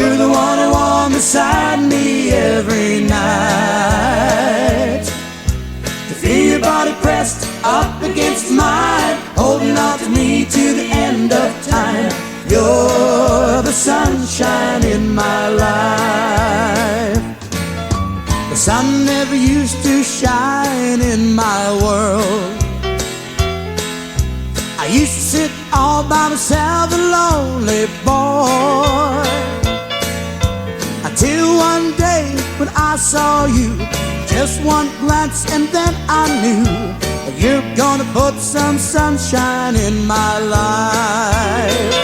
You're the one who warm beside me every night. To feel your body pressed up against mine, holding on to me to the end of time. You're the sunshine in my life. The sun never used to shine in my world. I used to sit all by myself, a lonely boy, until one day when I saw you. Just one glance and then I knew that you're gonna put some sunshine in my life.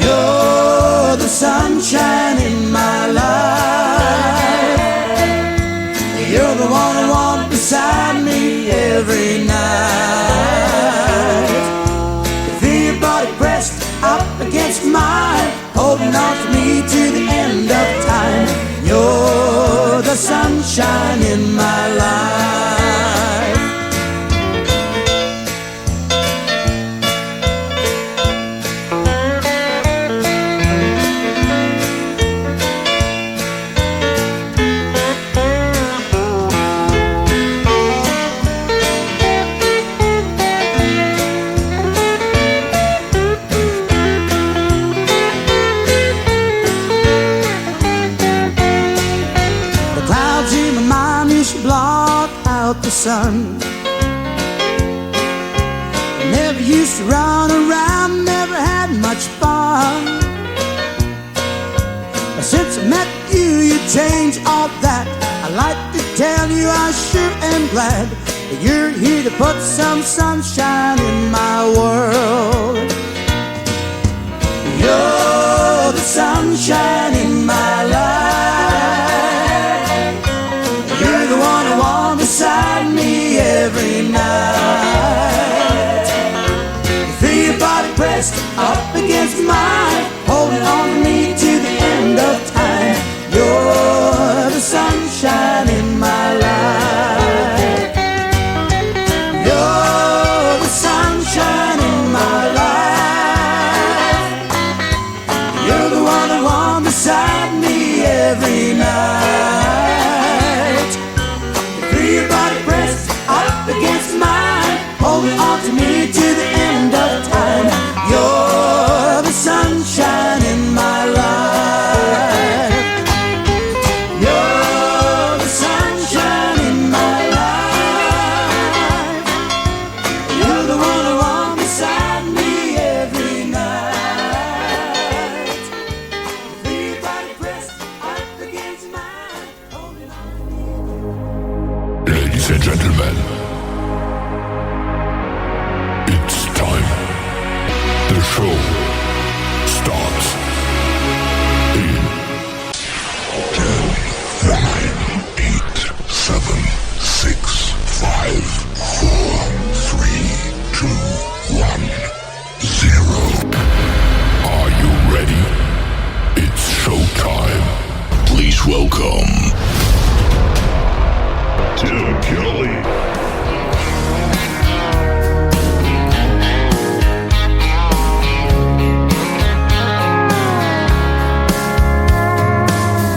You're the sunshine in my life. You're the one who walks beside me every night. To feel your body pressed up against mine, holding on to me to the end of time. You're the sunshine in my life. Block out the sun. Never used to run around, never had much fun. But since I met you, you changed all that. I'd like to tell you I sure am glad that you're here to put some sunshine in my world. You're the sunshine in my life. You're the one who warms beside me every night. You feel your body pressed up against mine, holding on to me to the end of time. You're the sunshine in my life. You're the sunshine in my life. You're the one who warms beside me every night. Your body pressed up against mine, holding on to me to the end of time. You're the sunshine in my life. You're the sunshine in my life. You're the one who warms beside me every night. Your body pressed up against mine, holding on to me. Ladies and gentlemen, it's time. The show starts in 10, 9, 8, 7, 6, 5, 4, 3, 2, 1, 0. Are you ready? It's showtime. Please welcome Tim Kelly.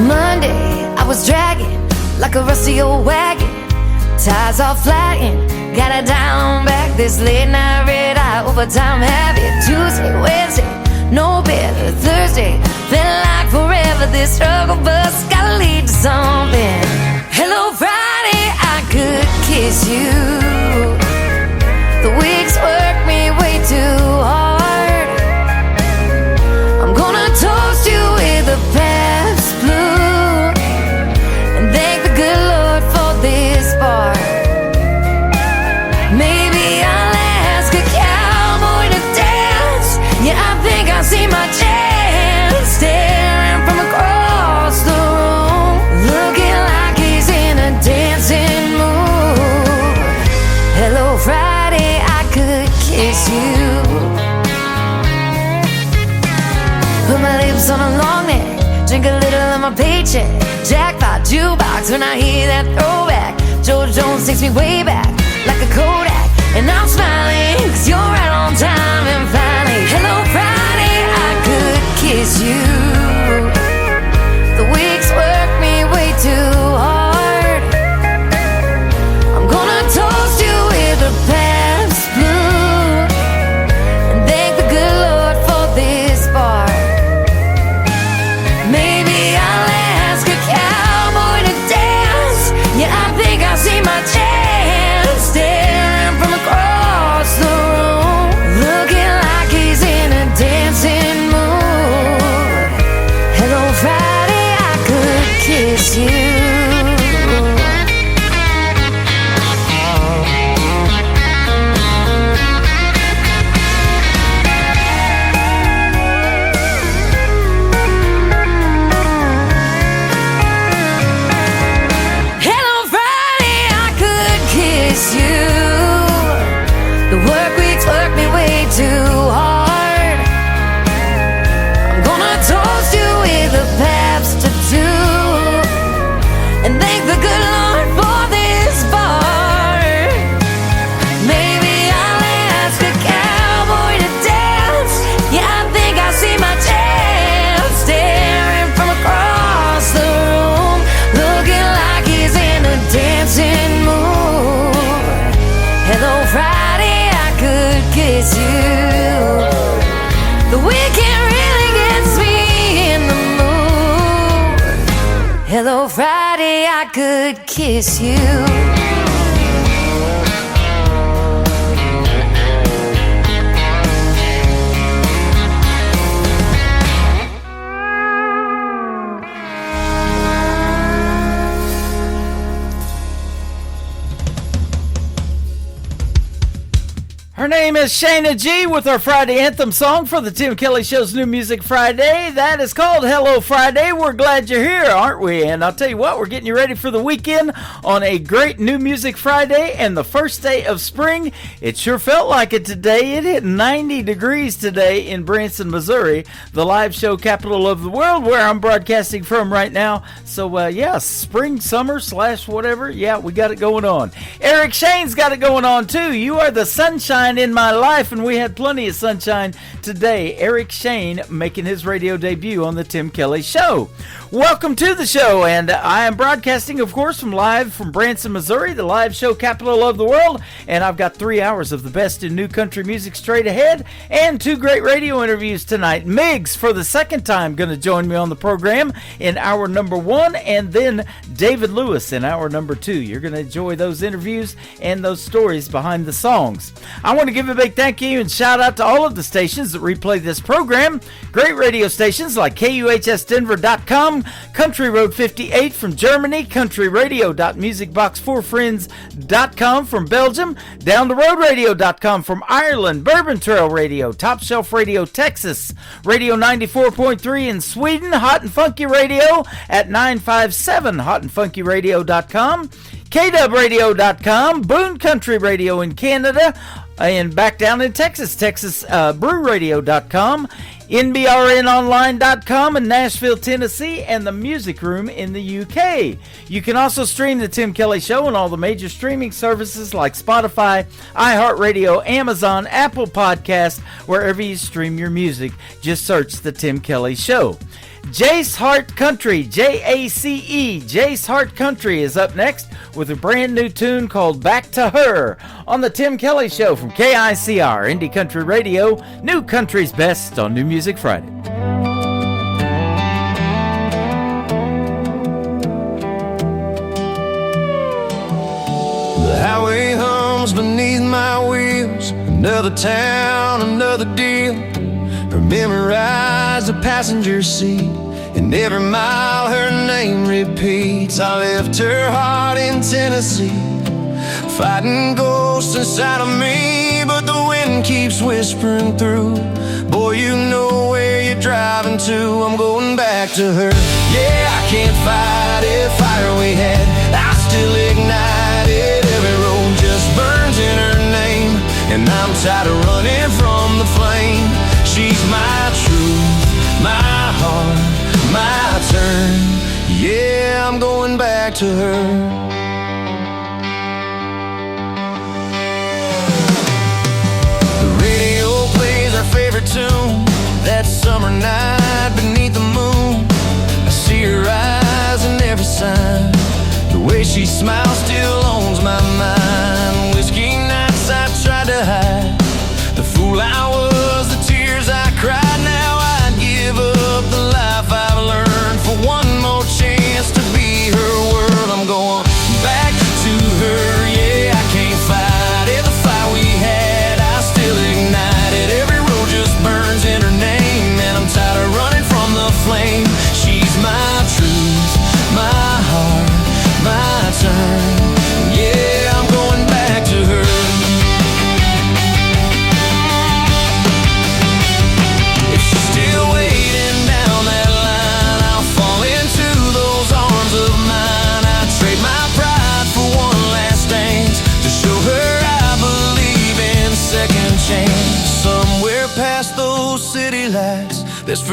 Monday, I was dragging like a rusty old wagon. Tires all flying, got it down back. This late night red eye overtime habit. Tuesday, Wednesday, no better. Thursday, felt like forever. This struggle bus gotta lead to something. Hello, Friday, I could kiss you. The weeks work me way too hard. I'm gonna toast you with a past blue and thank the good Lord for this bar. Maybe I'll ask a cowboy to dance. Yeah, I think I see my chance. Staring from across the room, looking like he's in a dancing mood. Hello, Friday, I could kiss you. Put my lips on a long neck, drink a little of my paycheck. Jackpot jukebox when I hear that throwback. George Jones takes me way back like a Kodak. And I'm smiling cause you're right on time. And finally, hello Friday, I could kiss you. kiss you. Hello, Friday, I could kiss you. Her name is Shayna G with our Friday anthem song for the Tim Kelly Show's New Music Friday. That is called Hello Friday. We're glad you're here, aren't we? And I'll tell you what, we're getting you ready for the weekend on a great New Music Friday and the first day of spring. It sure felt like it today. It hit 90 degrees today in Branson, Missouri, the live show capital of the world where I'm broadcasting from right now. So, yeah, spring, summer, / whatever. Yeah, we got it going on. Eric Shane's got it going on, too. You are the sunshine in my life, and we had plenty of sunshine today. Eric Shane making his radio debut on the Tim Kelly Show. Welcome to the show, and I am broadcasting, of course, live from Branson, Missouri, the live show capital of the world, and I've got 3 hours of the best in new country music straight ahead, and 2 great radio interviews tonight. Miggs, for the second time, going to join me on the program in hour number 1, and then David Lewis in hour number 2. You're going to enjoy those interviews and those stories behind the songs. I want to give a big thank you and shout out to all of the stations that replay this program. Great radio stations like KUHSdenver.com, Country Road 58 from Germany, countryradio.musicbox4friends.com from Belgium, downtheroadradio.com from Ireland, Bourbon Trail Radio, Top Shelf Radio Texas, Radio 94.3 in Sweden, Hot and Funky Radio at 957 hotandfunkyradio.com, KWradio.com, Boone Country Radio in Canada, and back down in Texas, BrewRadio.com, NBRNonline.com in Nashville, Tennessee, and the Music Room in the UK. You can also stream the Tim Kelly Show on all the major streaming services like Spotify, iHeartRadio, Amazon, Apple Podcasts, wherever you stream your music. Just search the Tim Kelly Show. Jace Hart Country, Jace, Jace Hart Country is up next with a brand new tune called Back to Her on the Tim Kelly Show from KICR, Indie Country Radio, New Country's Best on New Music Friday. The highway hums beneath my wheels, another town, another deal. Her memorized the passenger seat, and every mile her name repeats. I left her heart in Tennessee, fighting ghosts inside of me, but the wind keeps whispering through. Boy, you know where you're driving to. I'm going back to her. Yeah, I can't fight it, fire we had, I still ignite it. Every road just burns in her name, and I'm tired of running from the flame. She's my truth, my heart, my turn. Yeah, I'm going back to her. The radio plays our favorite tune, that summer night beneath the moon. I see her eyes in every sign, the way she smiles still owns my mind. Whiskey nights I tried to hide, the fool I was, the tears I cried. Now I'd give up the life I've learned for one more chance to be her world. I'm going back to her. Yeah, I can't fight it, the fight we had, I still ignite it. Every road just burns in her name, and I'm tired of running from the flame. She's my truth, my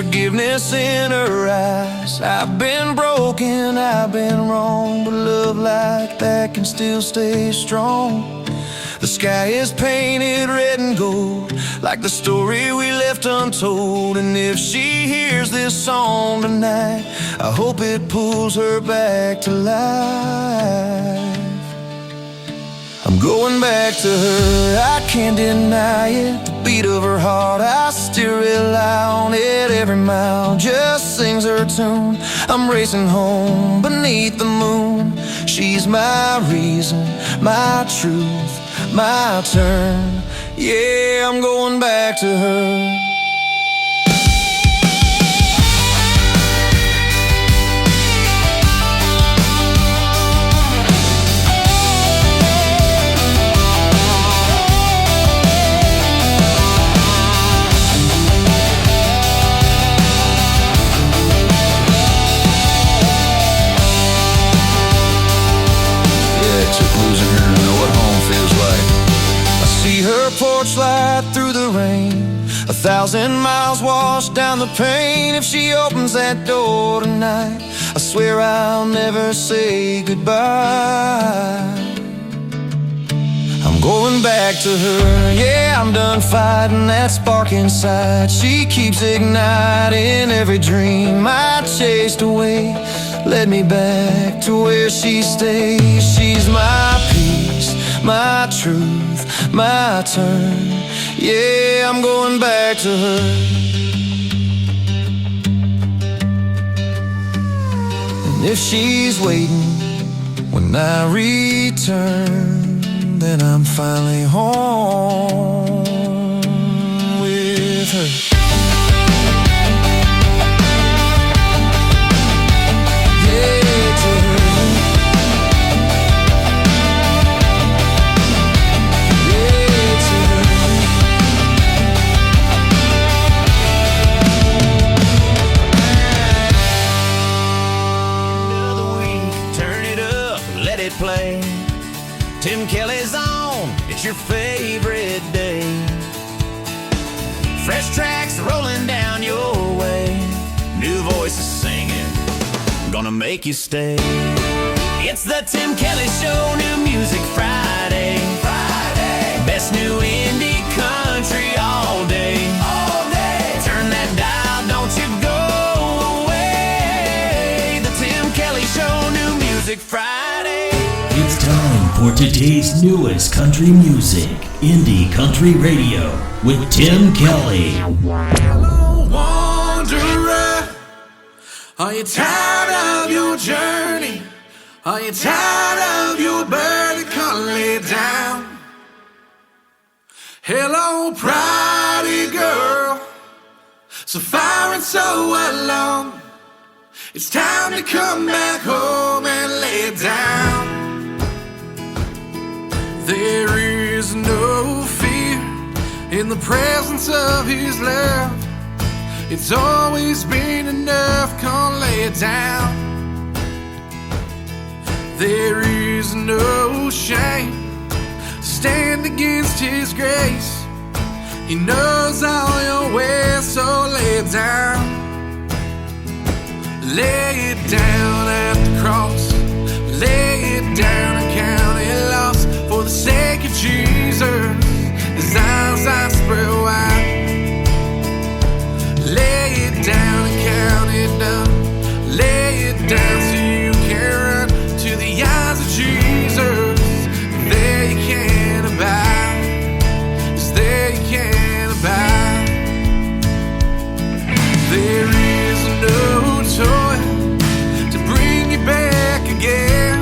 forgiveness in her eyes. I've been broken, I've been wrong, but love like that can still stay strong. The sky is painted red and gold, like the story we left untold. And if she hears this song tonight, I hope it pulls her back to life. I'm going back to her, I can't deny it. The beat of her heart, I still rely on it. Every mile just sings her tune. I'm racing home beneath the moon. She's my reason, my truth, my turn. Yeah, I'm going back to her. Porch light through the rain, 1,000 miles washed down the pain. If she opens that door tonight, I swear I'll never say goodbye. I'm going back to her, yeah, I'm done fighting that spark inside. She keeps igniting every dream I chased away. Led me back to where she stays. She's my peace, my truth, my turn. Yeah, I'm going back to her. And if she's waiting when I return, then I'm finally home with her. Play Tim Kelly's on, it's your favorite day. Fresh tracks rolling down your way, new voices singing, gonna make you stay. It's the Tim Kelly Show, New Music Friday. Best new indie country all day. Turn that dial, don't you go away. The Tim Kelly Show, New Music Friday. It's time for today's newest country music, Indie Country Radio, with Tim Kelly. Hello, wanderer. Are you tired of your journey? Are you tired of your burden? Come lay down. Hello, pridey girl, so far and so alone. It's time to come back home and lay down. There is no fear in the presence of His love. It's always been enough, come lay it down. There is no shame, stand against His grace. He knows all your ways, so lay it down. Lay it down at the cross, lay it down and count it lost. For the sake of Jesus, His arms are spread wide. Lay it down and count it down. Lay it down so you can run to the eyes of Jesus. There you can abide, 'cause there you can abide. There is no toil to bring you back again,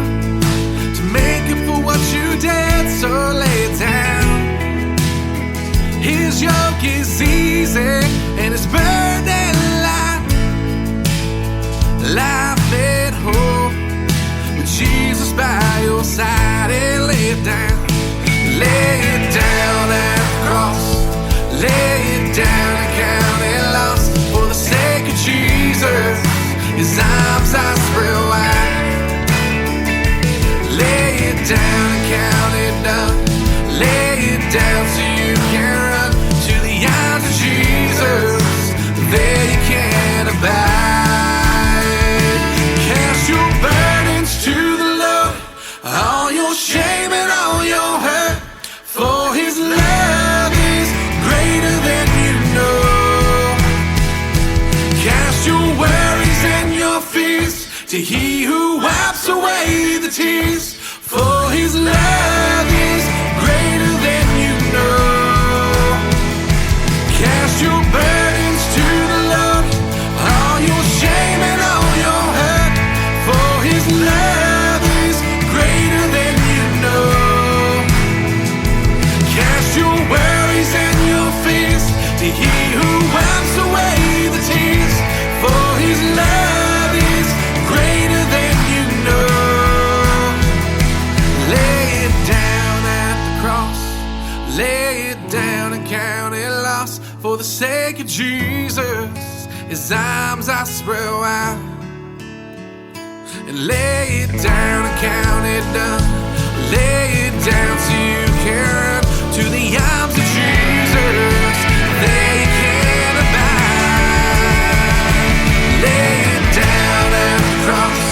to make up for what you did, so lay it down. His yoke is easy and His burden light. Life at home with Jesus by your side, and lay it down. Lay it down at the cross, lay it down and count it lost. For the sake of Jesus, His arms are spread wide. Lay it down and count it down. Lay it down so you can run to the arms of Jesus. There you can to He who wipes away the tears. For His love is greater than you know. Cast your burdens to the Lord, all your shame and all your hurt. For His love is greater than you know. Cast your worries and your fears to He who wipes away the tears. For His love is greater than you know. Lay it down at the cross, lay it down and count it lost. For the sake of Jesus, His arms I spread wide. And lay it down and count it done. Lay it down so you can run to the arms of Jesus. There you can abide. Lay it down at the cross,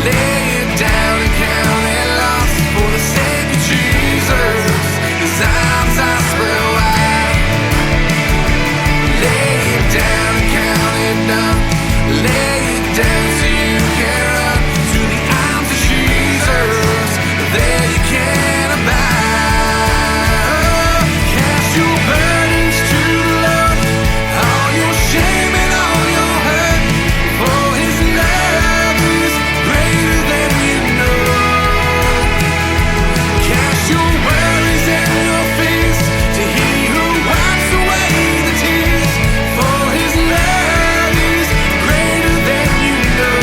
lay it down and count it lost. For the sake of Jesus, His arms I spread wide. Lay it down and count it done. Lay it down so you can run to the arms of Jesus. There you can abide. Cast your burdens to the Lord, all your shame and all your hurt. For His love is greater than you know. Cast your worries and your fears to He who wipes away the tears. For His love is greater than you know.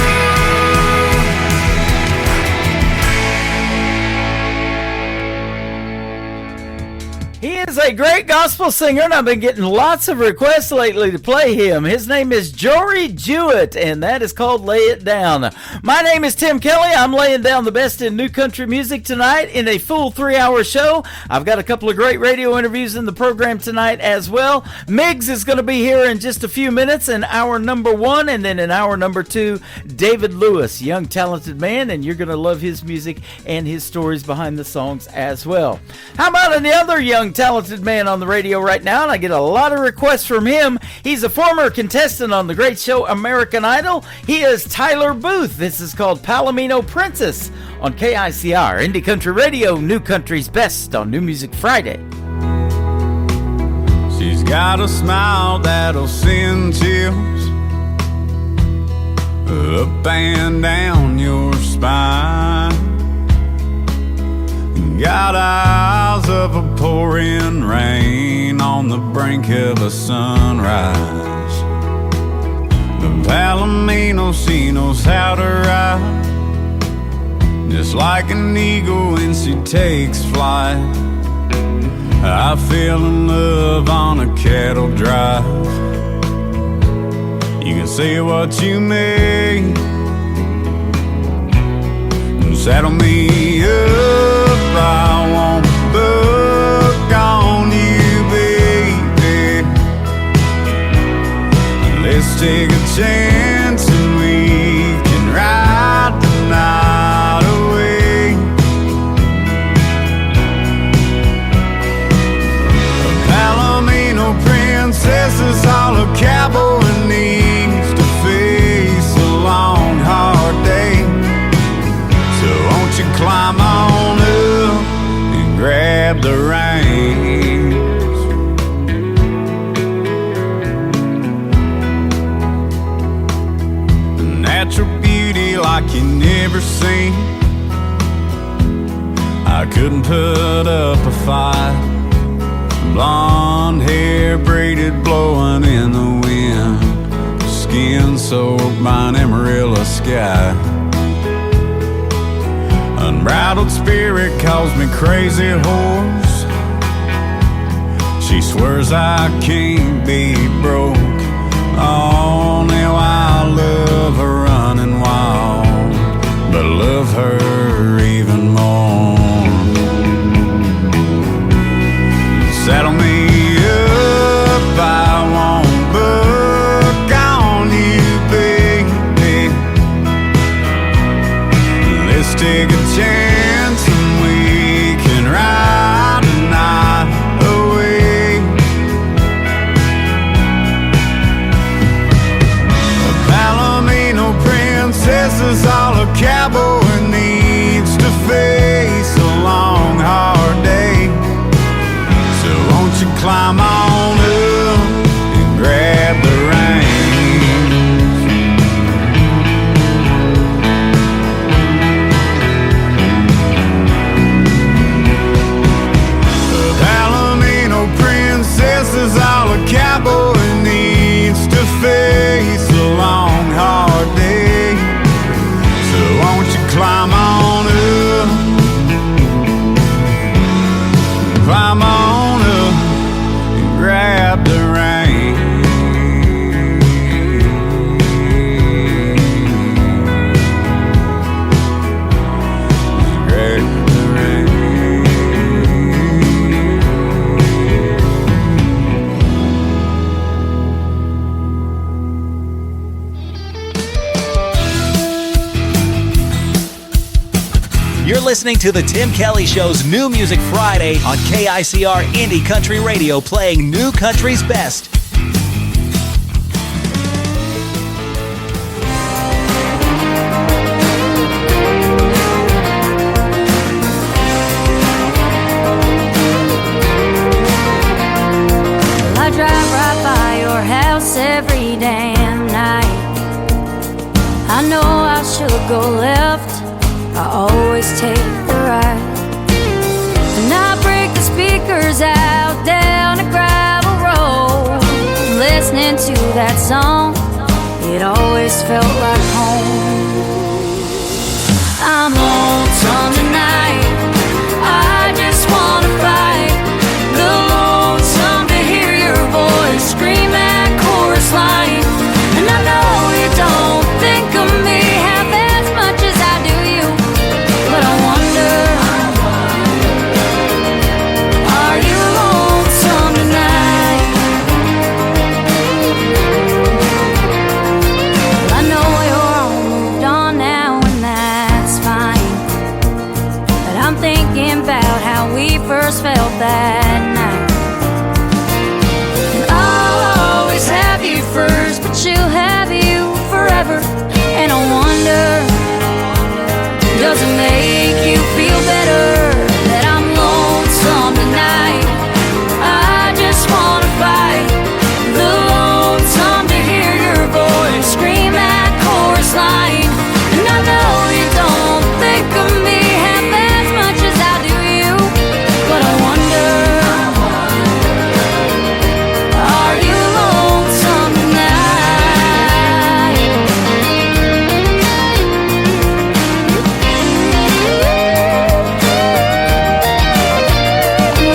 He is a great gospel singer, and I've been getting lots of requests lately to play him. His name is Jory Jewett, and that is called Lay It Down. My name is Tim Kelly. I'm laying down the best in new country music tonight in a full 3-hour show. I've got a couple of great radio interviews in the program tonight as well. Miggs is going to be here in just a few minutes in hour number 1, and then in hour number 2, David Lewis, young talented man, and you're going to love his music and his stories behind the songs as well. How about another young talented man on the radio right now, and I get a lot of requests from him. He's a former contestant on the great show American Idol. He is Tyler Booth. This is called Palomino Princess on KICR, Indie Country Radio, New Country's Best on New Music Friday. She's got a smile that'll send chills up and down your spine. Got eyes of a pouring rain on the brink of a sunrise. The Palomino, she knows how to ride, just like an eagle when she takes flight. I fell in love on a cattle drive. You can say what you may, saddle me up, I won't buck on you, baby. Let's take a chance and we can ride the night away. A Palomino princess is all a cowboy needs to face a long, hard day. So won't you climb on up and grab the reins? A natural beauty like you never seen. I couldn't put up a fight. Blonde hair braided blowing in the wind, skin soaked by an Amarillo sky. Unbridled spirit calls me crazy horse. She swears I can't be broke. Oh, now I love her running wild, but I love her even more. Saddle me up, I won't buck on you, baby. Let's take a chance and we can ride the night away. A Palomino You're listening to The Tim Kelly Show's New Music Friday on KICR Indie Country Radio, playing new country's best. I drive right by your house every damn night. I know I should go left, I always take the right. And I break the speakers out down a gravel road, listening to that song, it always felt like home. I'm lonesome tonight, I just wanna fight. The lonesome to hear your voice scream that chorus line. And I know you don't think of me half as much as I do you, but I wonder, are you lonesome tonight? I know you're all moved on now and that's fine, but I'm thinking about how we first felt that night. And I'll always have you first, but she'll have you forever. And I wonder, does it make you feel better that I'm lonesome tonight? I just wanna fight. The lonesome to hear your voice scream that chorus line. And I know you don't think of me half as much as I do you, but I wonder, are you lonesome tonight?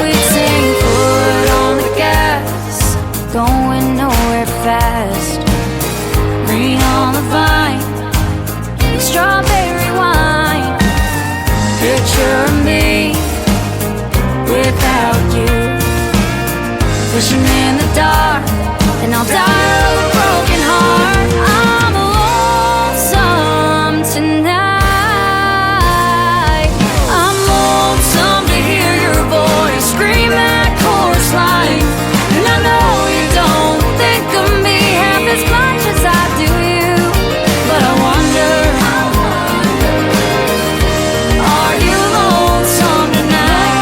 We'd sing foot on the gas, going nowhere fast. Green on the vine, strawberry wine. Picture me without you, fishing in the dark, and I'll die of a broken heart. I'm lonesome tonight. I'm lonesome to hear your voice scream that chorus line. And I know you don't think of me half as much as I do you, but I wonder, are you lonesome tonight?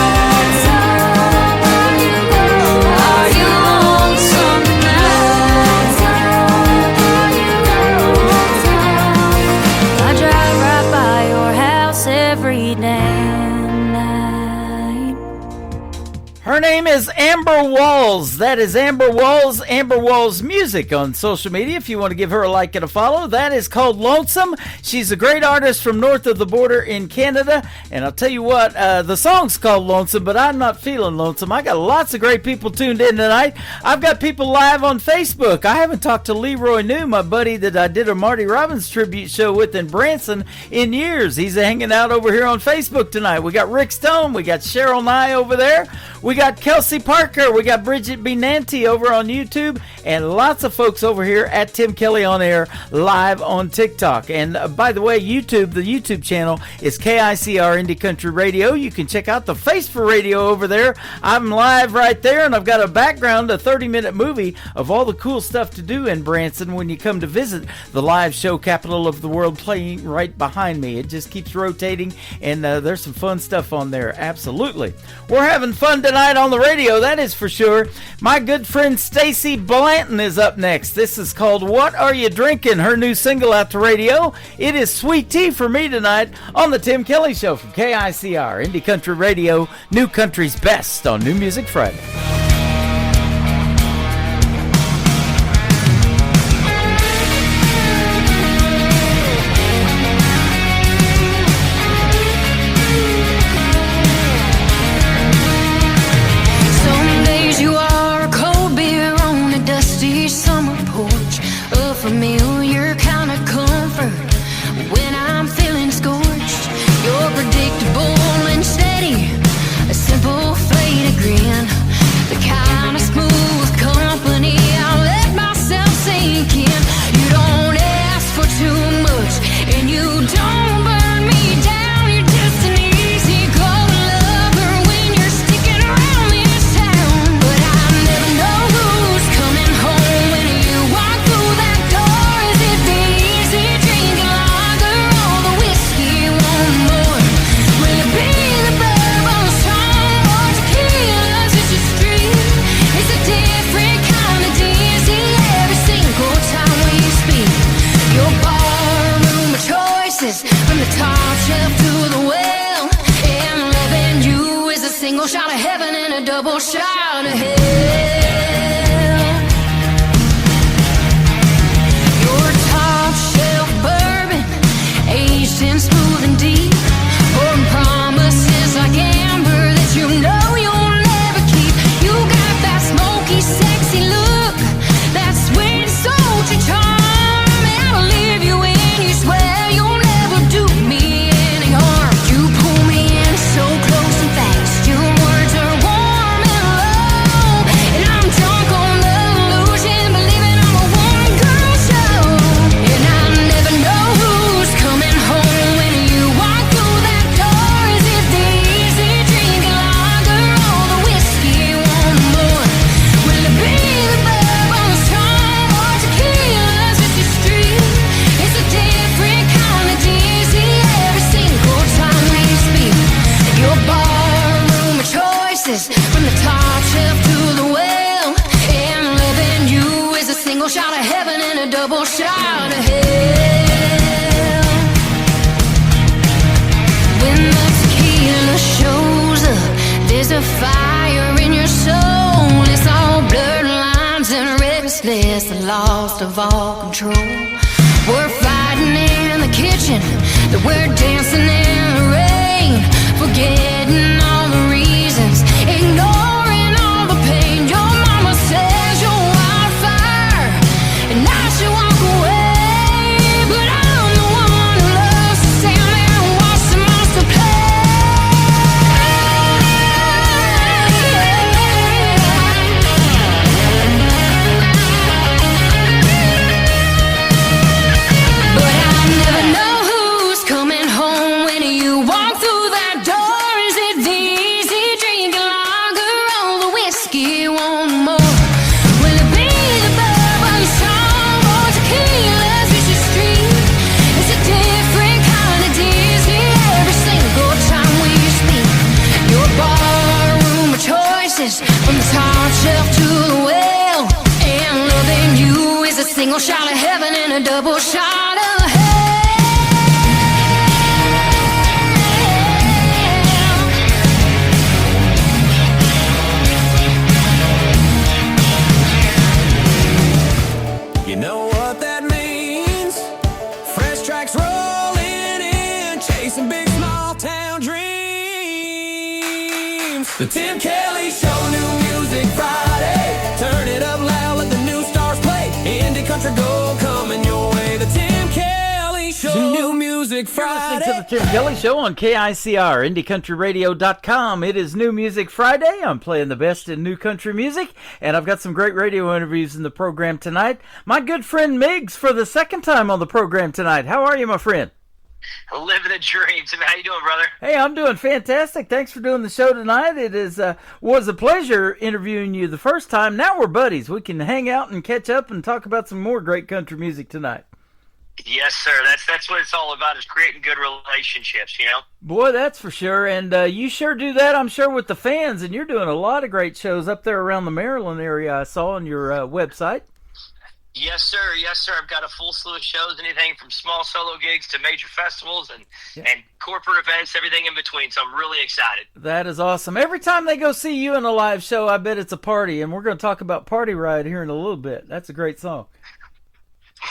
Are you lonesome tonight? I drive right by your house every damn night. Her name is Amber Walls. That is Amber Walls, Amber Walls Music on social media. If you want to give her a like and a follow, that is called Lonesome. She's a great artist from north of the border in Canada. And I'll tell you what, the song's called Lonesome, but I'm not feeling lonesome. I got lots of great people tuned in tonight. I've got people live on Facebook. I haven't talked to Leroy New, my buddy that I did a Marty Robbins tribute show with in Branson, in years. He's hanging out over here on Facebook tonight. We got Rick Stone. We got Cheryl Nye over there. We got Kelsey Parker. We got Bridget B. Nanty over on YouTube. And lots of folks over here at Tim Kelly On Air live on TikTok. And by the way, YouTube, the YouTube channel is KICR Indie Country Radio. You can check out the Face for Radio over there. I'm live right there, and I've got a background, a 30-minute movie of all the cool stuff to do in Branson when you come to visit the live show capital of the world, playing right behind me. It just keeps rotating, and there's some fun stuff on there. Absolutely. We're having fun tonight on the radio, that is for sure. My good friend Stacy Blanton is up next. This is called What Are You Drinking? Her new single out to radio. It is Sweet Tea for me tonight on the Tim Kelly Show from KICR Indie Country Radio, New Country's Best on New Music Friday. Some days you are a cold beer on a dusty summer porch, a familiar kind of comfort when I'm feeling scorched. You're predictable and steady, a simple fade of grin, the shelf to the well. And loving you is a single shot of heaven and a double shot of hell. Your top shelf bourbon, aged in smooth and deep, pouring promises like amber that you know you'll never keep. You got that smoky, sexy look, that sweet, sultry charm, and I'll leave you in. You swear you'll never do me any harm. You pull me in so close and fast. Your words are warm and low, and I'm drunk on the illusion, believing I'm a one-girl show. And I never know who's coming home when you walk through that door. Is it the easy drink lager or the whiskey you want more? Will it be the bourbon strong or tequila's with your street? It's a different kind of dizzy every single time we speak. Your barroom choices, from the top shelf to the well, and loving you is a single shot of heaven and a double shot of hell. When the tequila shows up, there's a fire in your soul. It's all blurred lines and restless, lost of all control. We're fighting in the kitchen, that we're dancing in the rain, forgetting all the reasons, ignoring all the pain. Your mama says you're wildfire, and I should walk away, but I'm the one who loves to stand there and watch the monster play. But I never know who's coming home when you walk through that door. Is it the easy drink lager or the whiskey you want more? Will it be the bourbon strong or tequila's with your street? It's a different kind of dizzy every single time we speak. Your barroom choices, from the top shelf to the well, and loving you is a single shot of heaven and a double shot of hell. You know what that means? Fresh tracks rolling in, chasing big small town dreams. The Tim Kelly Show, new music Friday. Turn it up loud, let the new stars play. Indie country gold coming your way. The Tim Kelly Show, new music You're listening Friday. to the Tim Kelly Show on KICR, IndieCountryRadio.com. It is New Music Friday. I'm playing the best in new country music, and I've got some great radio interviews in the program tonight. My good friend Miggs for the second time on the program tonight. How are you, my friend? Living a dream. So how you doing, brother? Hey, I'm doing fantastic. Thanks for doing the show tonight. It was a pleasure interviewing you the first time. Now we're buddies. We can hang out and catch up and talk about some more great country music tonight. Yes, sir. That's what it's all about, is creating good relationships, you know? Boy, that's for sure. And you sure do that, I'm sure, with the fans. And you're doing a lot of great shows up there around the Maryland area, I saw on your website. Yes, sir. Yes, sir. I've got a full slew of shows, anything from small solo gigs to major festivals and corporate events, everything in between. So I'm really excited. That is awesome. Every time they go see you in a live show, I bet it's a party. And we're going to talk about Party Ride here in a little bit. That's a great song.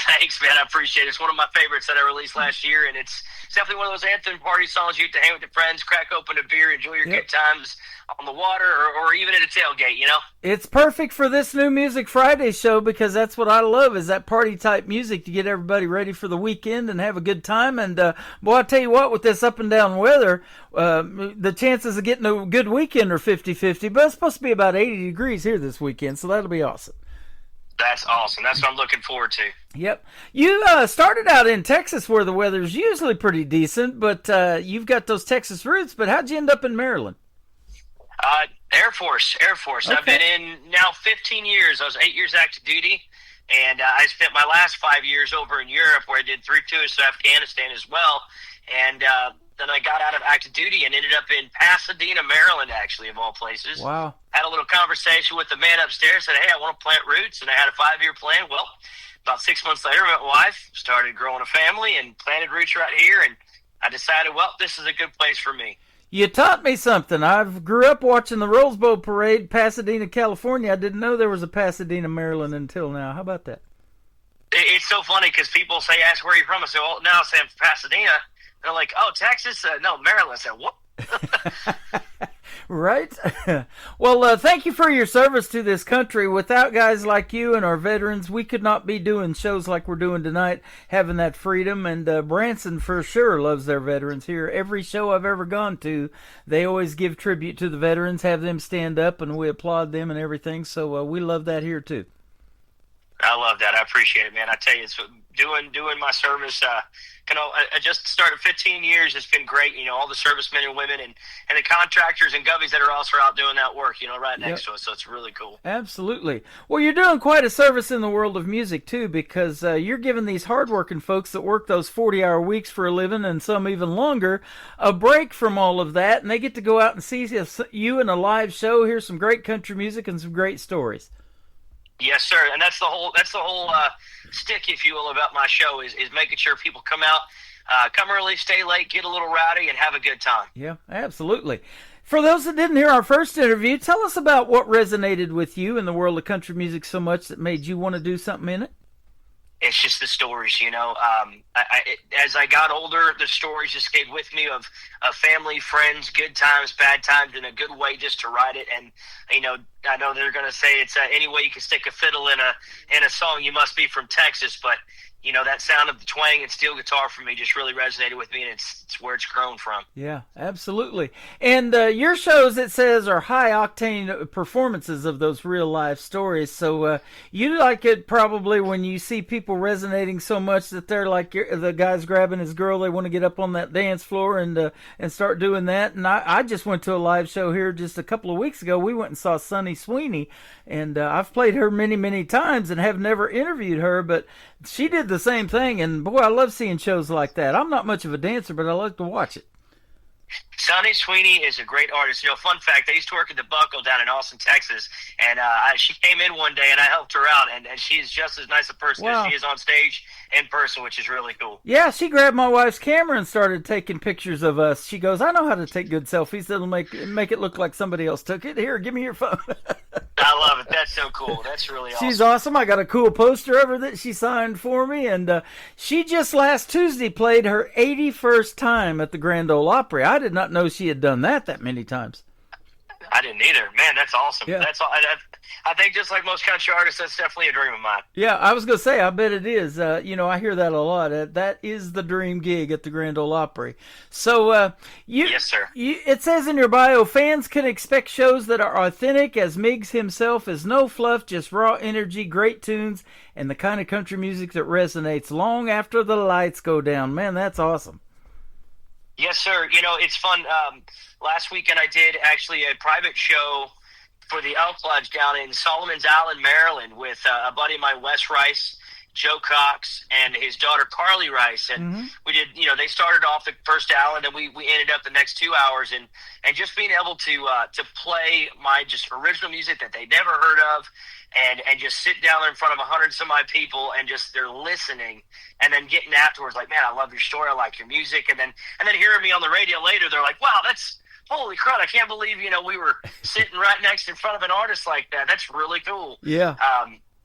Thanks, man. I appreciate it. It's one of my favorites that I released last year, and it's definitely one of those anthem party songs you get to hang with your friends, crack open a beer, enjoy your good times on the water or even at a tailgate, you know? It's perfect for this New Music Friday show because that's what I love, is that party-type music to get everybody ready for the weekend and have a good time. And, boy, I tell you what, with this up-and-down weather, the chances of getting a good weekend are 50-50, but it's supposed to be about 80 degrees here this weekend, so that'll be awesome. That's awesome. That's what I'm looking forward to. Yep. You started out in Texas where the weather's usually pretty decent, but you've got those Texas roots. But how'd you end up in Maryland? Air Force. Okay. I've been in now 15 years. I was 8 years active duty, and I spent my last 5 years over in Europe where I did 3 tours to Afghanistan as well. And then I got out of active duty and ended up in Pasadena, Maryland, actually, of all places. Wow. Had a little conversation with the man upstairs, said, hey, I want to plant roots, and I had a 5-year plan. Well, about 6 months later, I met my wife, started growing a family, and planted roots right here, and I decided, well, this is a good place for me. You taught me something. I grew up watching the Rose Bowl parade, Pasadena, California. I didn't know there was a Pasadena, Maryland until now. How about that? It's so funny because people say, ask where you're from. I say, well, now I'm from Pasadena. They're like, oh, Texas? No, Maryland. I said, what? Right? Well, thank you for your service to this country. Without guys like you and our veterans, we could not be doing shows like we're doing tonight, having that freedom. And Branson for sure loves their veterans here. Every show I've ever gone to, they always give tribute to the veterans, have them stand up, and we applaud them and everything. So we love that here, too. I love that. I appreciate it, man. I tell you, it's doing my service. I just started 15 years. It's been great. All the servicemen and women and the contractors and gubbies that are also out doing that work, right next to us. So it's really cool. Absolutely. Well, you're doing quite a service in the world of music, too, because you're giving these hardworking folks that work those 40-hour weeks for a living and some even longer a break from all of that, and they get to go out and see you in a live show, hear some great country music and some great stories. Yes, sir, and that's the whole stick, if you will, about my show is making sure people come out, come early, stay late, get a little rowdy, and have a good time. Yeah, absolutely. For those that didn't hear our first interview, tell us about what resonated with you in the world of country music so much that made you want to do something in it. It's just the stories, as I got older, the stories just stayed with me of family, friends, good times, bad times, and a good way just to write it. And, I know they're going to say it's any way you can stick a fiddle in a song, you must be from Texas. But, that sound of the twang and steel guitar for me just really resonated with me, and it's where it's grown from. Yeah, absolutely. And your shows, it says, are high-octane performances of those real-life stories. So you like it probably when you see people resonating so much that they're like the guy's grabbing his girl. They want to get up on that dance floor and start doing that. And I just went to a live show here just a couple of weeks ago. We went and saw Sunny Sweeney, and I've played her many, many times and have never interviewed her, but she did the same thing, and boy, I love seeing shows like that. I'm not much of a dancer, but I like to watch it. Sunny Sweeney is a great artist. Fun fact, I used to work at the Buckle down in Austin, Texas, and she came in one day, and I helped her out, and she's just as nice a person as she is on stage in person, which is really cool. Yeah, she grabbed my wife's camera and started taking pictures of us. She goes, I know how to take good selfies that'll make it look like somebody else took it. Here, give me your phone. I love it. That's so cool. That's really awesome. She's awesome. I got a cool poster of her that she signed for me, and she just last Tuesday played her 81st time at the Grand Ole Opry. I did not know she had done that many times. I didn't either. Man, that's awesome. Yeah. That's all. I think just like most country artists, that's definitely a dream of mine. Yeah, I was going to say, I bet it is. I hear that a lot. That is the dream gig at the Grand Ole Opry. So, yes, sir. It says in your bio, fans can expect shows that are authentic, as Miggs himself is no fluff, just raw energy, great tunes, and the kind of country music that resonates long after the lights go down. Man, that's awesome. Yes, sir. It's fun. Last weekend I did actually a private show for the Elk Lodge down in Solomon's Island, Maryland, with a buddy of mine, Wes Rice, Joe Cox, and his daughter Carly Rice. And we did, they started off the first hour, and then we ended up the next 2 hours. And just being able to play my just original music that they never heard of, and just sit down there in front of 100 some odd people and just they're listening, and then getting afterwards like, man, I love your story, I like your music, and then hearing me on the radio later, they're like, wow, that's holy crud, I can't believe we were sitting right next in front of an artist like that. That's really cool. Yeah.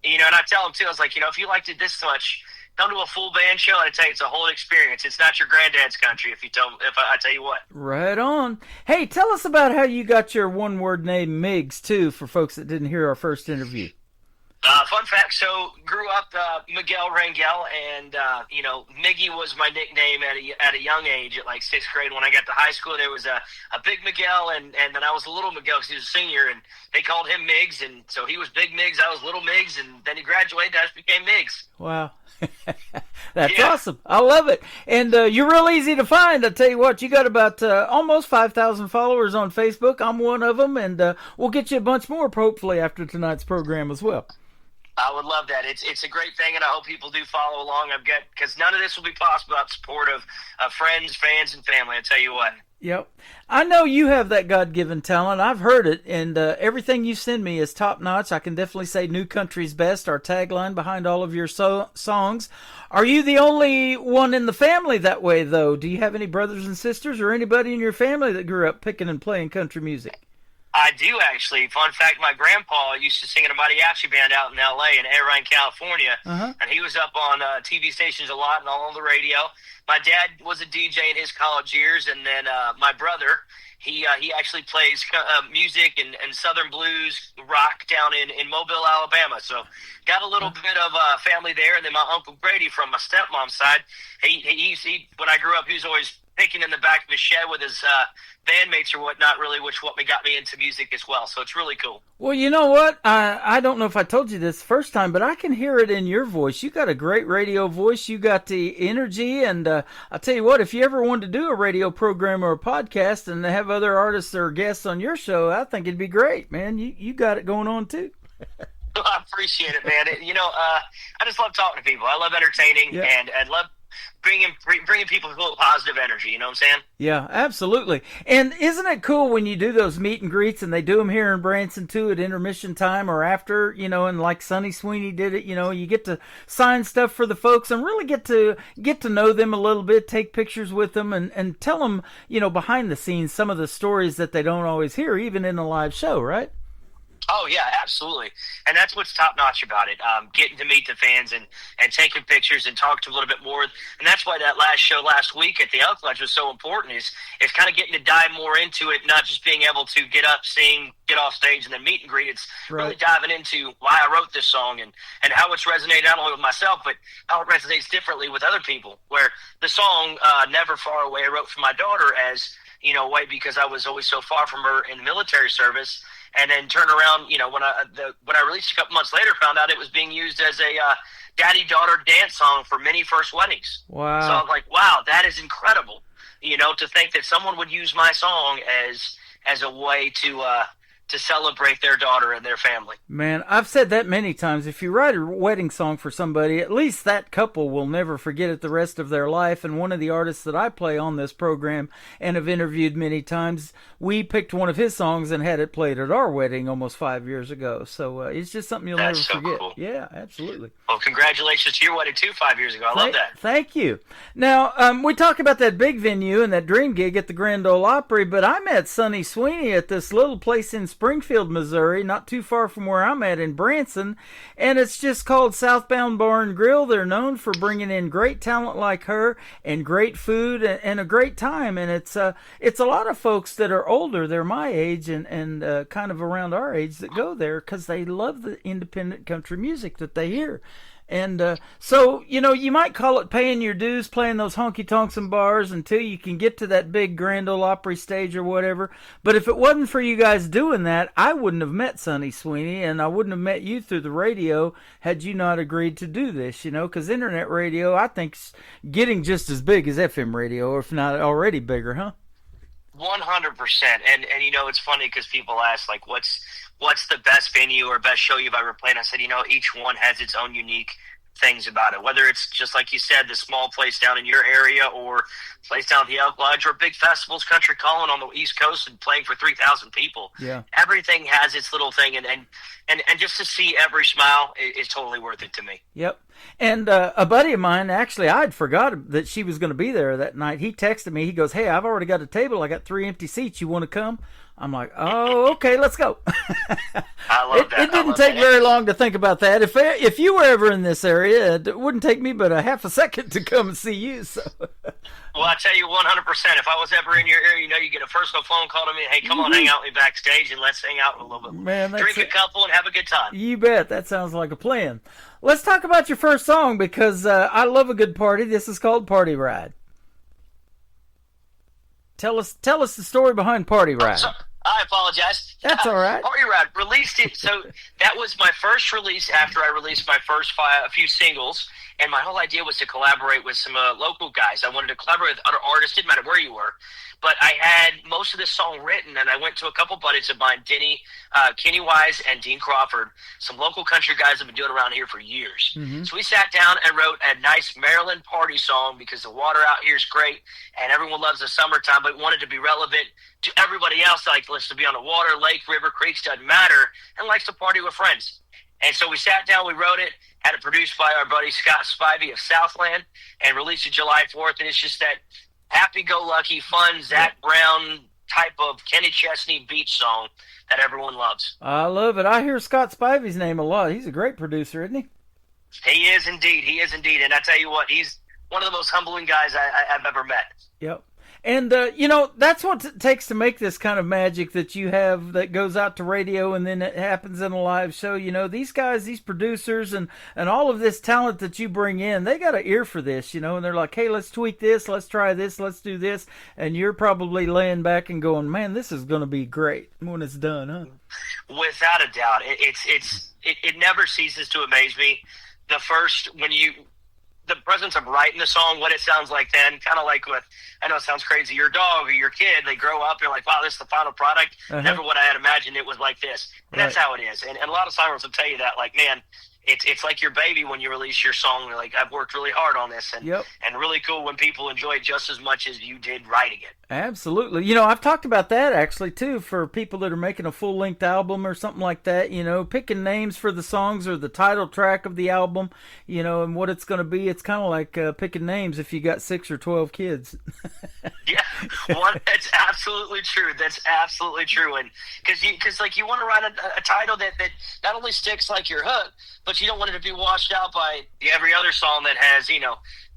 And I tell them too, I was like, if you liked it this much, come to a full band show, and I tell you, it's a whole experience. It's not your granddad's country, if I tell you what. Right on. Hey, tell us about how you got your one-word name Miggs, too, for folks that didn't hear our first interview. Fun fact, so grew up Miguel Rangel, and, Miggy was my nickname at a young age, at like 6th grade. When I got to high school, there was a big Miguel, and then I was a little Miguel because he was a senior, and they called him Miggs, and so he was Big Miggs, I was Little Miggs, and then he graduated, I just became Miggs. Wow. That's awesome. I love it. And you're real easy to find. I tell you what, you got about almost 5,000 followers on Facebook. I'm one of them, and we'll get you a bunch more, hopefully, after tonight's program as well. I would love that. It's a great thing, and I hope people do follow along. Because none of this will be possible without support of friends, fans, and family. I tell you what. Yep. I know you have that God-given talent. I've heard it, and everything you send me is top-notch. I can definitely say New Country's Best, our tagline behind all of your songs. Are you the only one in the family that way, though? Do you have any brothers and sisters or anybody in your family that grew up picking and playing country music? I do, actually. Fun fact, my grandpa used to sing in a mariachi band out in L.A. in Irvine, California, and he was up on TV stations a lot and all on the radio. My dad was a DJ in his college years, and then my brother, he actually plays music and Southern blues rock down in Mobile, Alabama. So got a little bit of family there. And then my Uncle Grady from my stepmom's side, he when I grew up, he was always picking in the back of his shed with his bandmates or whatnot, really, what got me into music as well. So it's really cool. Well, you know what? I don't know if I told you this first time, but I can hear it in your voice. You got a great radio voice. You got the energy. And I'll tell you what, if you ever wanted to do a radio program or a podcast and have other artists or guests on your show, I think it'd be great, man. You got it going on, too. I appreciate it, man. I just love talking to people. I love entertaining and love bringing people a little positive energy, you know what I'm saying? Yeah, absolutely. And isn't it cool when you do those meet and greets, and they do them here in Branson too at intermission time or after, and like Sonny Sweeney did it, you get to sign stuff for the folks and really get to know them a little bit, take pictures with them and tell them, behind the scenes some of the stories that they don't always hear, even in a live show, right? Oh, yeah, absolutely. And that's what's top-notch about it, getting to meet the fans and taking pictures and talk to them a little bit more. And that's why that last show last week at the Elk Lodge was so important, is kind of getting to dive more into it, not just being able to get up, sing, get off stage, and then meet and greet. It's really diving into why I wrote this song and how it's resonated not only with myself, but how it resonates differently with other people, where the song Never Far Away I wrote for my daughter as, because I was always so far from her in the military service. And then turn around, when I released a couple months later, found out it was being used as a daddy-daughter dance song for many first weddings. Wow. So I was like, wow, that is incredible, to think that someone would use my song as a way to celebrate their daughter and their family. Man, I've said that many times. If you write a wedding song for somebody, at least that couple will never forget it the rest of their life. And one of the artists that I play on this program and have interviewed many times, we picked one of his songs and had it played at our wedding almost 5 years ago. So it's just something you'll never forget. Cool. Yeah, absolutely. Well, congratulations to your wedding too 5 years ago. I love that. Thank you. Now, we talk about that big venue and that dream gig at the Grand Ole Opry, but I met Sonny Sweeney at this little place in Springfield, Missouri, not too far from where I'm at in Branson, and it's just called Southbound Bar and Grill. They're known for bringing in great talent like her and great food and a great time, and it's a lot of folks that are older, they're my age and kind of around our age, that go there because they love the independent country music that they hear. And so, you might call it paying your dues, playing those honky-tonks and bars until you can get to that big Grand Ole Opry stage or whatever. But if it wasn't for you guys doing that, I wouldn't have met Sonny Sweeney, and I wouldn't have met you through the radio had you not agreed to do this, because internet radio, I think, is getting just as big as FM radio, or if not already bigger, huh? 100%. And it's funny because people ask, like, what's the best venue or best show you've ever played? I said, each one has its own unique things about it, whether it's just like you said, the small place down in your area or place down at the Elk Lodge or big festivals, Country Calling on the East Coast and playing for 3,000 people. Yeah. Everything has its little thing, and just to see every smile is totally worth it to me. Yep. And a buddy of mine, actually, I'd forgot that she was going to be there that night. He texted me. He goes, "Hey, I've already got a table. I got 3 empty seats. You want to come?" I'm like, "Oh, okay, let's go." I love that. It didn't take very long to think about that. If you were ever in this area, it wouldn't take me but a half a second to come and see you. So. Well, I tell you 100%, if I was ever in your area, you get a personal phone call to me, "Hey, come on, hang out with me backstage and let's hang out a little bit. Man, drink a couple and have a good time." You bet. That sounds like a plan. Let's talk about your first song because I love a good party. This is called Party Ride. Tell us the story behind Party Ride. I apologize. That's all right. Party Ride released it. So that was my first release after I released my first a few singles. And my whole idea was to collaborate with some local guys. I wanted to collaborate with other artists. Didn't matter where you were. But I had most of this song written, and I went to a couple buddies of mine, Kenny Wise and Dean Crawford, some local country guys have been doing around here for years. Mm-hmm. So we sat down and wrote a nice Maryland party song because the water out here is great, and everyone loves the summertime, but wanted to be relevant to everybody else that likes to be on the water, lake, river, creeks, doesn't matter, and likes to party with friends. And so we sat down, we wrote it, had it produced by our buddy Scott Spivey of Southland, and released it July 4th, and it's just that happy-go-lucky, fun, Zach Brown type of Kenny Chesney beach song that everyone loves. I love it. I hear Scott Spivey's name a lot. He's a great producer, isn't he? He is indeed. He is indeed. And I tell you what, he's one of the most humbling guys I've ever met. Yep. And, that's what it takes to make this kind of magic that you have that goes out to radio and then it happens in a live show. These guys, these producers and all of this talent that you bring in, they got an ear for this, and they're like, hey, let's tweak this, let's try this, let's do this. And you're probably laying back and going, man, this is going to be great when it's done, huh? Without a doubt. It never ceases to amaze me. The presence of writing the song, what it sounds like then, kind of like with, I know it sounds crazy, your dog or your kid, they grow up, you're like, wow, this is the final product. Never would I had imagined it was like this. And that's how it is. And a lot of songwriters will tell you that, like, man, it's like your baby when you release your song. You're like, I've worked really hard on this. And really cool when people enjoy it just as much as you did writing it. Absolutely. I've talked about that actually too for people that are making a full-length album or something like that, picking names for the songs or the title track of the album, and what it's going to be. It's kind of like picking names if you got 6 or 12 kids. Yeah, that's absolutely true. That's absolutely true. And because you want to write a title that not only sticks like your hook, but you don't want it to be washed out by every other song that has,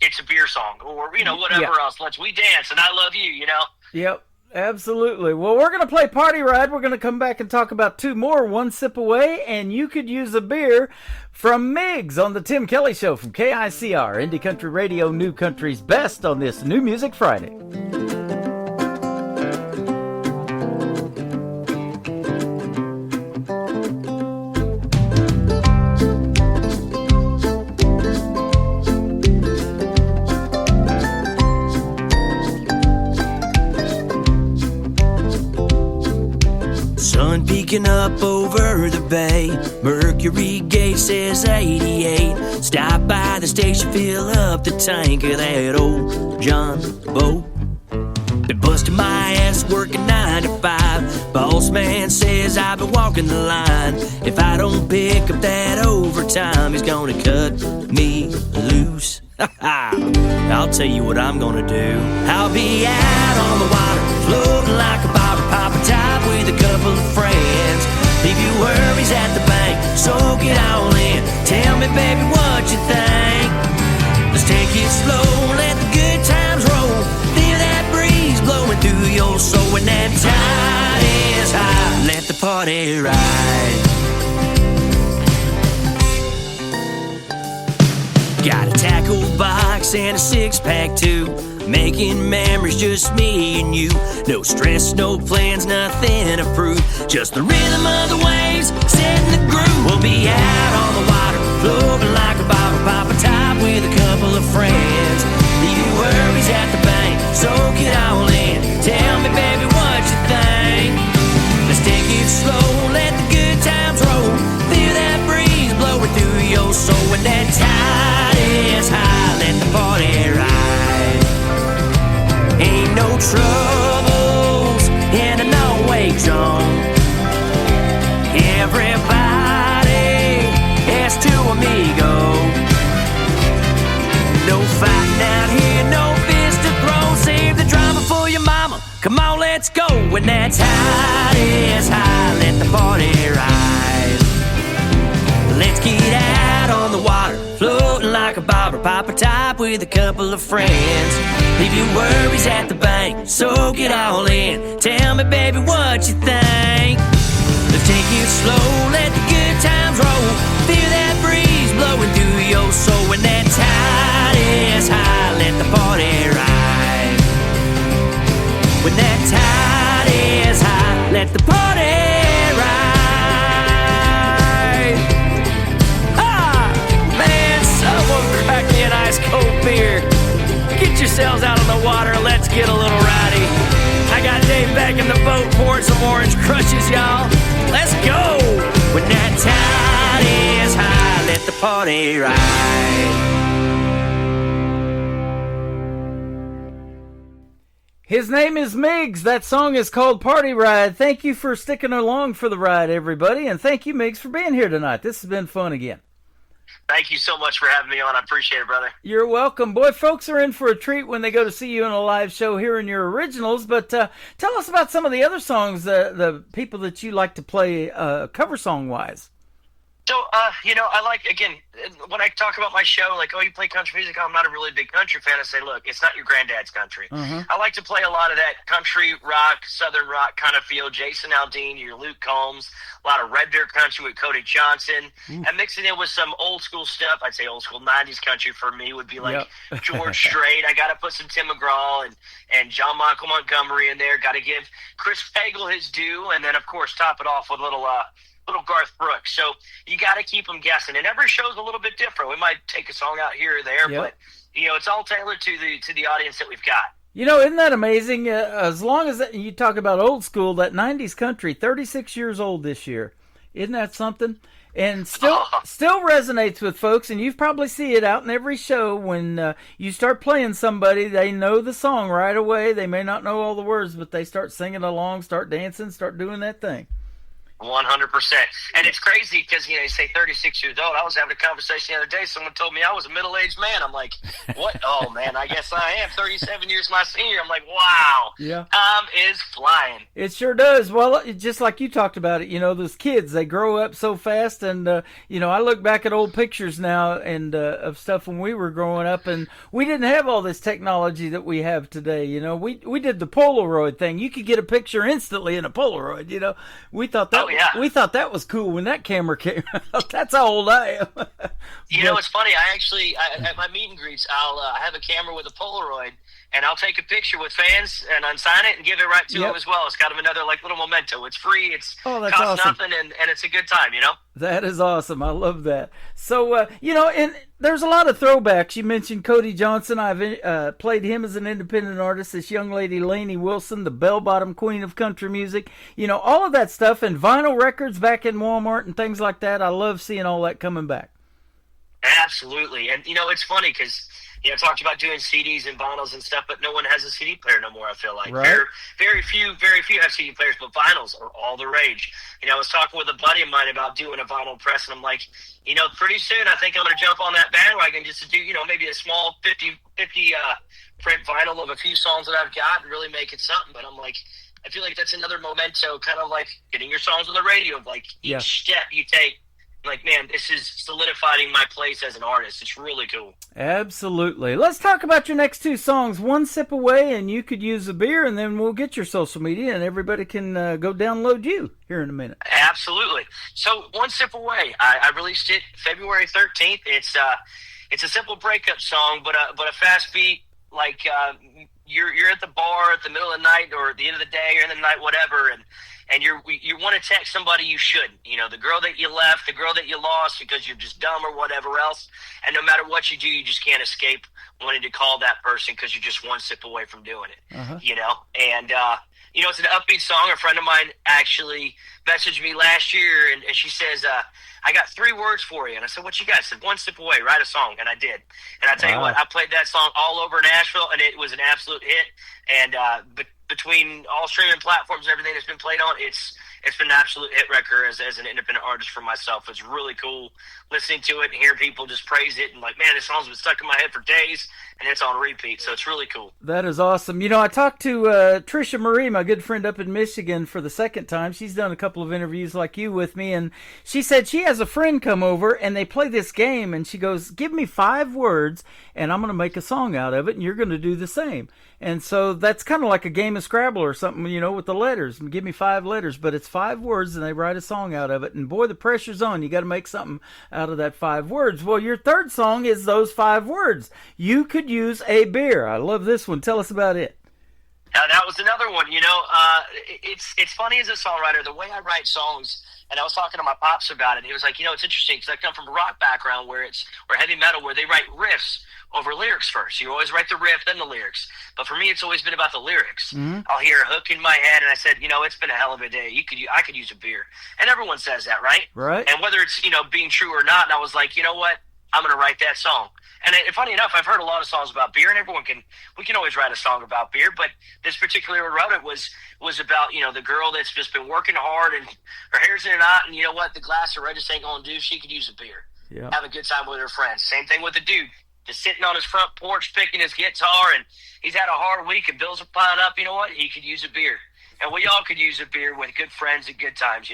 it's a beer song or, whatever else. Let's We Dance and I Love You, Yep, absolutely. Well, we're going to play Party Ride. We're going to come back and talk about 2 more, One Sip Away, and You Could Use a Beer from Miggs on the Tim Kelly Show from KICR, Indie Country Radio, New Country's Best on this New Music Friday. Sun peeking up over the bay, Mercury gauge says 88. Stop by the station, fill up the tank of that old John boat. Been busting my ass working 9 to 5. Boss man says I've been walking the line. If I don't pick up that overtime, he's gonna cut me loose. I'll tell you what I'm gonna do. I'll be out on the water, floating like a bobber, pop a top with a couple of friends. Leave your worries at the bank, soak it all in. Tell me, baby, what you think. Let's take it slow, let the good times roll. Feel that breeze blowing through your soul. When that tide is high, let the party ride. Got a tackle box and a 6-pack too. Making memories, just me and you. No stress, no plans, nothing to prove. Just the rhythm of the waves, setting the groove. We'll be out on the water, floating like a bobber, pop a top with a couple of friends. Leave your worries at the bank, soak it all in. Tell me, baby, what you think. Let's take it slow, let the good times roll. Feel that breeze blowing through your soul. When that tide is high, let the party ride. Ain't no troubles in a no-wake zone. Everybody has 2 amigo. No fighting out here, no fist to throw. Save the drama for your mama. Come on, let's go. When that tide is high, let the party ride. Let's get out on the water, floating like a bobber, pop a top with a couple of friends. Leave your worries at the bank, soak it all in. Tell me, baby, what you think. Let's take it slow, let the good times roll. Feel that breeze blowing through your soul. When that tide is high, let the party ride. When that tide is high, let the party sails out on the water, let's get a little rowdy. I got Dave back in the boat pouring some orange crushes, y'all. Let's go! When that tide is high, let the party ride. His name is Miggs. That song is called Party Ride. Thank you for sticking along for the ride, everybody. And thank you, Miggs, for being here tonight. This has been fun again. Thank you so much for having me on. I appreciate it, brother. You're welcome. Boy, folks are in for a treat when they go to see you in a live show hearing your originals. But tell us about some of the other songs, the people that you like to play cover song-wise. So, I like, again, when I talk about my show, like, oh, you play country music? Oh, I'm not a really big country fan. I say, look, it's not your granddad's country. I like to play a lot of that country rock, southern rock kind of feel. Jason Aldean, your Luke Combs, a lot of Red Deer country with Cody Johnson. And mixing it with some old school stuff. I'd say old school 90s country for me would be like George Strait. I got to put some Tim McGraw and John Michael Montgomery in there. Got to give Chris Pagel his due. And then, of course, top it off with a little Garth Brooks. So you got to keep them guessing. And every show's a little bit different. We might take a song out here or there, but it's all tailored to the audience that we've got. Isn't that amazing? As long as you talk about old school, that 90s country, 36 years old this year. Isn't that something? And still resonates with folks, and you probably see it out in every show when you start playing somebody, they know the song right away. They may not know all the words, but they start singing along, start dancing, start doing that thing. 100%. And it's crazy because, you say 36 years old. I was having a conversation the other day. Someone told me I was a middle-aged man. I'm like, what? Oh, man, I guess I am. 37 years my senior. I'm like, wow. Yeah. Time is flying. It sure does. Well, just like you talked about it, those kids, they grow up so fast. And, I look back at old pictures now and of stuff when we were growing up, and we didn't have all this technology that we have today. We did the Polaroid thing. You could get a picture instantly in a Polaroid, We thought that we thought that was cool when that camera came out. That's how old I am. It's funny. I at my meet and greets, I have a camera with a Polaroid, and I'll take a picture with fans and unsign it and give it right to them as well. It's kind of another little memento. It's free. It's costs awesome. Nothing, and it's a good time. That is awesome. I love that. So and there's a lot of throwbacks. You mentioned Cody Johnson. I've played him as an independent artist. This young lady, Lainey Wilson, the bell-bottom queen of country music. All of that stuff, and vinyl records back in Walmart and things like that. I love seeing all that coming back. Absolutely. And, it's funny because, I talked about doing CDs and vinyls and stuff, but no one has a CD player no more, I feel like. Right. Very few have CD players, but vinyls are all the rage. I was talking with a buddy of mine about doing a vinyl press, and I'm like, pretty soon I think I'm going to jump on that bandwagon just to do, maybe a small 50 print vinyl of a few songs that I've got and really make it something. But I'm like, I feel like that's another memento, kind of like getting your songs on the radio, like each step you take. Like, man, this is solidifying my place as an artist. It's really cool. Absolutely. Let's talk about your next two songs. One Sip Away, and You Could Use a Beer, and then we'll get your social media, and everybody can go download you here in a minute. Absolutely. So, One Sip Away, I released it February 13th. It's a simple breakup song, but a fast beat, like you're at the bar at the middle of the night or at the end of the day or in the night, whatever, and you want to text somebody you shouldn't. The girl that you left, the girl that you lost because you're just dumb or whatever else. And no matter what you do, you just can't escape wanting to call that person because you're just one sip away from doing it. And, it's an upbeat song. A friend of mine actually messaged me last year, and she says, I got 3 words for you. And I said, what you got? I said, one sip away, write a song. And I did. And I tell you what, I played that song all over Nashville, and it was an absolute hit. And between all streaming platforms and everything that's been played on, it's been an absolute hit record as an independent artist for myself. It's really cool listening to it and hearing people just praise it and like, man, this song's been stuck in my head for days, and it's on repeat, so it's really cool. That is awesome. I talked to Trisha Marie, my good friend up in Michigan, for the second time. She's done a couple of interviews like you with me, and she said she has a friend come over, and they play this game, and she goes, give me 5 words, and I'm going to make a song out of it, and you're going to do the same. And so that's kind of like a game of Scrabble or something, with the letters. Give me 5 letters, but it's 5 words, and they write a song out of it. And boy, the pressure's on. You got to make something out of that 5 words. Well, your third song is those 5 words. You Could Use a Beer. I love this one. Tell us about it. That was another one. It's funny as a songwriter, the way I write songs And I was talking to my pops about it. And he was like, it's interesting because I come from a rock background where heavy metal, where they write riffs over lyrics first. You always write the riff, then the lyrics. But for me, it's always been about the lyrics. Mm-hmm. I'll hear a hook in my head, and I said, it's been a hell of a day. I could use a beer. And everyone says that, right? Right. And whether it's, being true or not, and I was like, you know what? I'm going to write that song. And funny enough, I've heard a lot of songs about beer, and we can always write a song about beer, but this particular one wrote it was about, the girl that's just been working hard and her hair's in a knot, and you know what? The glass of red just ain't going to do. She could use a beer. Yeah. Have a good time with her friends. Same thing with the dude. Just sitting on his front porch picking his guitar, and he's had a hard week and bills are piling up. You know what? He could use a beer. And we all could use a beer with good friends and good times,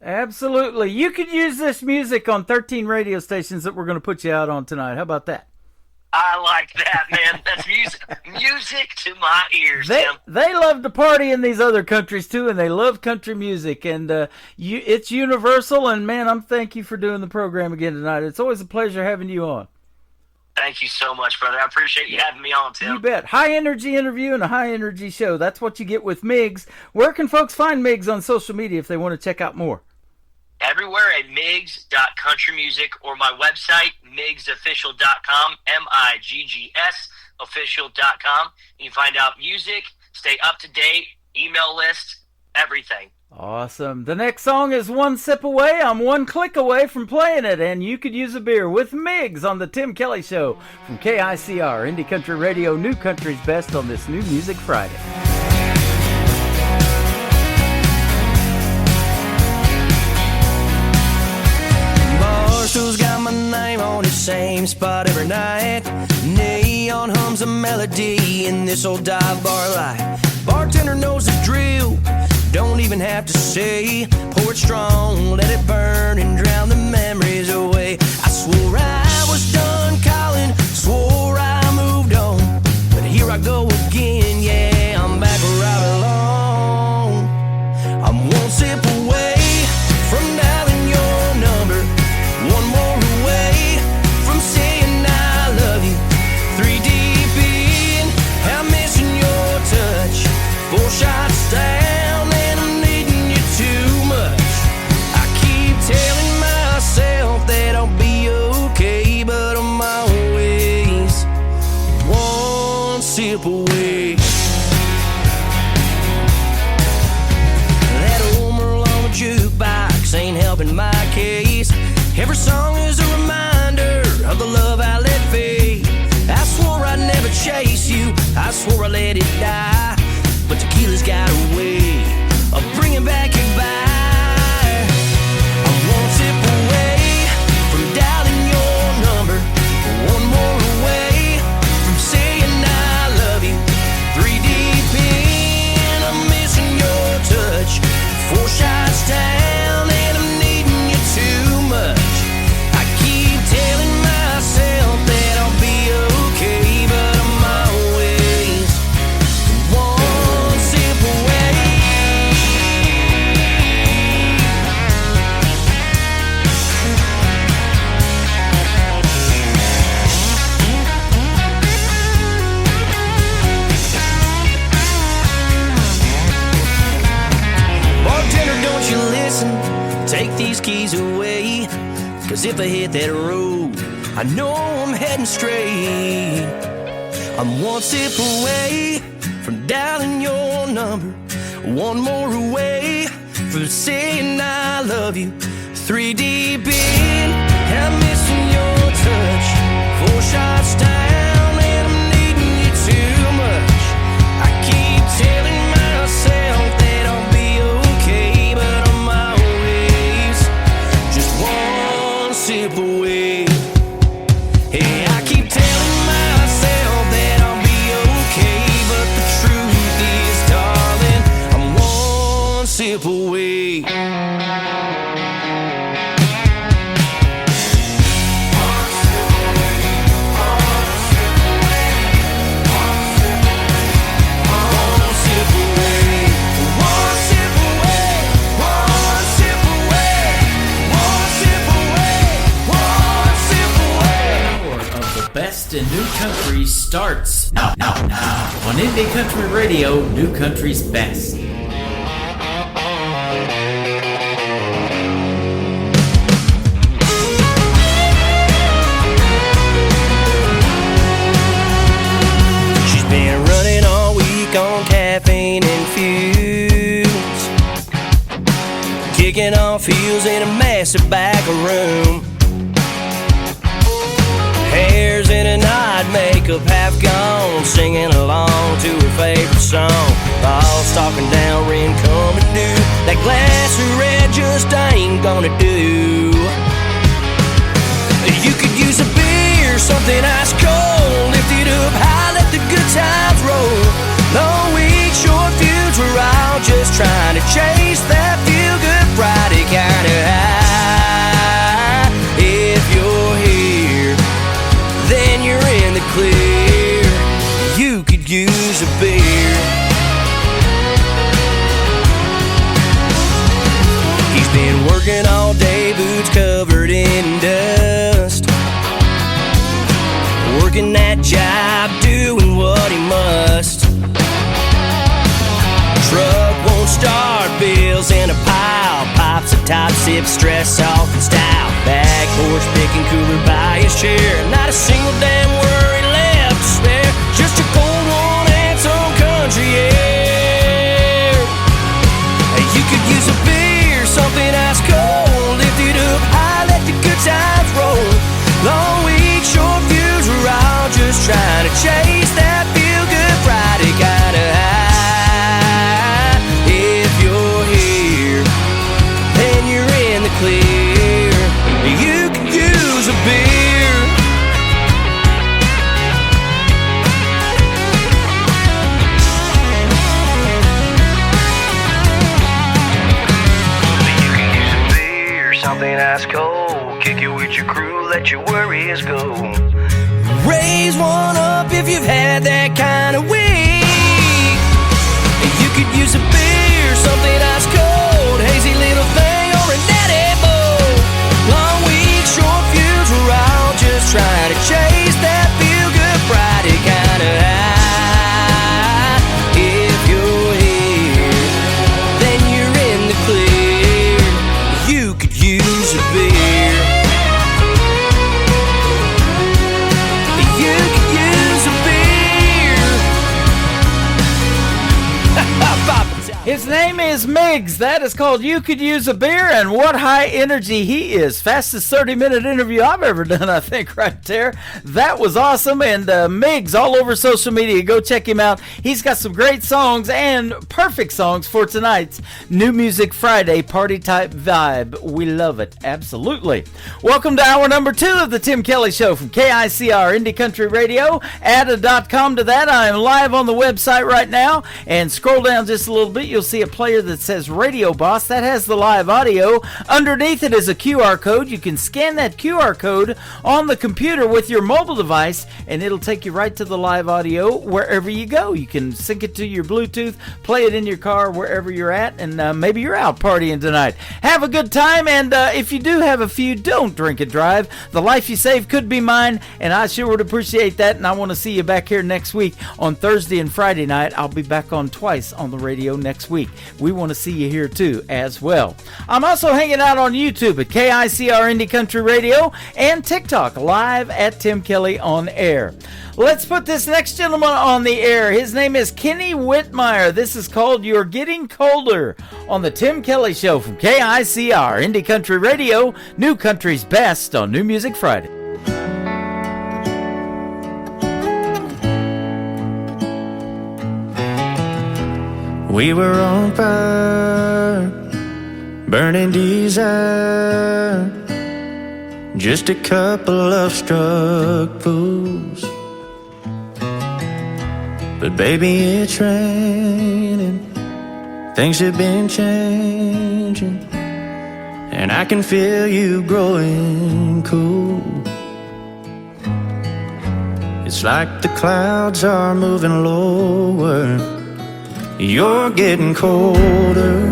Absolutely. You could use this music on 13 radio stations that we're going to put you out on tonight. How about that? I like that, man. That's music to my ears, Tim. They love to party in these other countries, too, and they love country music. And it's universal, and, man, thank you for doing the program again tonight. It's always a pleasure having you on. Thank you so much, brother. I appreciate you having me on, Tim. You bet. High-energy interview and a high-energy show. That's what you get with Migs. Where can folks find Migs on social media if they want to check out more? Everywhere at migs.countrymusic or my website, migsofficial.com, MIGGS official.com. You can find out music, stay up to date, email list, everything. Awesome. The next song is One Sip Away. I'm one click away from playing it, and you could use a beer with Migs on the Tim Kelly Show from KICR, Indie Country Radio, New Country's Best on this New Music Friday. Barstool's got my name on the same spot every night. Neon hums a melody in this old dive bar light. Bartender knows the drill, don't even have to say. Pour it strong, let it burn and drown the memories away. I swore I was done calling, swore I moved on, but here I go again, yeah, I'm back where I belong. I'm one sip away from dialing your number, one more away from saying I love you. 3 deep in, I'm missing your touch. 4 shots down and I'm needing you too much. I keep telling myself that I'll be okay, but I'm always one sip away. That old Merle on the jukebox ain't helping my case. Every song is a reminder of the love I let fade. I swore I'd never chase you, I swore I let it die, but tequila's got a way of bringing back your vibe. I'm one sip away from dialing your number, one more away from saying I love you. 3 deep in, I'm missing your touch. 4 shots down and I'm needing you too much. I keep telling myself that I'll be okay, but I'm always one sip away. Bartender, don't you listen, take these keys away, 'cause if I hit that road, I know I'm heading straight. I'm one sip away from dialing your number, one more away from saying I love you. 3 deep in, I'm missing your touch. 4 shots down and I'm needing you too much. I keep telling myself that I'll be okay, but I'm always just one sip away. Hey, I keep telling myself that I'll be okay, but the truth is, darling, I'm one sip away. Best in New Country starts now on Indie Country Radio, New Country's Best. feels in a massive back room. Hair's in a knot, makeup half gone, singing along to her favorite song. Thoughts talking down, rain coming due. That glass of red just ain't gonna do. You could use a beer, something ice cold. Lift it up high, let the good times roll. Long week, short feuds, we're all just trying to chase that feel-good Friday kind of high. If you're here, then you're in the clear. You could use a beer. He's been working all day, boots covered in dust, working that job, doing what he must. Truck won't start, bills in a pile, pops a top, sip, stress off in style. Back porch picking cooler by his chair, not a single damn worry left to spare. Just a cold one and some country air. You could use a beer, something ice cold. Lift it up high, let the good times roll. Long week, short feuds, we're all just trying to chase that feel-good Friday kind of high. If you're here, then you're in the clear. You could use a beer. You can use a beer, something ice cold. Kick it with your crew, let your worries go. Raise one up if you've had that kind of week. You could use a beer, something ice cold. Hazy little thing or a natty bowl. Long week, short feuds, we're all just trying to chase that feel-good Friday kind of high. If you're here, then you're in the clear. You could use a beer. You could use a beer. His name is Miggs. That is called You Could Use a Beer, and what high energy he is. Fastest 30-minute interview I've ever done, I think, right there. That was awesome, and Miggs all over social media. Go check him out. He's got some great songs and perfect songs for tonight's New Music Friday party-type vibe. We love it. Absolutely. Welcome to hour number 2 of the Tim Kelly Show from KICR Indie Country Radio. Add.com to that. I am live on the website right now, and scroll down just a little bit. You'll see a player that says Radio Boss. That has the live audio. Underneath it is a QR code. You can scan that QR code on the computer with your mobile device, and it'll take you right to the live audio wherever you go. You can sync it to your Bluetooth, play it in your car wherever you're at, and maybe you're out partying tonight. Have a good time, and if you do have a few, don't drink and drive. The life you save could be mine, and I sure would appreciate that, and I want to see you back here next week on Thursday and Friday night. I'll be back on twice on the radio next week. We want to see you here too as well. I'm also hanging out on YouTube at KICR Indie Country Radio and TikTok live at Tim Kelly on Air. Let's put this next gentleman on the air. His name is Kenny Whitmire. This is called You're Getting Colder on the Tim Kelly Show from KICR Indie Country Radio, New Country's best on New Music Friday. We were on fire, burning desire, just a couple of struck fools. But baby, it's raining, things have been changing, and I can feel you growing cool. It's like the clouds are moving lower. You're getting colder,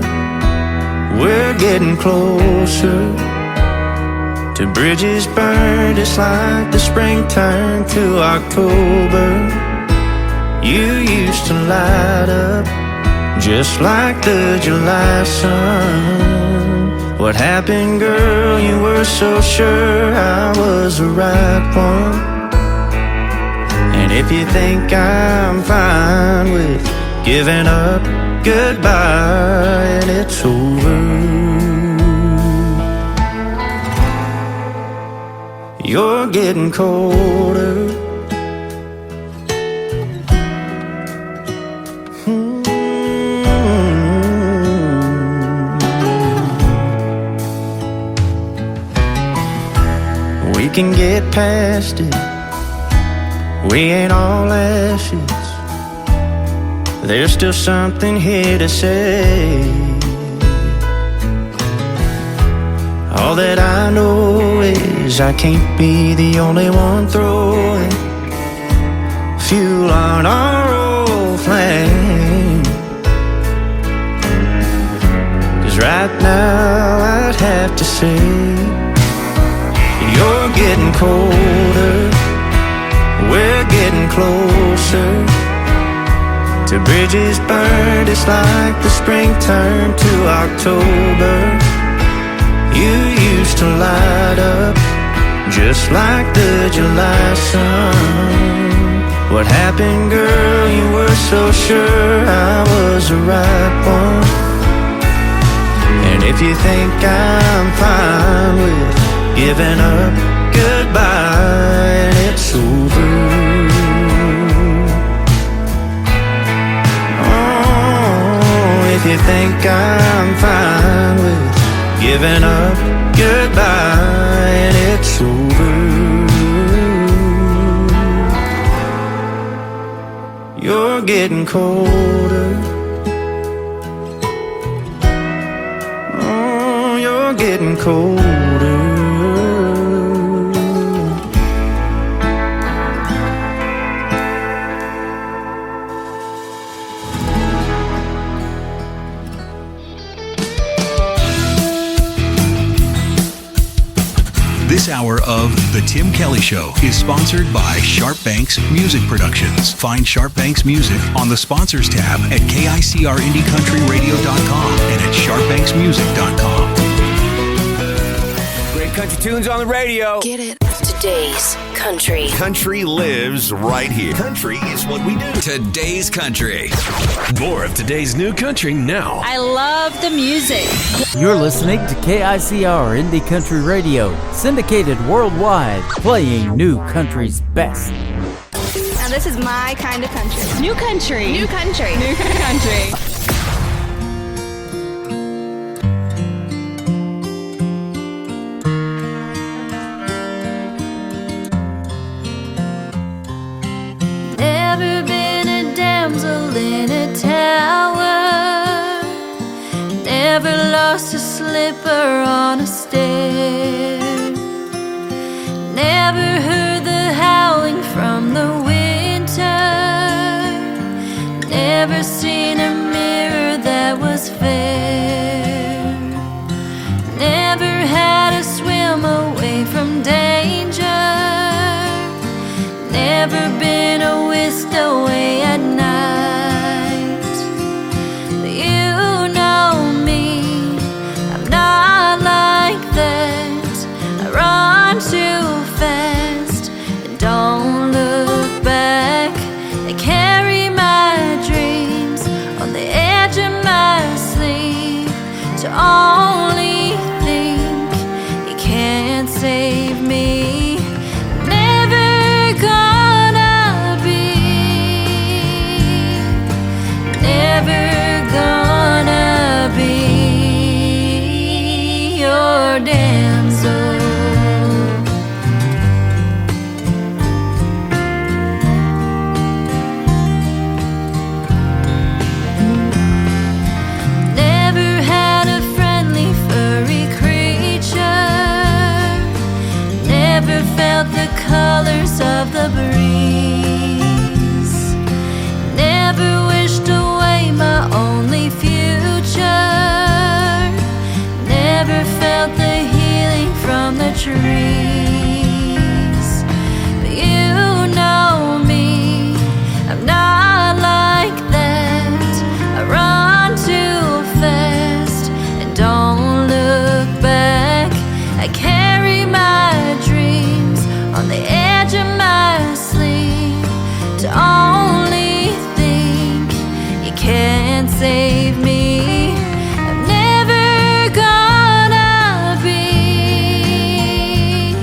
we're getting closer to bridges burned. It's like the spring turned to October. You used to light up just like the July sun. What happened, girl? You were so sure I was the right one. And if you think I'm fine with giving up, goodbye, and it's over. You're getting colder. We can get past it. We ain't all ashes. There's still something here to say. All that I know is I can't be the only one throwing fuel on our old flame. 'Cause right now I'd have to say you're getting colder, we're getting closer to bridges burned. It's like the spring turned to October. You used to light up just like the July sun. What happened, girl? You were so sure I was the right one. And if you think I'm fine with giving up, goodbye, and it's over. Oh, if you think I'm fine with giving up, goodbye, and it's over. You're getting colder. Oh, you're getting colder. This hour of The Tim Kelly Show is sponsored by Sharp Banks Music Productions. Find Sharp Banks Music on the Sponsors tab at KICRIndieCountryRadio.com and at SharpBanksMusic.com. Great country tunes on the radio. Get it. Today's country. Country lives right here. Country is what we do. Today's country. More of today's new country now. I love the music. You're listening to KICR Indie Country Radio, syndicated worldwide, playing new country's best. Now this is my kind of country. New country. New country. New country. Never been a damsel in a tower, never lost a slipper on a stair, never heard the howling from the winter, never seen a mirror that was fair, never had to swim away from danger, never been a whisked away at night. But you know me, I'm not like that. I run too fast and don't look back. I carry my dreams on the edge of my sleeve. To only think you can't save me. Never gonna be, never gonna be your damsel. Never had a friendly furry creature, never felt the colors of the breeze, never wished away my only future, never felt the healing from the trees. But you know me, I'm not like that. I run too fast and don't look back. I carry my dreams on the edge of my sleeve. To only think you can't save me. I'm never gonna be,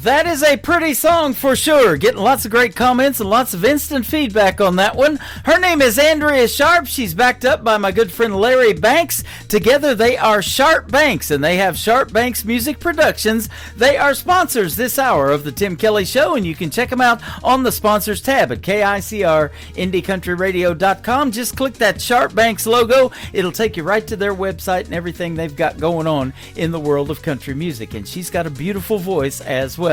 That is a pretty song for sure. Getting lots of great comments and lots of instant feedback on that one. Her name is Andrea Sharp. She's backed up by my good friend Larry Banks. Together they are Sharp Banks, and they have Sharp Banks Music Productions. They are sponsors this hour of the Tim Kelly Show, and you can check them out on the sponsors tab at KICRIndieCountryRadio.com. Just click that Sharp Banks logo. It'll take you right to their website and everything they've got going on in the world of country music. And she's got a beautiful voice as well.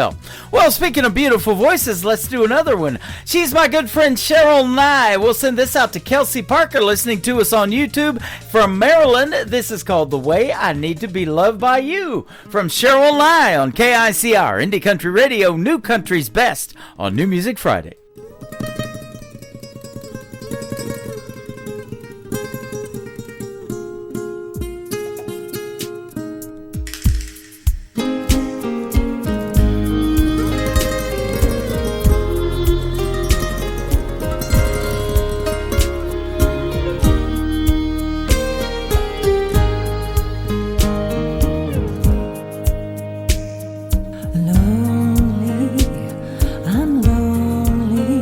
Well, speaking of beautiful voices, let's do another one. She's my good friend Cheryl Nye. We'll send this out to Kelsey Parker listening to us on YouTube from Maryland. This is called The Way I Need to Be Loved by You from Cheryl Nye on KICR Indie Country Radio, New Country's Best on New Music Friday. I'm lonely.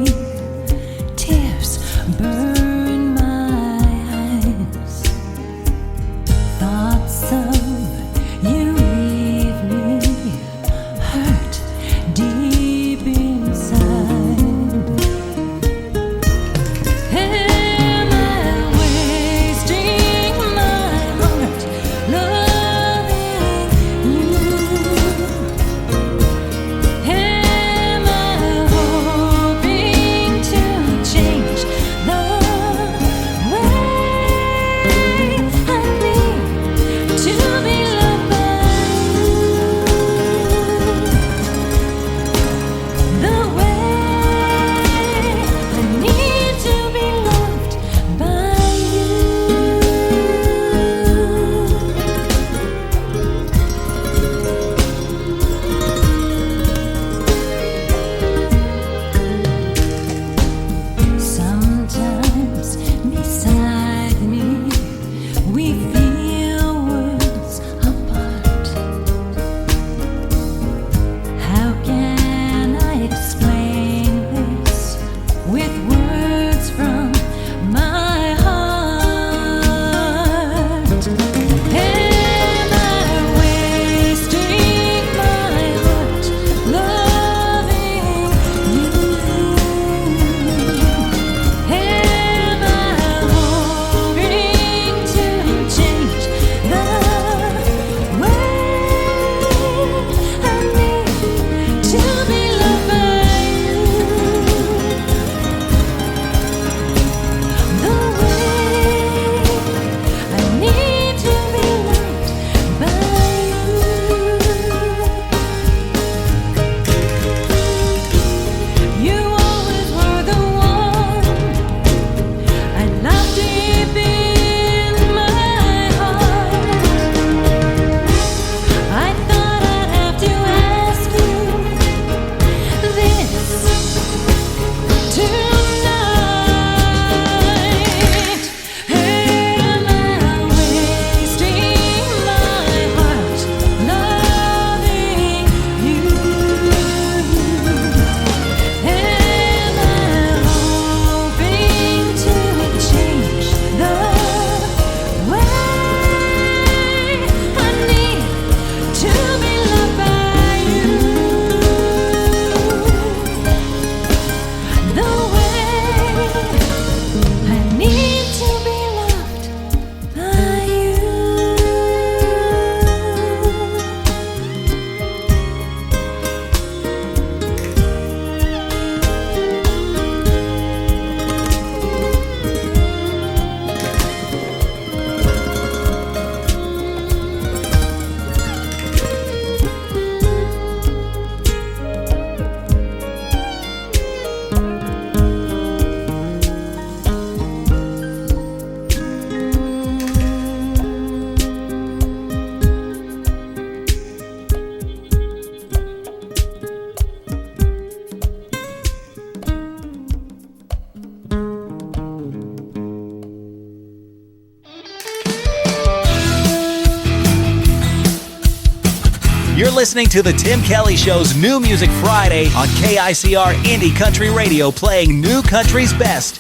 listening to the Tim Kelly Show's New Music Friday on KICR Indie Country Radio, playing New Country's best.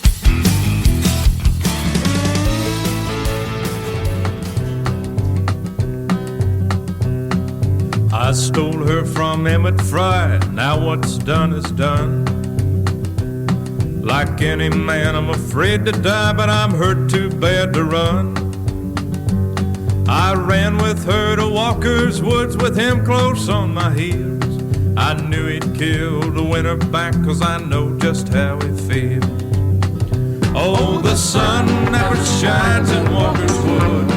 I stole her from Emmett Fry, now what's done is done. Like any man, I'm afraid to die, but I'm hurt too bad to run. I ran with her to Walker's Woods with him close on my heels. I knew he'd kill to win her back, 'cause I know just how he feels. Oh, the sun never shines in Walker's Woods.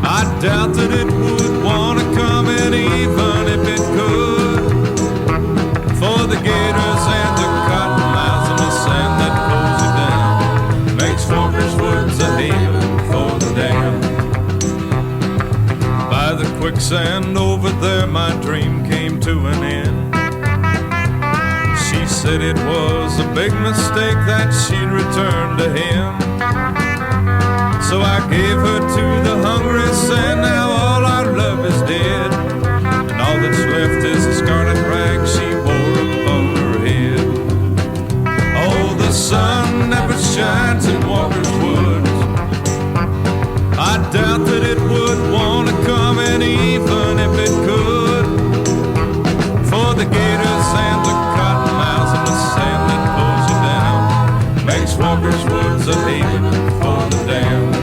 I doubt that it would want to come in, even if it could. For the gators and the cottonmouths and the sand that pulls you down makes Walker's Woods a haven for the damned. By the quicksand over there, my dream came to an end. She said it was a big mistake that she'd return to him. So I gave her to the hungry sand. Now all our love is dead, and all that's left is a scarlet rag she wore upon her head. Oh, the sun never shines in Walker's Woods. I doubt that it would want to come in, even if it could. For the gators and the cottonmouths and the sand that pulls you down makes Walker's Woods a haven for the damned.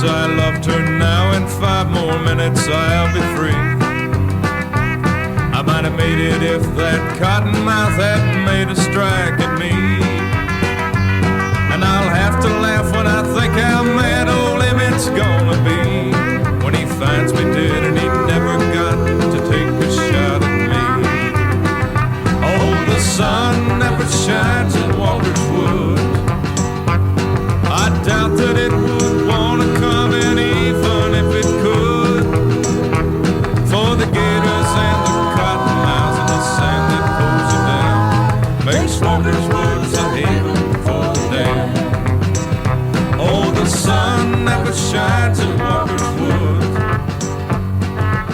I loved her now. In 5 more minutes I'll be free. I might have made it if that cottonmouth hadn't made a strike at me. And I'll have to laugh when I think how mad old Emmett's gonna be when he finds me dead and he never got to take a shot at me. Oh, the sun never shines in Walker's Woods. I doubt that it would want to come in, even if it could. For the gators and the cottonmouths and the sand that pulls you down makes Walker's Woods a haven for the damned. Oh, the sun never shines in Walker's Woods.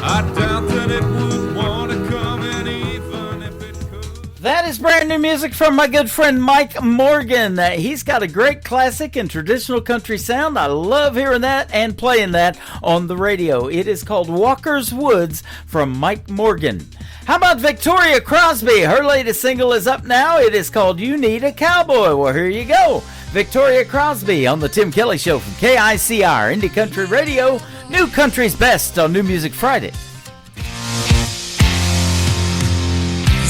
I doubt that it would want to come in, even if it could. That is brand new music from my good friend Mike Morgan. He's got a great classic and traditional country sound. I love hearing that and playing that on the radio. It is called Walker's Woods from Mike Morgan. How about Victoria Crosby? Her latest single is up now. It is called You Need a Cowboy. Well, here you go. Victoria Crosby on the Tim Kelly Show from KICR Indie Country Radio. New Country's best on New Music Friday.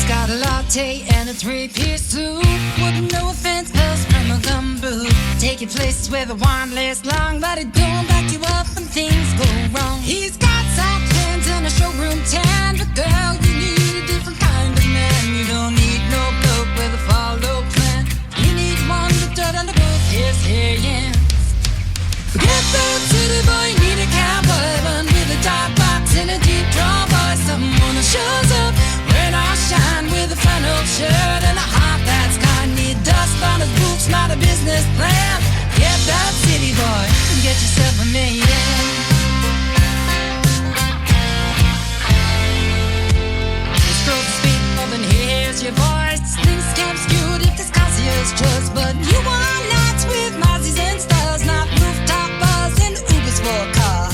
Got a latte and a 3-piece suit with no offense, pills from a gumbo. Take you places where the wine lasts long, but it don't back you up when things go wrong. He's got soft hands and a showroom tan, but girl, you need a different kind of man. You don't need no bloke with a follow plan. You need one with dirt under both his hands. Forget that city boy, you need a cowboy, one with a top box and a deep draw boy. Someone who shows up when I shine with a flannel shirt and a heart that's kind. Need dust on his boots, not a business plan. Get that city boy and get yourself a million. He strolls the speed more than he hears your voice. Things can't skewed if this concierge just, but you want nights with Mozzies and stars, not rooftop bars and Ubers for cars.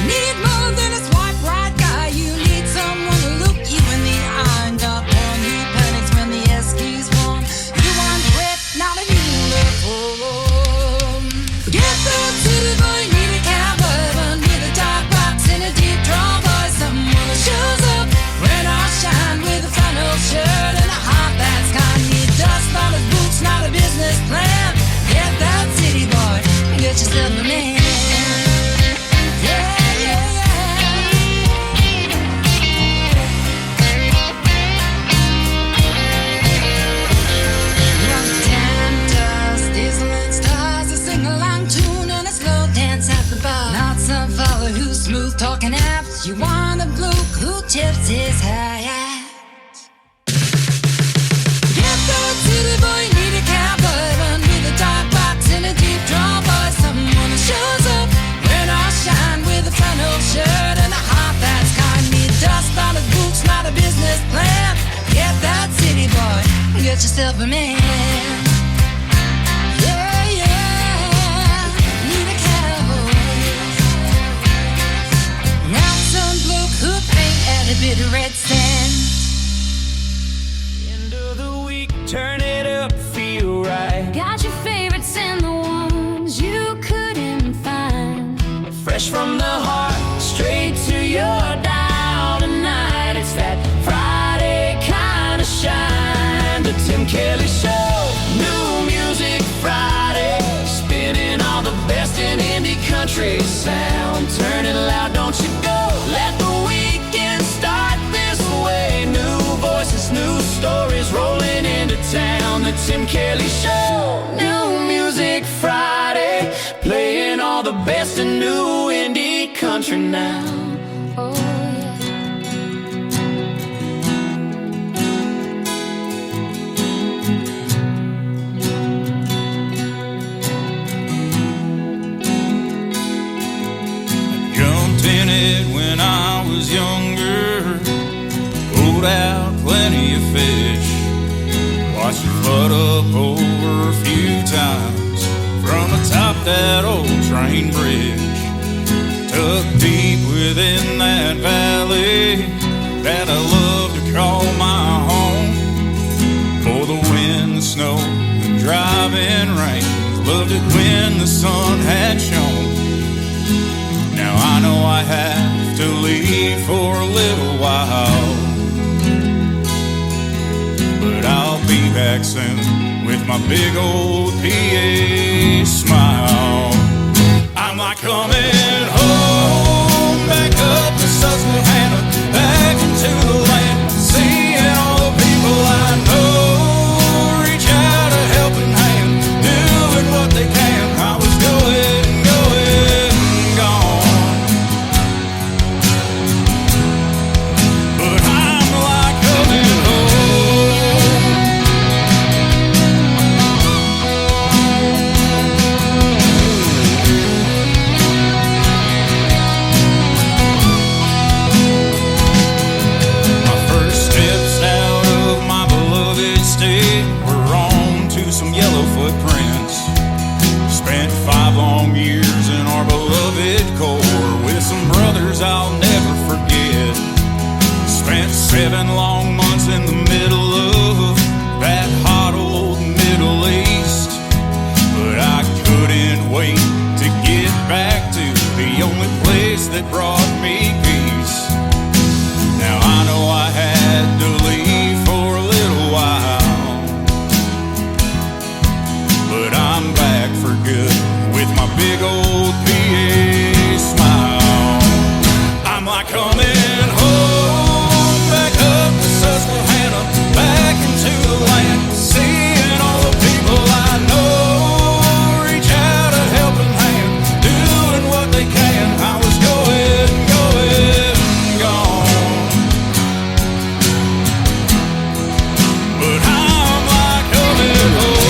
Need more than a swipe right guy. You need someone to look you in the eye and not one who panics when the Eskies won. You want grit, not a uniform. Forget the city boy, need a cowboy, one with a dark box and a deep draw boy. Someone who shows up when I shine with a flannel shirt and a heart that's kind. Need dust on his boots, not a business plan. Get that city boy and get yourself a man. Not some fella who's smooth talking apps. You want a bloke who tips his hat. Get that city boy, need a cowboy, one with a dark box and a deep draw. just of a man. Yeah, yeah, need a cowboy. Now some bloke who paint at a bit of red sand. End of the week, turn it up, feel right. Got your favorites and the ones you couldn't find. Fresh from the heart, straight to your dial tonight. It's that Friday kind of shine. The Tim Kelly Show, New Music Friday. Spinning all the best in indie country sound. Turn it loud, don't you go. Let the weekend start this way. New voices, new stories rolling into town. The Tim Kelly Show, New Music Friday. Playing all the best in new indie country now. Oh, yeah. Jumped in it when I was younger, pulled out plenty of fish, watched it flood up over a few times from atop that old train bridge. Tucked deep within that valley that I love to call my home. For the wind, the snow, the driving rain, loved it when the sun had shone. Now I know I have to leave for a little while, but I'll be back soon with my big old PA smile. I'm like coming home, back up to Susquehanna, back into the land, seeing all the people I know, reach out a helping hand, doing what they can. I was going, gone, but I'm like coming home. My first steps out of my beloved state were on to some yellow footprints. Spent 5 long years in our beloved Corps with some brothers I'll never forget. Spent 7 long months in the middle of that hot old Middle East, but I couldn't wait to get back to the only place that brought me peace. Now I know I had to leave for a little while, but I'm back for good with my big old PA smile. I'm like coming home, back up to Susquehanna, back into the land, seeing all the people I know, reach out a helping hand, doing what they can. I was going, gone, but I'm like coming home.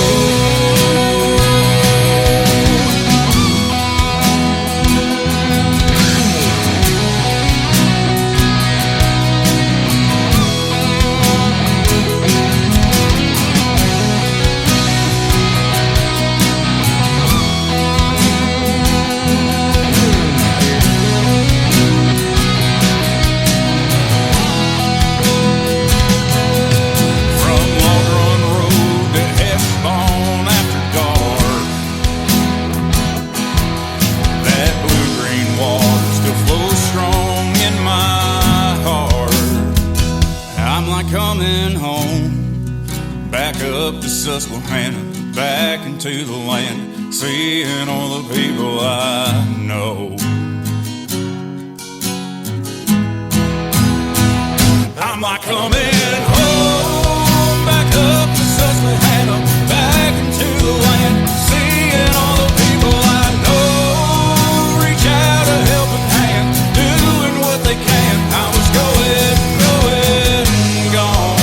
From Log Run Road to Heshbone after dark, that blue-green water still flows strong in my heart. I'm like coming home, back up to Susquehanna, back into the land, seeing all the people I know. I'm like coming home, back up to Susquehanna, back into the land, seeing all the people I know, reach out a helping hand, doing what they can. I was going, gone,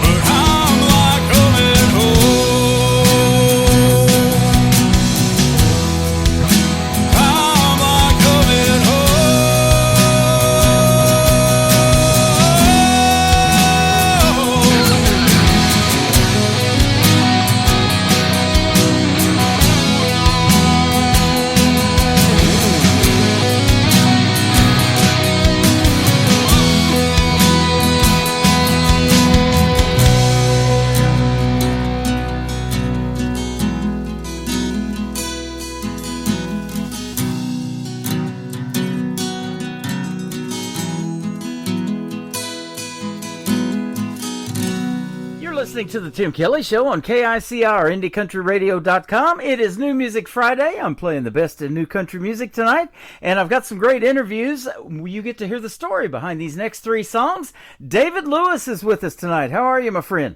but I'm like coming home. I'm like coming home. listening to the Tim Kelly Show on KICR, IndieCountryRadio.com. It is New Music Friday. I'm playing the best in new country music tonight, and I've got some great interviews. You get to hear the story behind these next three songs. David Lewis is with us tonight. How are you, my friend?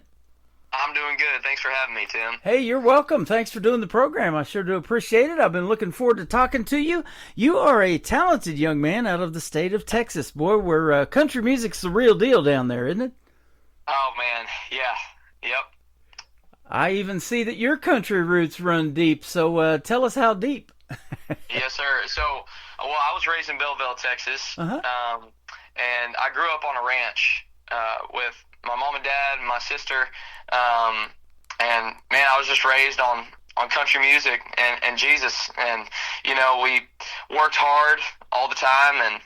I'm doing good. Thanks for having me, Tim. Hey, you're welcome. Thanks for doing the program. I sure do appreciate it. I've been looking forward to talking to you. You are a talented young man out of the state of Texas, boy, where country music's the real deal down there, isn't it? Oh, man. Yeah. Yep. I even see that your country roots run deep, so tell us how deep. Yes, sir. So, I was raised in Belleville, Texas, and I grew up on a ranch with my mom and dad and my sister, and, man, I was just raised on country music and Jesus, and, you know, we worked hard all the time,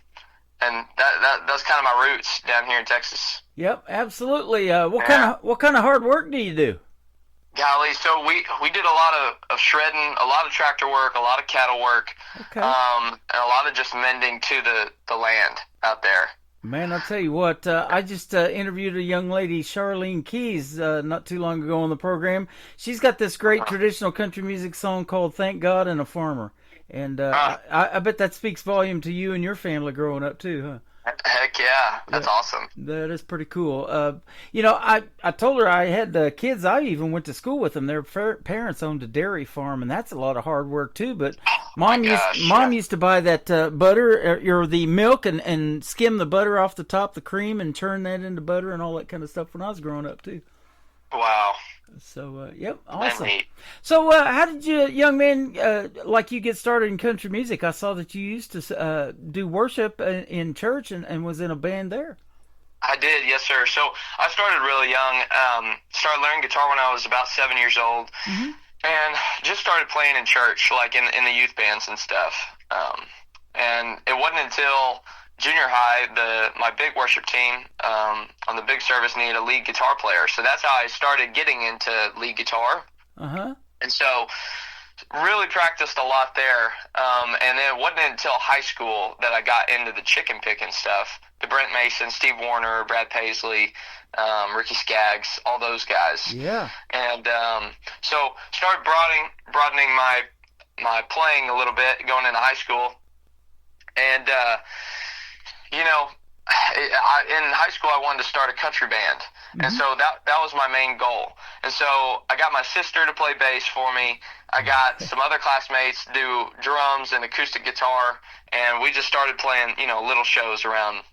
and that's kind of my roots down here in Texas. Yep, absolutely. What kind of hard work do you do? Golly, so we did a lot of shredding, a lot of tractor work, a lot of cattle work, and a lot of just mending to the land out there. Man, I'll tell you what, I just interviewed a young lady, Charlene Keys, not too long ago on the program. She's got this great traditional country music song called Thank God and a Farmer. And I bet that speaks volume to you and your family growing up too, huh? Heck yeah, that's awesome. That is pretty cool. You know, I told her I had kids. I even went to school with them. Their parents owned a dairy farm, and that's a lot of hard work too. But mom used to buy that butter or the milk and skim the butter off the top, the cream, and turn that into butter and all that kind of stuff when I was growing up too. Wow. So, yep, awesome. So, how did you, young man, like you get started in country music? I saw that you used to do worship in church and was in a band there. I did, yes, sir. So, I started really young. Started learning guitar when I was about 7 years old, and just started playing in church, like in the youth bands and stuff. And it wasn't until junior high, my big worship team on the big service needed a lead guitar player. So that's how I started getting into lead guitar. And so really practiced a lot there. And then it wasn't until high school that I got into the chicken picking stuff. The Brent Mason, Steve Warner, Brad Paisley, Ricky Skaggs, all those guys. Yeah. And so started broadening my playing a little bit going into high school. And you know, in high school I wanted to start a country band, and so that was my main goal. And so I got my sister to play bass for me. I got some other classmates to do drums and acoustic guitar, and we just started playing, you know, little shows around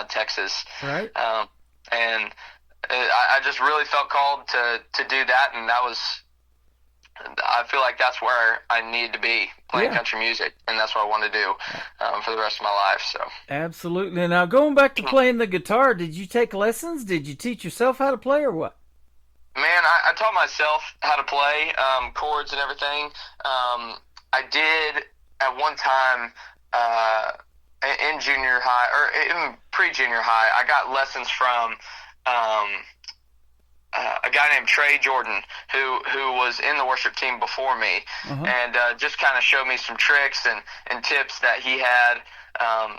Texas. Right. And I just really felt called to do that, and I feel like that's where I need to be, playing country music, and that's what I want to do for the rest of my life. So absolutely. Now, going back to playing the guitar, did you take lessons? Did you teach yourself how to play, or what? Man, I taught myself how to play chords and everything. I did at one time in junior high, or even pre-junior high. I got lessons from a guy named Trey Jordan, who was in the worship team before me, and just kind of showed me some tricks and tips that he had.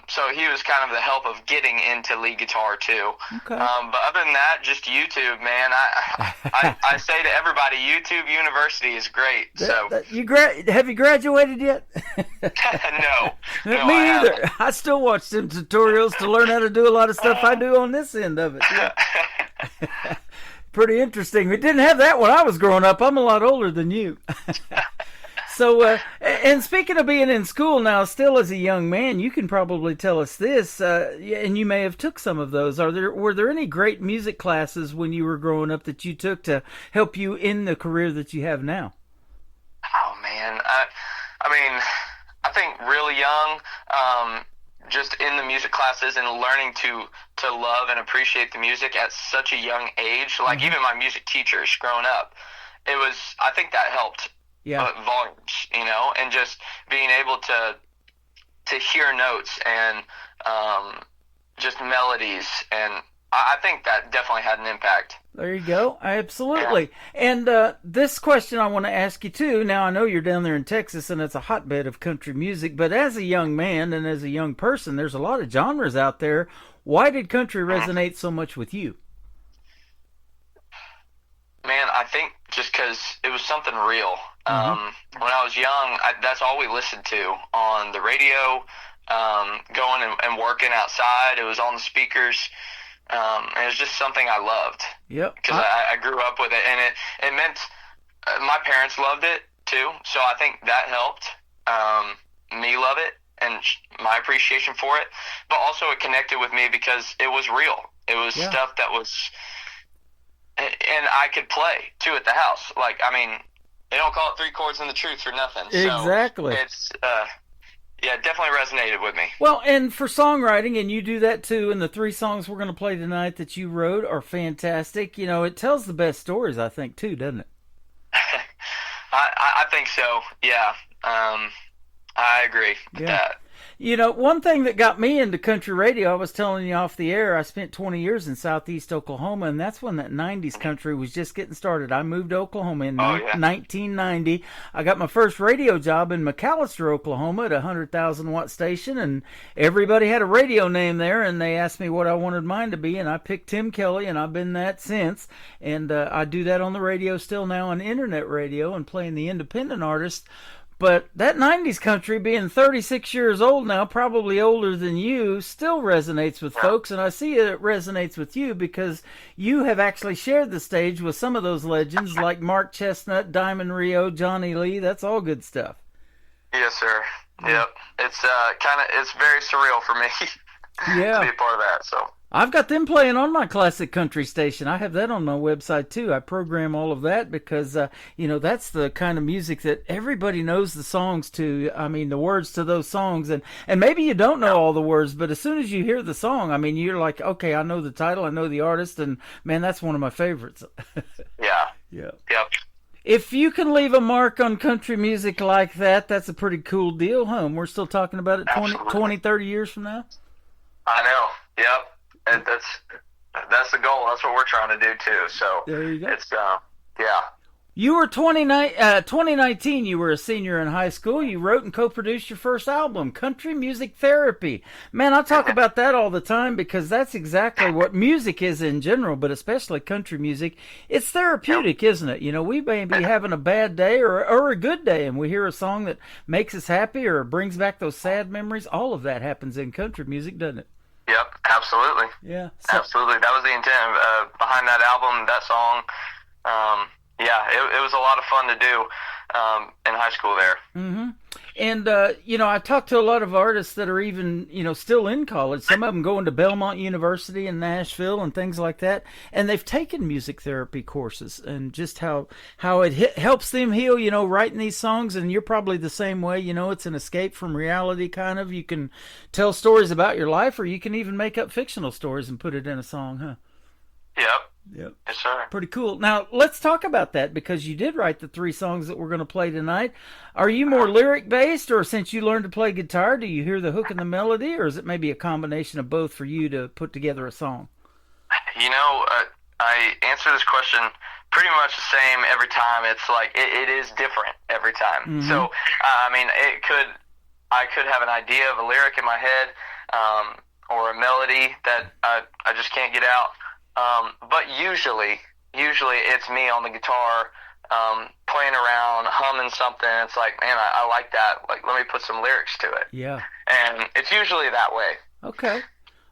So he was kind of the help of getting into lead guitar too. Okay. But other than that, just YouTube, man. I say to everybody, YouTube University is great. So have you graduated yet? No, me either. I still watch them tutorials to learn how to do a lot of stuff I do on this end of it. Yeah. Pretty interesting. We didn't have that when I was growing up. I'm a lot older than you. So, and speaking of being in school now, still as a young man, you can probably tell us this, and you may have took some of those. Were there any great music classes when you were growing up that you took to help you in the career that you have now? Oh man, I mean, I think really young, just in the music classes and learning to love and appreciate the music at such a young age. Like even my music teachers growing up, I think that helped. Volumes, you know, and just being able to hear notes and just melodies, and I think that definitely had an impact. There you go. Absolutely. Yeah. And this question I want to ask you too. Now I know you're down there in Texas and it's a hotbed of country music, but as a young man and as a young person, there's a lot of genres out there. Why did country resonate so much with you? think just because it was something real. When I was young, that's all we listened to on the radio, going and working outside. It was on the speakers. And it was just something I loved. Yep. Because I grew up with it, and it meant my parents loved it too. So I think that helped me love it and my appreciation for it. But also it connected with me because it was real. It was stuff that was, and I could play too at the house. Like, I mean, they don't call it 3 chords and the truth for nothing. Exactly. So it's yeah, it definitely resonated with me. Well, and for songwriting, and you do that too, and the 3 songs we're going to play tonight that you wrote are fantastic. You know, it tells the best stories, I think, too, doesn't it? I think so, yeah. I agree with that. You know, one thing that got me into country radio, I was telling you off the air, I spent 20 years in southeast Oklahoma, and that's when that 90s country was just getting started. I moved to Oklahoma in 1990. I got my first radio job in McAllister, Oklahoma at a 100,000-watt station, and everybody had a radio name there, and they asked me what I wanted mine to be, and I picked Tim Kelly, and I've been that since. And I do that on the radio still now on internet radio and playing the independent artists. But that 90s country, being 36 years old now, probably older than you, still resonates with folks. And I see it resonates with you because you have actually shared the stage with some of those legends like Mark Chestnut, Diamond Rio, Johnny Lee. That's all good stuff. Yes, sir. Yep. It's it's very surreal for me to be a part of that. So I've got them playing on my classic country station. I have that on my website too. I program all of that because you know, that's the kind of music that everybody knows the songs to. I mean, the words to those songs, and maybe you don't know all the words, but as soon as you hear the song, I mean, you're like, okay, I know the title, I know the artist, and man, that's one of my favorites. Yeah. Yep. If you can leave a mark on country music like that, that's a pretty cool deal, huh? We're still talking about it 20, 30 years from now? I know. Yep. And that's the goal. That's what we're trying to do too. So there you go. It's yeah. You were 2019. You were a senior in high school. You wrote and co-produced your first album, Country Music Therapy. Man, I talk about that all the time because that's exactly what music is in general, but especially country music. It's therapeutic, isn't it? You know, we may be having a bad day or a good day, and we hear a song that makes us happy or brings back those sad memories. All of that happens in country music, doesn't it? Yep, absolutely. Yeah, absolutely. That was the intent behind that album, that song. Yeah, it was a lot of fun to do in high school there. Mm-hmm. And, you know, I talked to a lot of artists that are even, you know, still in college. Some of them going to Belmont University in Nashville and things like that. And they've taken music therapy courses and just how it helps them heal, you know, writing these songs. And you're probably the same way. You know, it's an escape from reality kind of. You can tell stories about your life, or you can even make up fictional stories and put it in a song, huh? Yep. Yes, sir. Pretty cool. Now, let's talk about that because you did write the 3 songs that we're going to play tonight. Are you more lyric-based, or since you learned to play guitar, do you hear the hook and the melody, or is it maybe a combination of both for you to put together a song? You know, I answer this question pretty much the same every time. It's like it is different every time. Mm-hmm. So, I mean, I could have an idea of a lyric in my head or a melody that I just can't get out. But usually it's me on the guitar, playing around, humming something. It's like, man, I like that. Like, let me put some lyrics to it. Yeah. And it's usually that way. Okay.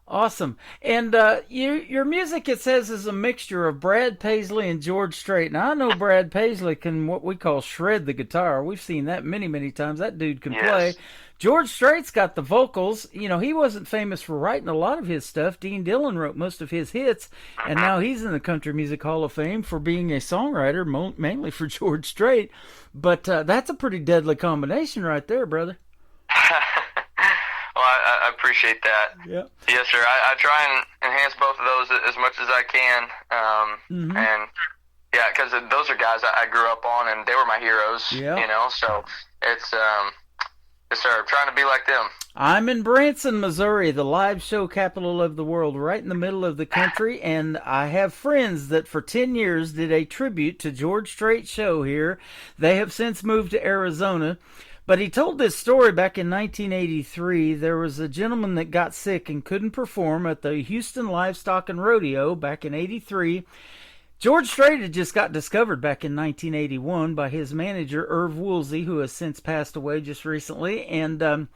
Awesome. And your music, it says, is a mixture of Brad Paisley and George Strait. Now, I know Brad Paisley can what we call shred the guitar. We've seen that many, many times. That dude can play. George Strait's got the vocals. You know, he wasn't famous for writing a lot of his stuff. Dean Dillon wrote most of his hits, and now he's in the Country Music Hall of Fame for being a songwriter, mainly for George Strait. But that's a pretty deadly combination right there, brother. Well, I appreciate that. Yeah. Yes, sir. I try and enhance both of those as much as I can. And, yeah, because those are guys I grew up on, and they were my heroes, you know, so it's... Yes, sir. I'm trying to be like them. I'm in Branson, Missouri, the live show capital of the world, right in the middle of the country, and I have friends that for 10 years did a tribute to George Strait's show here. They have since moved to Arizona, but he told this story back in 1983. There was a gentleman that got sick and couldn't perform at the Houston Livestock and Rodeo back in '83. George Strait had just got discovered back in 1981 by his manager, Irv Woolsey, who has since passed away just recently. And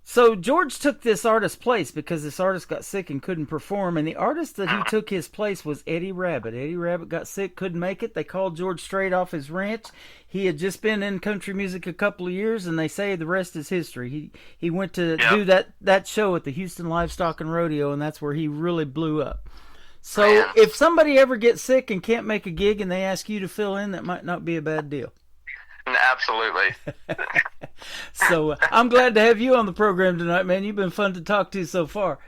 so George took this artist's place because this artist got sick and couldn't perform. And the artist that he took his place was Eddie Rabbitt. Eddie Rabbitt got sick, couldn't make it. They called George Strait off his ranch. He had just been in country music a couple of years, and they say the rest is history. He went to do that show at the Houston Livestock and Rodeo, and that's where he really blew up. So if somebody ever gets sick and can't make a gig and they ask you to fill in, that might not be a bad deal. Absolutely. So I'm glad to have you on the program tonight, man. You've been fun to talk to so far.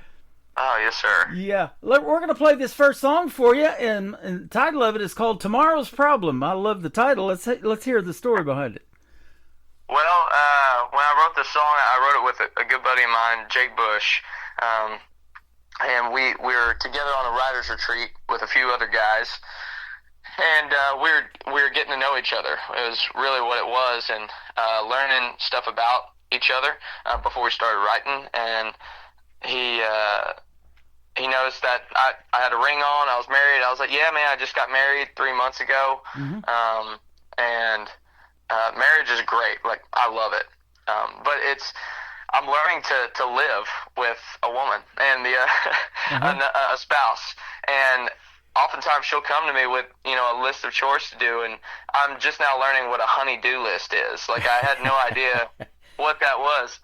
Oh, yes, sir. Yeah. We're going to play this first song for you, and the title of it is called Tomorrow's Problem. I love the title. Let's hear the story behind it. Well, when I wrote this song, I wrote it with a good buddy of mine, Jake Bush. And we were together on a writer's retreat with a few other guys, and we were getting to know each other. It was really what it was, and learning stuff about each other before we started writing. And he noticed that I had a ring on. I was married. I was like, yeah, man, I just got married 3 months ago. Mm-hmm. And marriage is great. Like, I love it. But I'm learning to live with a woman and a spouse, and oftentimes she'll come to me with a list of chores to do, and I'm just now learning what a honey-do list is. Like, I had no idea what that was.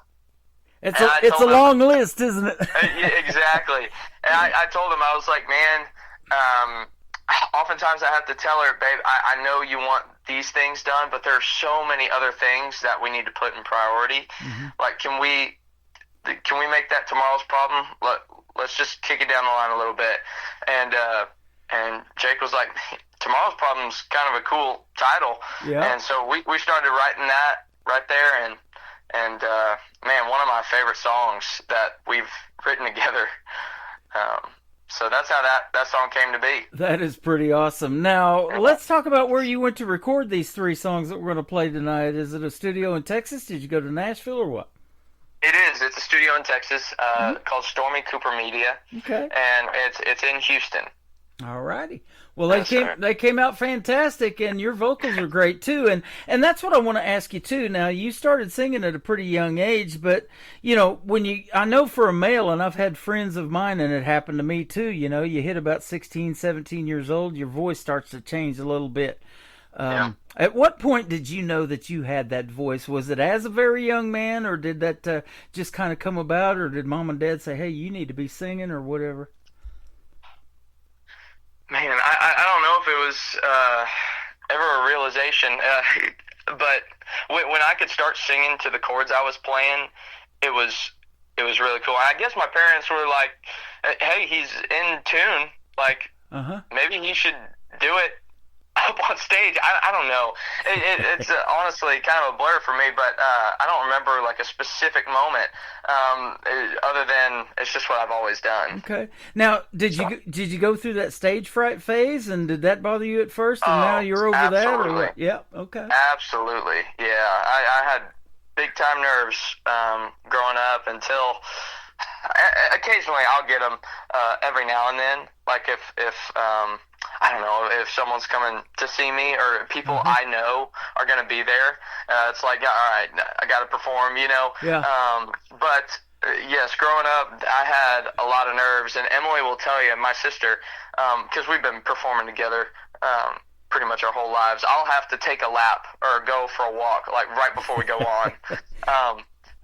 It's a long list, isn't it? Yeah, exactly. And I told him, I was like, man, oftentimes I have to tell her, babe, I know you want these things done, but there are so many other things that we need to put in priority. Mm-hmm. Like, can we make that tomorrow's problem? Let's just kick it down the line a little bit. And Jake was like, tomorrow's problem's kind of a cool title. Yeah. And so we started writing that right there, and man, one of my favorite songs that we've written together. So that's how that song came to be. That is pretty awesome. Now, let's talk about where you went to record these 3 songs that we're going to play tonight. Is it a studio in Texas? Did you go to Nashville or what? It is. It's a studio in Texas called Stormy Cooper Media. Okay. And it's in Houston. All righty. Well, they came out fantastic, and your vocals are great too. And that's what I want to ask you too. Now, you started singing at a pretty young age, but I know for a male, and I've had friends of mine, and it happened to me too. You hit about 16, 17 years old, your voice starts to change a little bit. At what point did you know that you had that voice? Was it as a very young man, or did that just kind of come about, or did mom and dad say, hey, you need to be singing, or whatever? Man, I don't know if it was ever a realization, but when I could start singing to the chords I was playing, it was really cool. I guess my parents were like, hey, he's in tune, like, maybe he should do it up on stage. I don't know. It's honestly kind of a blur for me, but I don't remember like a specific moment other than it's just what I've always done. Okay. Now, did you go through that stage fright phase, and did that bother you at first, and now you're over absolutely. that? Or what? Yeah. Okay. Absolutely. Yeah. I had big time nerves growing up until occasionally I'll get them every now and then. Like if I don't know, if someone's coming to see me or people I know are going to be there, it's like, all right, I got to perform, Yeah. But yes, growing up, I had a lot of nerves, and Emily will tell you, my sister, because we've been performing together pretty much our whole lives, I'll have to take a lap or go for a walk, like right before we go on,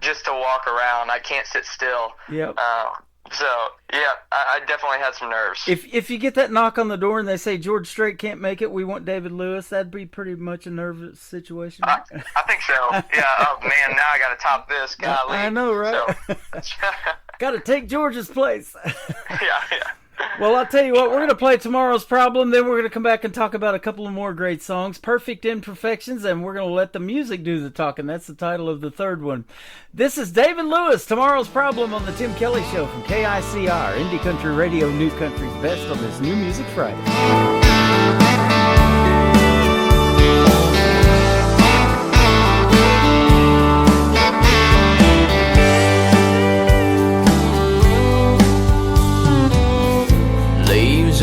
just to walk around. I can't sit still. Yep. So, yeah, I definitely had some nerves. If you get that knock on the door and they say, George Strait can't make it, we want David Lewis, that'd be pretty much a nervous situation. I think so. Yeah, oh, man, now I got to top this. Golly. I know, right? So. Got to take George's place. Yeah. Well, I'll tell you what, we're going to play Tomorrow's Problem, then we're going to come back and talk about a couple of more great songs, Perfect Imperfections, and we're going to let the music do the talking. That's the title of the third one. This is David Lewis, Tomorrow's Problem on the Tim Kelly Show from KICR, Indie Country Radio, New Country's Best on this New Music Friday.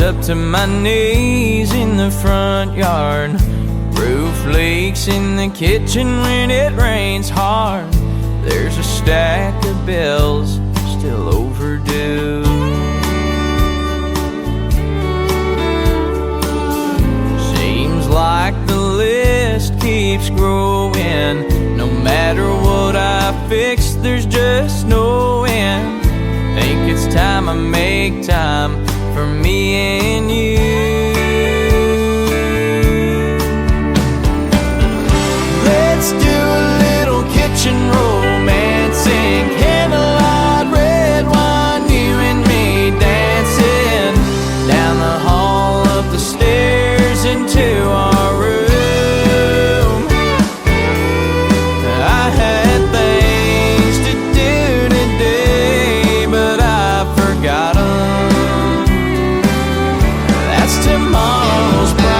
Up to my knees in the front yard. Roof leaks in the kitchen when it rains hard. There's a stack of bills still overdue. Seems like the list keeps growing. No matter what I fix, there's just no end. Think it's time I make time for me and you. Let's do a little kitchen romancing, candlelight, red wine, you and me dancing down the hall, up the stairs into our room. I had things to do today, but I forgot 'em. That's tomorrow's problem.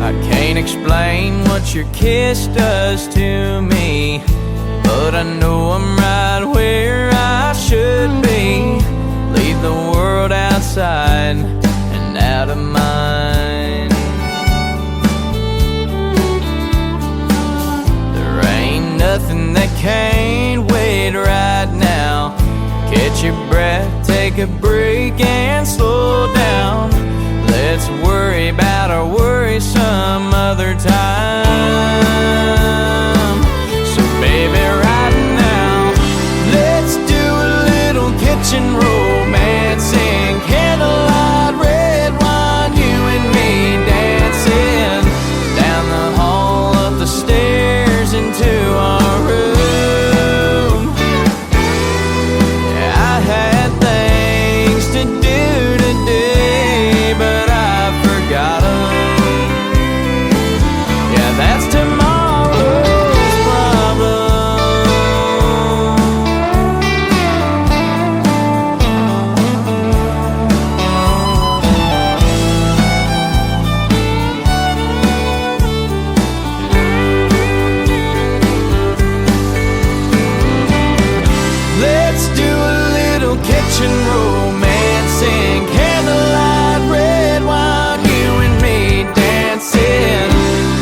I can't explain what your kiss does to me, but I know I'm right where I should be. Leave the world outside and out of mind. There ain't nothing that can't wait right now. Catch your breath, take a break and slow down. Let's worry about our worries some other time. So baby, right now, let's do a little kitchen romancing, candlelight, red wine, you and me dancing down the hall, up the stairs into our room. I had things to do today, but I forgot 'em. Yeah, that's tomorrow's problem. Let's do a little kitchen romancing, candlelight, red wine, you and me dancing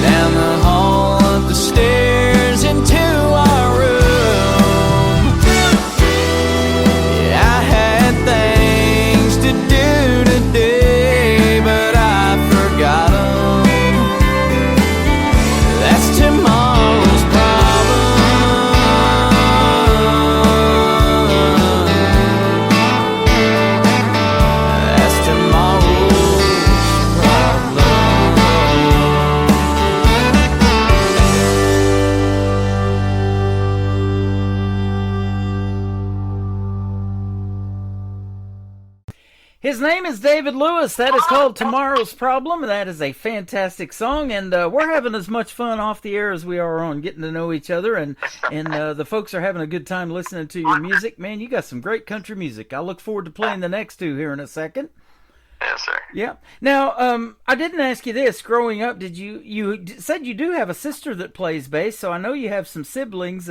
down the hall, up the stairs into our room. Yeah, I had things to do today, but I forgot 'em. That's tomorrow's problem. That's tomorrow's problem. His name is David Lewis. That is called Tomorrow's Problem. That is a fantastic song, and we're having as much fun off the air as we are on, getting to know each other, and the folks are having a good time listening to your music. Man, you got some great country music. I look forward to playing the next two here in a second. Yes, sir. Yeah. Now, I didn't ask you this. Growing up, did you said you do have a sister that plays bass, so I know you have some siblings.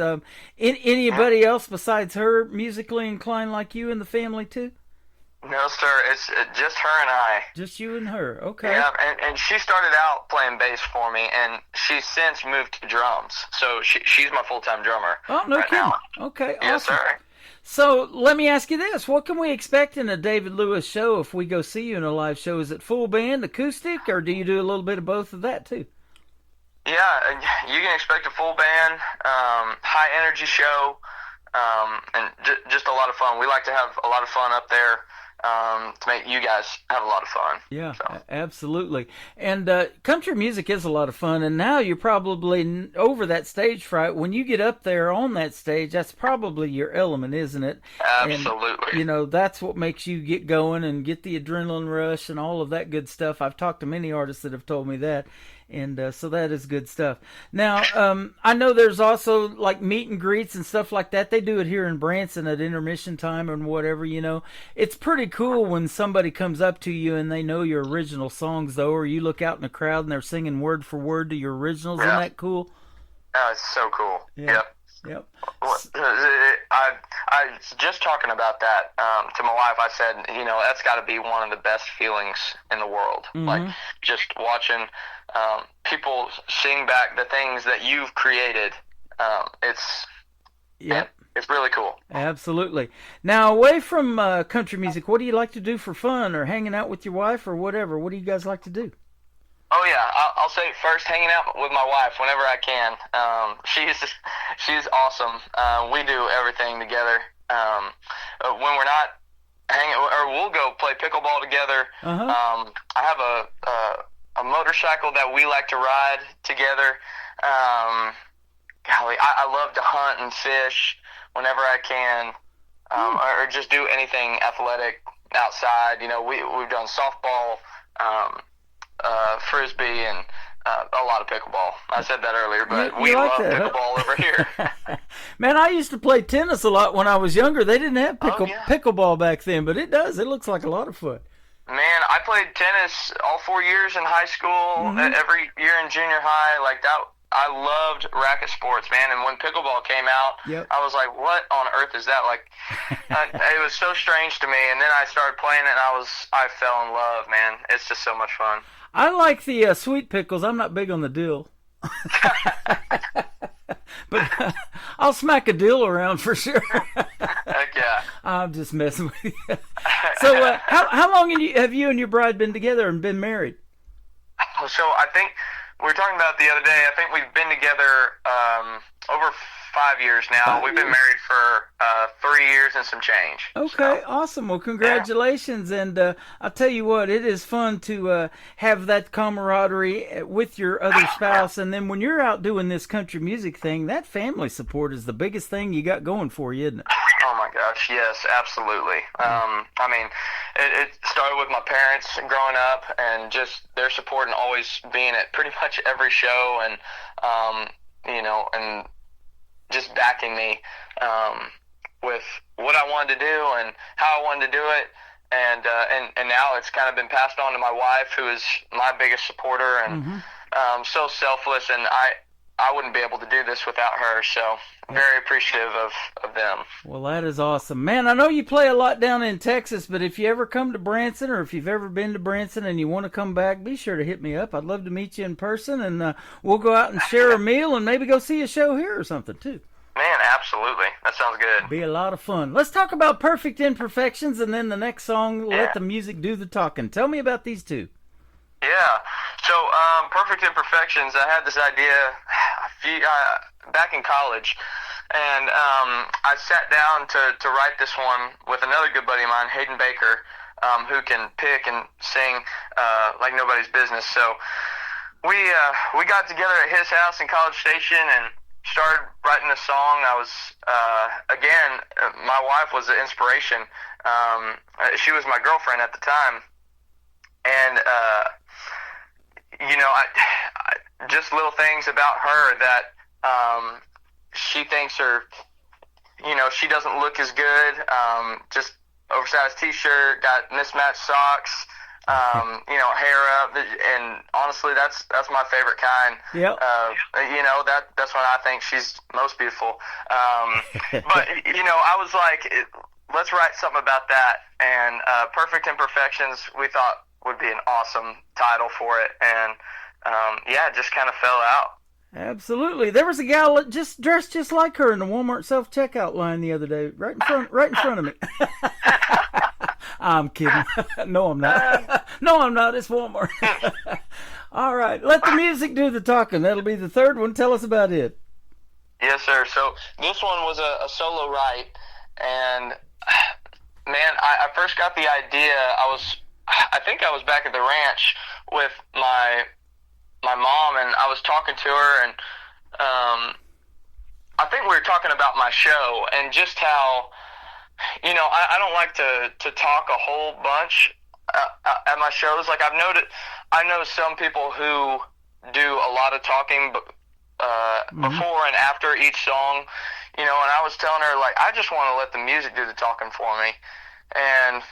Anybody else besides her musically inclined like you in the family too? No, sir. It's just her and I. Just you and her. Okay. Yeah, and she started out playing bass for me, and she's since moved to drums. So she's my full-time drummer. Oh, no right kidding. now. Okay, Yes, awesome. sir. So let me ask you this. What can we expect in a David Lewis show if we go see you in a live show? Is it full band, acoustic, or do you do a little bit of both of that too? Yeah, you can expect a full band, high-energy show, and just a lot of fun. We like to have a lot of fun up there. To make you guys have a lot of fun. Yeah, absolutely. And country music is a lot of fun, and now you're probably over that stage fright. When you get up there on that stage, that's probably your element, isn't it? Absolutely. And, that's what makes you get going and get the adrenaline rush and all of that good stuff. I've talked to many artists that have told me that. And so that is good stuff. Now, I know there's also like meet and greets and stuff like that. They do it here in Branson at intermission time and whatever, you know. It's pretty cool when somebody comes up to you and they know your original songs, though, or you look out in the crowd and they're singing word for word to your originals. Isn't that cool? Oh, it's so cool. Yeah. Yep. I was just talking about that to my wife. I said, you know, that's got to be one of the best feelings in the world. Like just watching people sing back the things that you've created. It's really cool. Absolutely. Now, away from country music, what do you like to do for fun, or hanging out with your wife, or whatever? What do you guys like to do? Oh yeah, I'll say first, hanging out with my wife whenever I can. She's awesome. We do everything together. When we're not hanging, or we'll go play pickleball together. I have a motorcycle that we like to ride together. Golly, I love to hunt and fish whenever I can, or just do anything athletic outside. You know, we've done softball, frisbee, and a lot of pickleball. I said that earlier, but we love pickleball over here. Man, I used to play tennis a lot when I was younger. They didn't have pickleball back then, but it does. It looks like a lot of fun. Man, I played tennis all 4 years in high school, every year in junior high. Like that, I loved racket sports, man. And when pickleball came out, I was like, what on earth is that? Like, it was so strange to me. And then I started playing it, and I fell in love, man. It's just so much fun. I like the sweet pickles. I'm not big on the dill. But I'll smack a dill around for sure. Heck yeah. I'm just messing with you. So how long have you and your bride been together and been married? So I think we were talking about it the other day. I think we've been together over 5 years now. We've been married for 3 years and some change. Okay, awesome. Well, congratulations. Yeah. And I'll tell you what, it is fun to have that camaraderie with your other spouse. And then when you're out doing this country music thing, that family support is the biggest thing you got going for you, isn't it? Oh, my gosh, yes, absolutely. I mean, it started with my parents growing up and just their support and always being at pretty much every show and, you know, and just backing me with what I wanted to do and how I wanted to do it, and now it's kind of been passed on to my wife, who is my biggest supporter and so selfless, and I wouldn't be able to do this without her. So very appreciative of them. Well, that is awesome, man. I know you play a lot down in Texas, but if you ever come to Branson, or if you've ever been to Branson and you want to come back, be sure to hit me up. I'd love to meet you in person, and we'll go out and share a meal and maybe go see a show here or something too. Man, absolutely. That sounds good. Be a lot of fun. Let's talk about Perfect Imperfections, and then the next song, Let the Music Do the Talking. Tell me about these two. Yeah. So, Perfect Imperfections, I had this idea back in college, and I sat down to write this one with another good buddy of mine, Hayden Baker, who can pick and sing like nobody's business. So we got together at his house in College Station and started writing a song. I was, again, my wife was the inspiration. She was my girlfriend at the time. And, you know, I just little things about her that she thinks are, you know, she doesn't look as good. Just oversized T-shirt, got mismatched socks. You know, hair up, and honestly, that's my favorite kind. Yep. You know, that's when I think she's most beautiful. But you know, I was like, let's write something about that. And Perfect Imperfections, we thought would be an awesome title for it, and yeah, it just kind of fell out. Absolutely. There was a gal just dressed just like her in the Walmart self-checkout line the other day, right in front of me. I'm kidding. No, I'm not. No, I'm not. It's Walmart. All right. Let the music do the talking. That'll be the third one. Tell us about it. Yes, sir. So this one was a solo write, and man, I first got the idea. I think I was back at the ranch with my mom, and I was talking to her, and I think we were talking about my show and just how, you know, I don't like to talk a whole bunch at my shows. Like I know some people who do a lot of talking before and after each song, you know, and I was telling her, like, I just want to let the music do the talking for me. And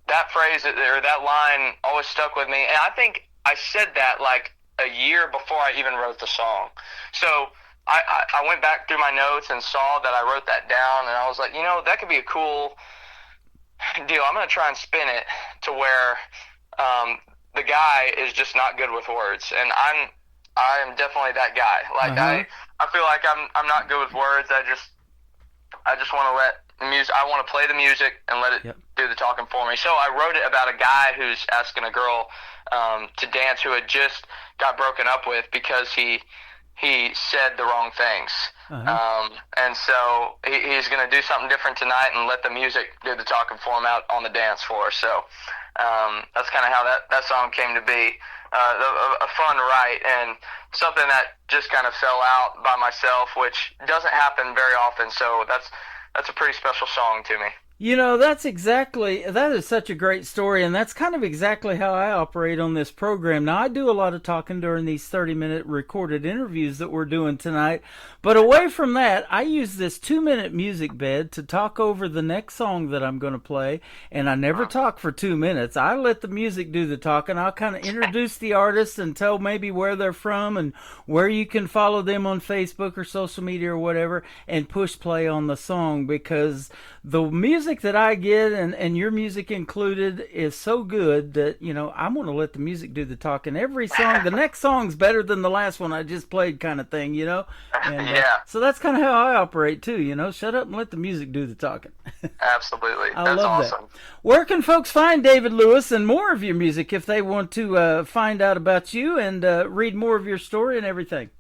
that phrase or that line always stuck with me. And I think I said that like a year before I even wrote the song. So I went back through my notes and saw that I wrote that down, and I was like, you know, that could be a cool deal. I'm going to try and spin it to where the guy is just not good with words, and I am definitely that guy. Like I feel like I'm not good with words. I just want to let the music. I want to play the music and let it do the talking for me. So I wrote it about a guy who's asking a girl to dance who had just got broken up with because he said the wrong things. And so he's going to do something different tonight and let the music do the talking for him out on the dance floor. So that's kind of how that song came to be. A fun write and something that just kind of fell out by myself, which doesn't happen very often. So that's a pretty special song to me. You know, that is such a great story, and that's kind of exactly how I operate on this program. Now, I do a lot of talking during these 30-minute recorded interviews that we're doing tonight, but away from that, I use this 2-minute music bed to talk over the next song that I'm going to play, and I never talk for 2 minutes. I let the music do the talking. I'll kind of introduce the artist and tell maybe where they're from and where you can follow them on Facebook or social media or whatever, and push play on the song, because the music that I get, and your music included, is so good that, you know, I'm going to let the music do the talking. Every song, the next song's better than the last one I just played, kind of thing, you know? And, so that's kind of how I operate too, you know? Shut up and let the music do the talking. Absolutely. I That's love awesome. that. Where can folks find David Lewis and more of your music if they want to find out about you and read more of your story and everything?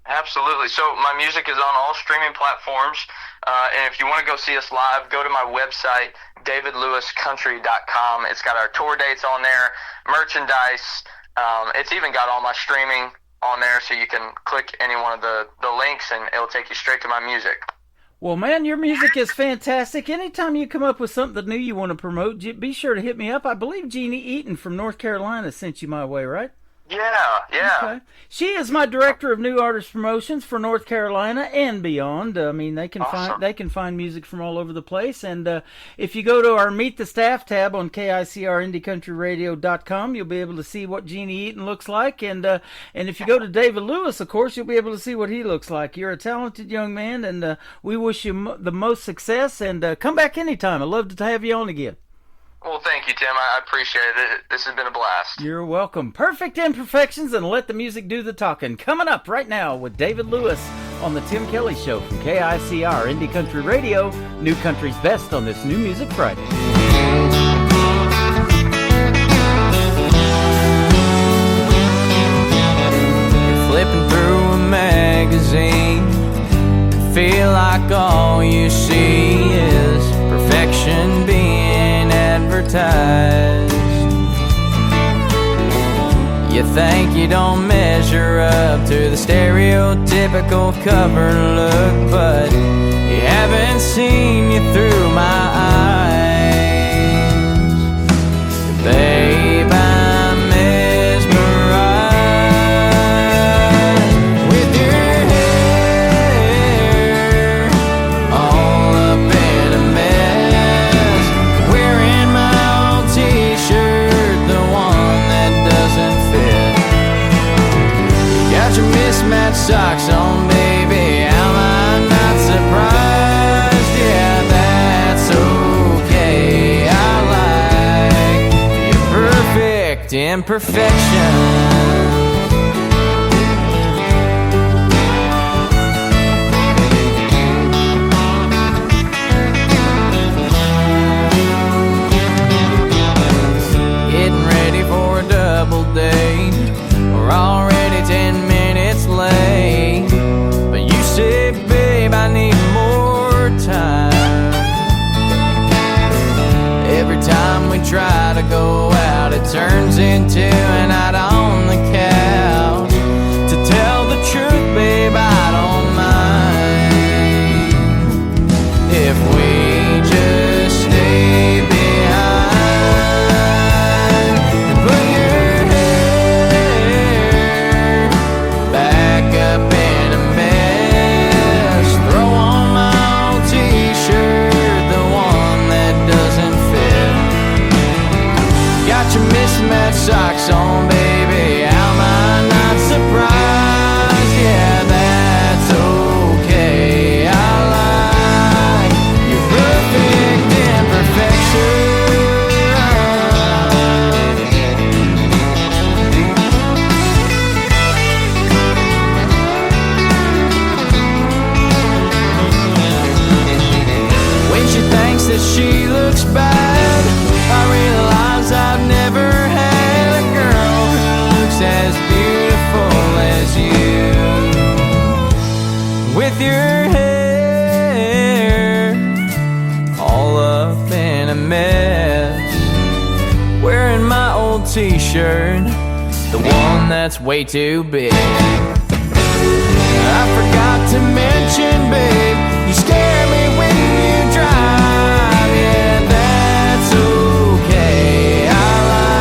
Absolutely. So my music is on all streaming platforms. And if you want to go see us live, go to my website, davidlewiscountry.com. It's got our tour dates on there, merchandise. It's even got all my streaming on there, so you can click any one of the links and it'll take you straight to my music. Well, man, your music is fantastic. Anytime you come up with something new you want to promote, be sure to hit me up. I believe Jeannie Eaton from North Carolina sent you my way, right? Yeah. Okay. She is my director of new artist promotions for North Carolina and beyond. I mean, they can find music from all over the place. And if you go to our Meet the Staff tab on KICRIndieCountryRadio.com, you'll be able to see what Jeannie Eaton looks like. And if you go to David Lewis, of course, you'll be able to see what he looks like. You're a talented young man, and we wish you the most success. And come back anytime. I'd love to have you on again. Well, thank you, Tim. I appreciate it. This has been a blast. You're welcome. Perfect Imperfections and Let the Music Do the Talking. Coming up right now with David Lewis on the Tim Kelly Show from KICR Indie Country Radio, New Country's Best on this New Music Friday. You're flipping through a magazine, feel like all you see is perfection being advertised. You think you don't measure up to the stereotypical cover look, but you haven't seen you through my eyes. Babe, I'm mesmerized with your hair all up in a mess, wearing my old t-shirt, the one that doesn't fit. You got your mismatched socks on, baby, am I not surprised? Yeah, that's okay, I like your perfect imperfection. Getting ready for a double date, we're already 10 minutes late, but you say, babe, I need more time. Every time we try to go out, it turns into a night on the couch. To tell the truth, babe, I don't mind if we just stay behind and put your with your hair all up in a mess, wearing my old t-shirt, the one that's way too big. I forgot to mention, babe, you scare me when you drive. Yeah, that's okay, I lied.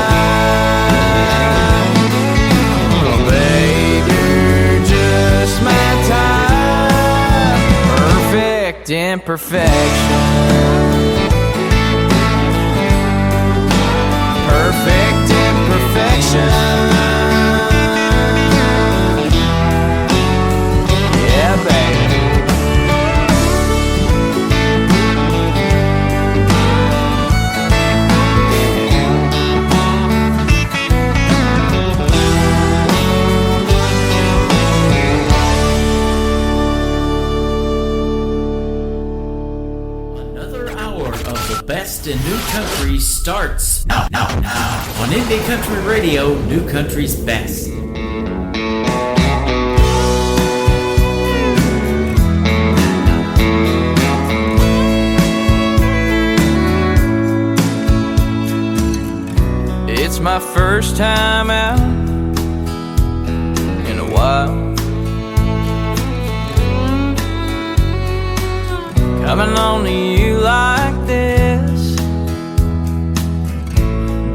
Oh, babe, you're just my type, perfect imperfection, perfect imperfection. Yeah, baby. Another hour of the best in new country starts now on Indie Country Radio, New Country's best. It's my first time out in a while, coming on to you like this.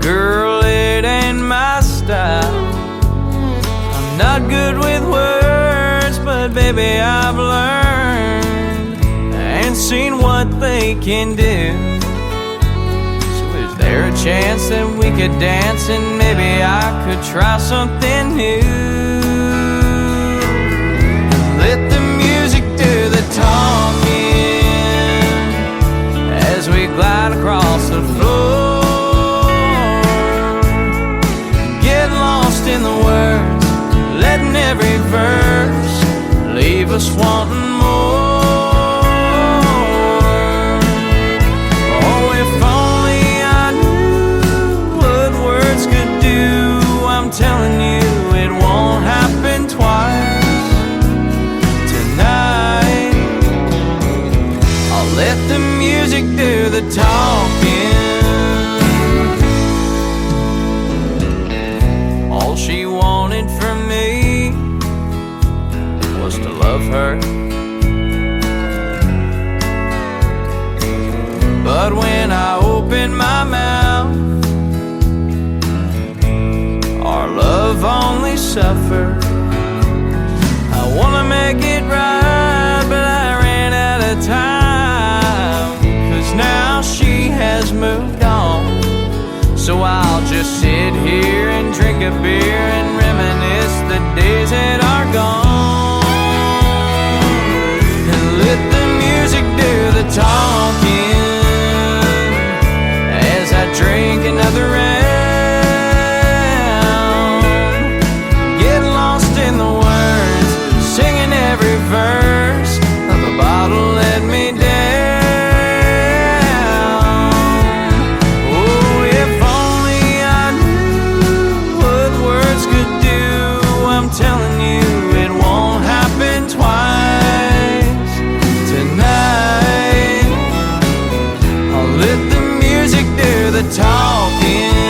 Girl, it ain't my style. I'm not good with words, but baby, I've learned and seen what they can do. Is there a chance that we could dance and maybe I could try something new? Let the music do the talking as we glide across the floor. Get lost in the words, letting every verse leave us wanting more. Oh, if only I knew what words could do. I'm telling you, it won't happen twice tonight. I'll let the music do the talking. All she wanted from me was to love her, but when I open my mouth, our love only suffered. I wanna make it right, but I ran out of time, 'cause now she has moved on. So I'll just sit here and drink a beer and reminisce the days that are gone, and let the music do the talking as I drink another round. Get lost in the words, singing every verse of a bottle let me down. Oh, if only I knew what words could do. I'm telling you, it won't happen twice tonight. I'll let the music do the talking.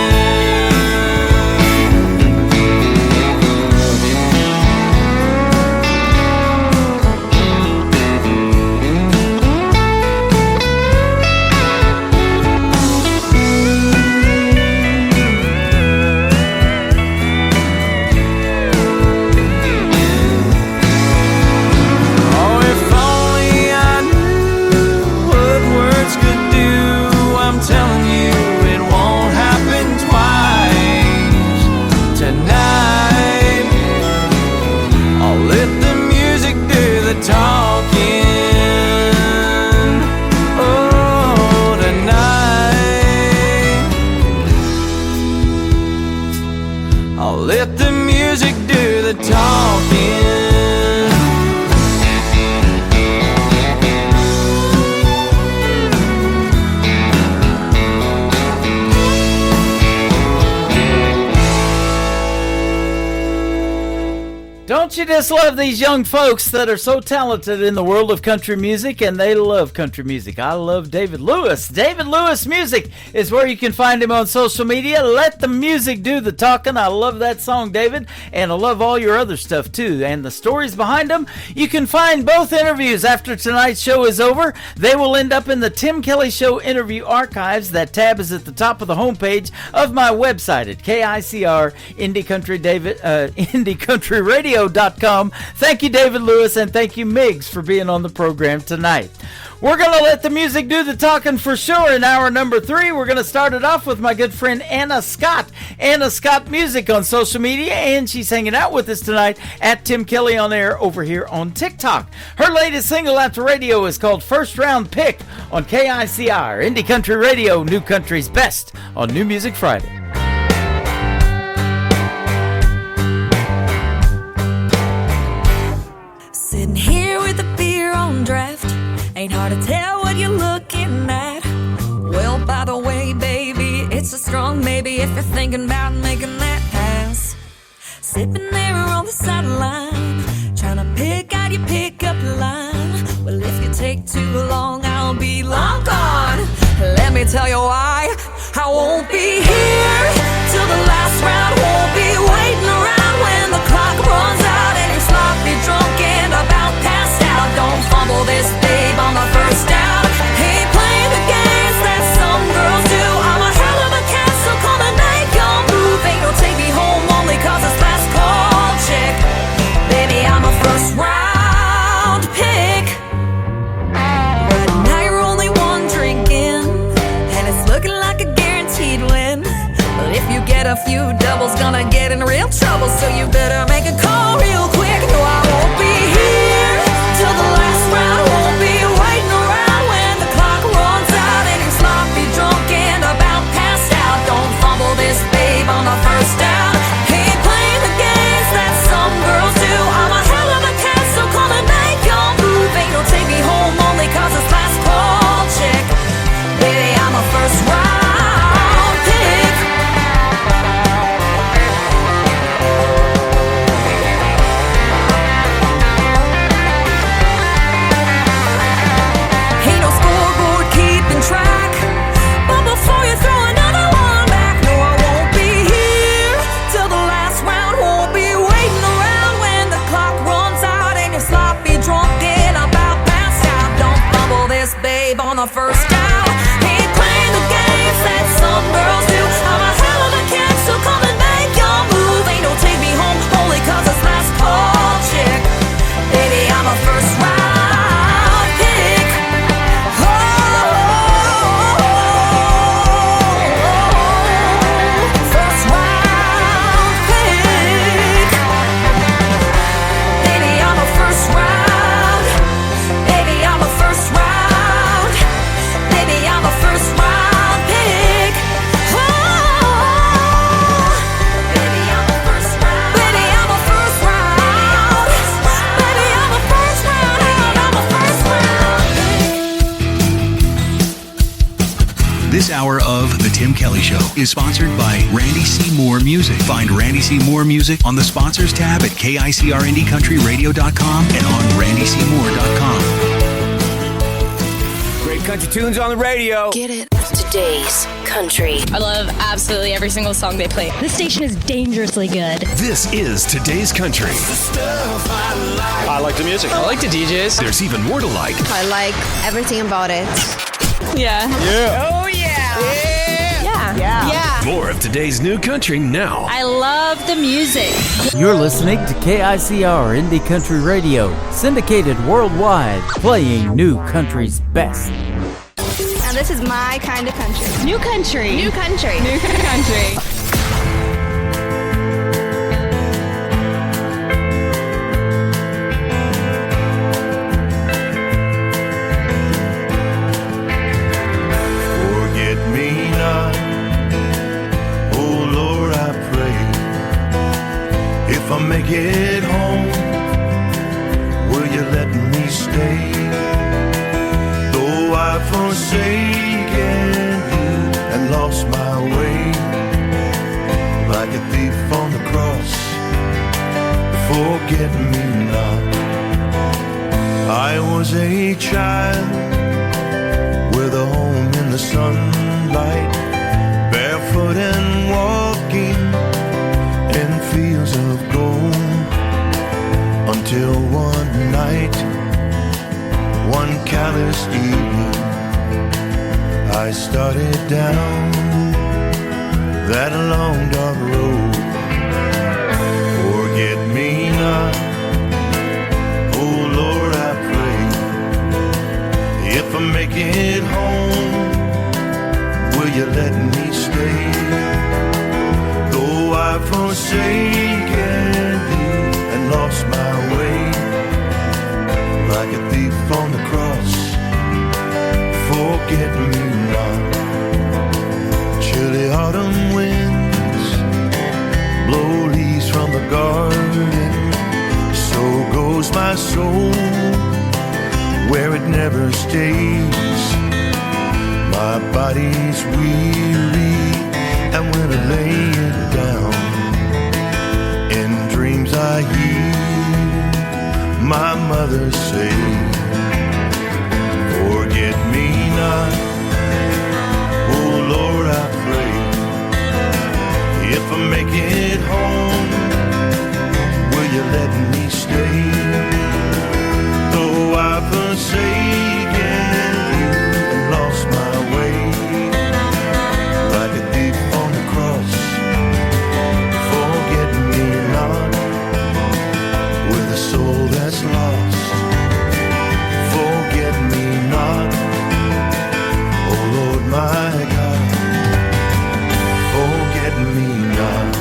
Don't you just love these young folks that are so talented in the world of country music, and they love country music? I love David Lewis. David Lewis Music is where you can find him on social media. Let the music do the talking. I love that song, David, and I love all your other stuff too, and the stories behind them. You can find both interviews after tonight's show is over. They will end up in the Tim Kelly Show interview archives. That tab is at the top of the homepage of my website at KICR IndieCountryRadio.com. Thank you, David Lewis, and thank you, Miggs, for being on the program tonight. We're going to let the music do the talking for sure in hour number 3. We're going to start it off with my good friend Anna Scott. Anna Scott Music on social media, and she's hanging out with us tonight at Tim Kelly on Air over here on TikTok. Her latest single after radio is called First Round Pick on KICR, Indie Country Radio, New Country's Best on New Music Friday. Sitting here with a beer on draft, ain't hard to tell what you're looking at. Well, by the way, baby, it's a strong maybe if you're thinking about making that pass. Sipping there on the sideline, trying to pick out your pickup line. Well, if you take too long, I'll be long gone. Let me tell you why. I won't be here till the last round. Won't be waiting around when the clock runs out and you're sloppy drunk and about passed out. Don't fumble this, babe, on the first down. Ain't playing the games that some girls do. I'm a hell of a cat, so come and make your move. Ain't no take me home only cause it's last call chick. Baby, I'm a first round pick. Right now you're only one drink in, and it's looking like a guaranteed win. But if you get a few doubles, gonna get in real trouble, so you better make a call real quick. No, I won't be here till the last round. Won't be waiting around when the clock runs out and you're sloppy drunk and about passed out. Don't fumble this, babe, on the first down. Ain't playing the games that some girls do. I'm a hell of a cat, so come and make your move. Ain't no take me home only cause it's last call chick. Baby, I'm a first round pick. Ain't no scoreboard keeping track, but before you throw another one back, no, I won't be here till the last round. Won't be waiting around when the clock runs out and you're sloppy drunk and about passed out. Don't fumble this, babe, on the first down. Ain't playing the games that some girls do. I'm a hell of a cat, so come and make your move. Ain't no take me home only cause it's last call chick. Baby, I'm a first round pick. Oh, first round pick. Baby, I'm a first round. Baby, I'm a first round. Baby, I'm a first round pick. Oh, baby, I'm a first round. Baby, I'm a first round. Baby, I'm a first round. I'm a first round pick. This hour of The Tim Kelly Show is sponsored by Randy C. Moore Music. Find Randy C. Moore Music on the sponsors tab at KICRIndieCountryRadio.com and on RandyCMoore.com. Great country tunes on the radio. Get it. Today's country. I love absolutely every single song they play. This station is dangerously good. This is Today's Country. I like the music. I like the DJs. There's even more to like. I like everything about it. Yeah. Yeah. Oh, yeah. Yeah. More of today's new country now. I love the music. You're listening to KICR Indie Country Radio, syndicated worldwide, playing New Country's best. Now this is my kind of country. New country. New country. New country. Forget me not, oh Lord, I pray. If I make it home, will you let me stay? Though I've forsaken you and lost my way, forget-me-not. I was a child with a home in the sunlight, barefoot and walking in fields of gold, until one night, one callous evening, I started down that long dark road. Forget me not, oh Lord, I pray. If I make it home, will you let me stay? Though I've forsaken thee and lost my way, like a thief on the cross, forget me not. Chilly autumn winds blow leaves from the garden, so goes my soul where it never stays. My body's weary, and when I lay it down, in dreams I hear my mother say, forget me not, oh Lord, I pray. If I make it home, will you let me stay? Though I've forsaken you and lost my way, like a thief on the cross, forget me not. With a soul that's lost, forget me not. Oh Lord my God, forget me not.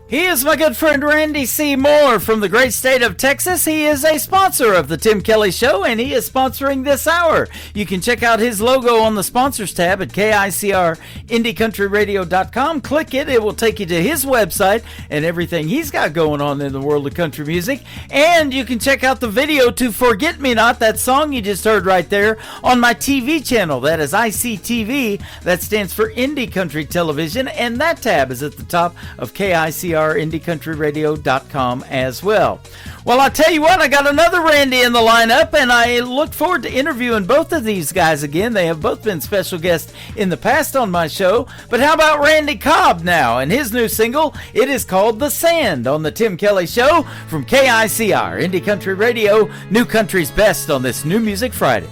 He is my good friend Randy C. Moore from the great state of Texas. He is a sponsor of the Tim Kelly Show, and he is sponsoring this hour. You can check out his logo on the sponsors tab at KICRIndieCountryRadio.com. Click it. It will take you to his website and everything he's got going on in the world of country music. And you can check out the video to Forget Me Not, that song you just heard right there, on my TV channel. That is ICTV. That stands for Indie Country Television, and that tab is at the top of KICRIndieCountryRadio.com as well. Well, I tell you what, I got another Randy in the lineup, and I look forward to interviewing both of these guys again. They have both been special guests in the past on my show. But how about Randy Cobb now and his new single? It is called The Sand on the Tim Kelly Show from KICR, Indie Country Radio, New Country's Best on this New Music Friday.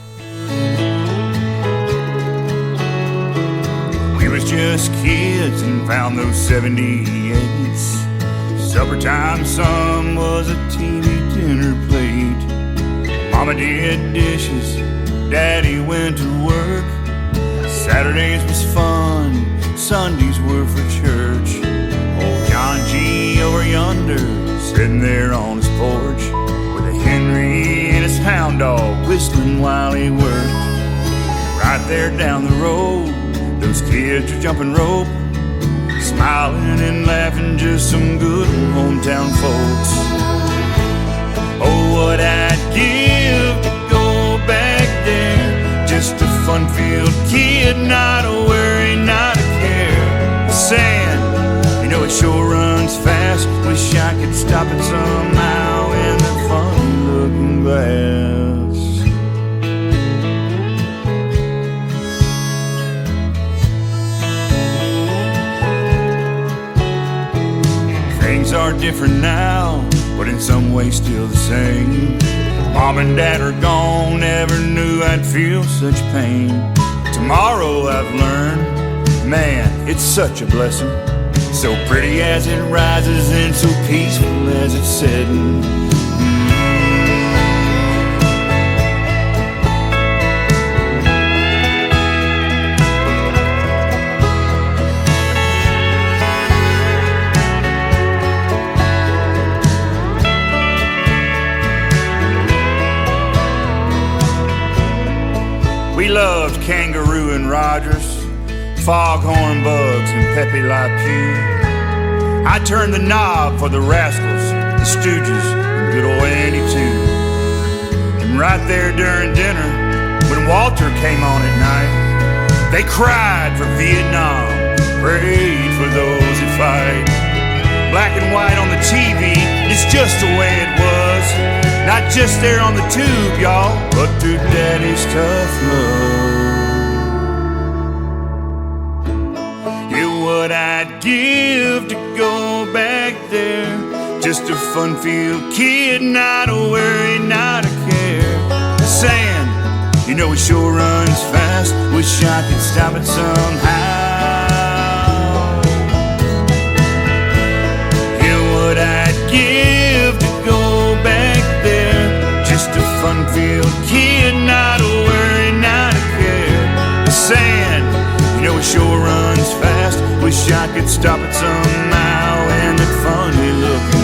We was just kids and found those 78s. Suppertime sun was a TV dinner plate. Mama did dishes, Daddy went to work. Saturdays was fun, Sundays were for church. Old John G. over yonder, sitting there on his porch, with a Henry and his hound dog whistling while he worked. Right there down the road, those kids are jumping rope, smiling and laughing, just some good hometown folks. Oh, what I'd give to go back there, just a fun-filled kid, not a worry, not a care. The sand, you know it sure runs fast. Wish I could stop it somehow in the fun-looking glass. Things are different now, but in some ways still the same. Mom and Dad are gone, never knew I'd feel such pain. Tomorrow I've learned, man, it's such a blessing. So pretty as it rises and so peaceful as it's setting. We loved Kangaroo and Rogers, Foghorn Bugs and Pepe Le Pew. I turned the knob for the Rascals, the Stooges, and good old Andy too. And right there during dinner, when Walter came on at night, they cried for Vietnam, prayed for those that fight. Black and white on the TV, it's just the way it was. Not just there on the tube, y'all, but through Daddy's tough love. Yeah, what I'd give to go back there. Just a fun-filled kid, not a worry, not a care. Saying, you know it sure runs fast, wish I could stop it somehow. What I'd give to go back there. Just a fun-filled kid, not a worry, not a care. Saying, you know it sure runs fast, wish I could stop it somehow. And that funny looking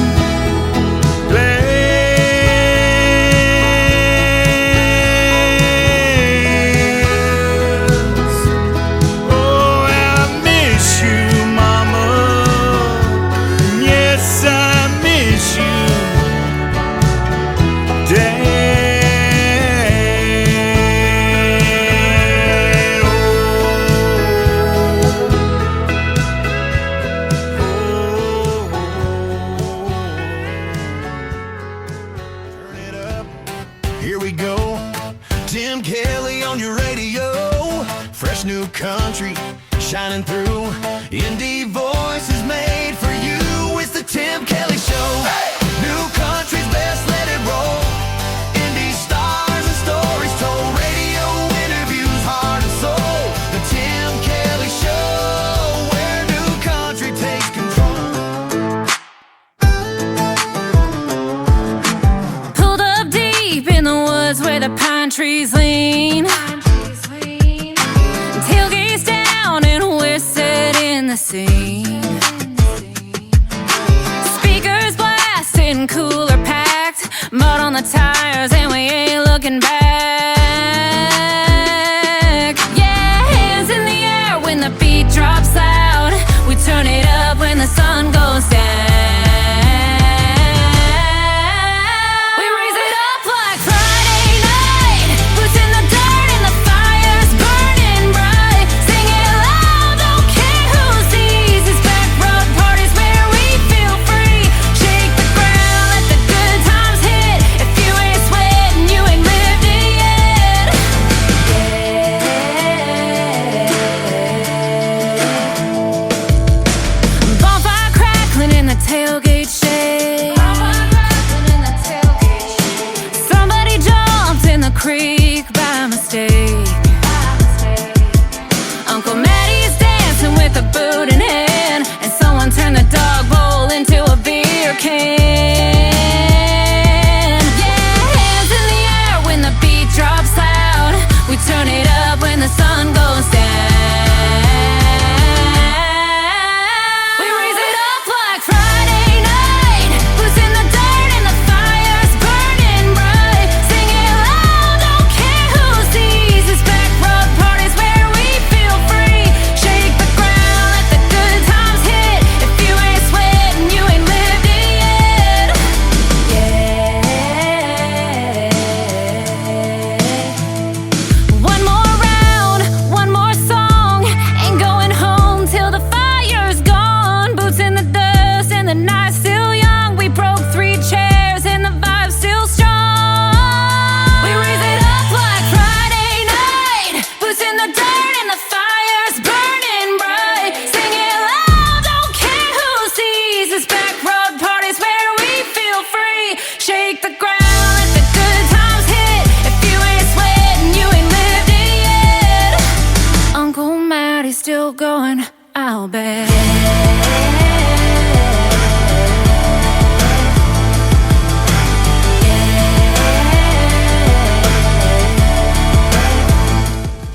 country shining through. Indie voices made for you. It's the Tim Kelly Show. Hey! New country's best, let it roll. Indie stars and stories told. Radio interviews, heart and soul. The Tim Kelly Show, where new country takes control. Pulled up deep in the woods where the pine trees lean. Scene. Speakers blasting, cooler packed, mud on the tires, and we ain't looking back. Yeah, hands in the air when the beat drops loud. We turn it up when the sun goes down. We raise it up like Friday night. Boots in the dirt and the fire's burning bright. Sing it loud, don't care who sees. It's back road parties where we feel free. Shake the ground, let the good times hit. If you ain't sweating, you ain't lived it yet. Bonfire crackling in the tailgate shade. Somebody jumped in the creek by mistake. Uncle Maddie's dancing with a boot in hand, and someone turned the dog bowl into a beer can. Yeah, hands in the air when the beat drops loud. We turn it up when the sun goes down. We raise it up like Friday night. Boots in the dirt and the fire's burning bright. Sing it loud, don't care who sees. It's back road parties where we feel free. Shake the ground, let the good times hit. If you ain't sweating, you ain't lived it yet. One more round, one more song. Ain't going home till the fire's gone. Boots in the dust and the night's still young. We broke 3 chairs and the vibe's still strong. We raise it up like Friday night. Boots in the dirt and the fire's burning bright. Sing it loud, don't care who sees. It's back road parties where we feel free. Shake the ground, let the good times hit. If you ain't sweating, you ain't lived it yet. Uncle Maddie's still going, I'll bet.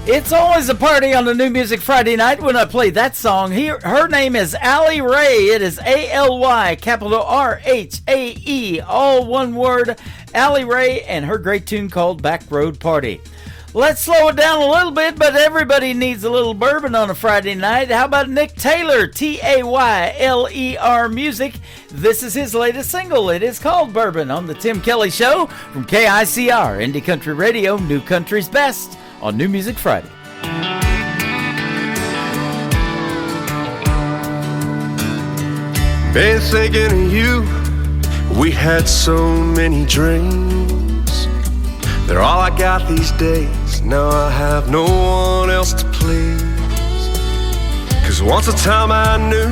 It's always a party on the New Music Friday night when I play that song. Her name is Allie Rae. It is A-L-Y, capital R-H-A-E, all one word. Allie Rae and her great tune called Back Road Party. Let's slow it down a little bit, but everybody needs a little bourbon on a Friday night. How about Nick Taylor, Tayler Music? This is his latest single. It is called Bourbon on the Tim Kelly Show from KICR, Indie Country Radio, New Country's Best on New Music Friday. Been thinking of you. We had so many dreams. They're all I got these days. Now I have no one else to please. 'Cause once a time I knew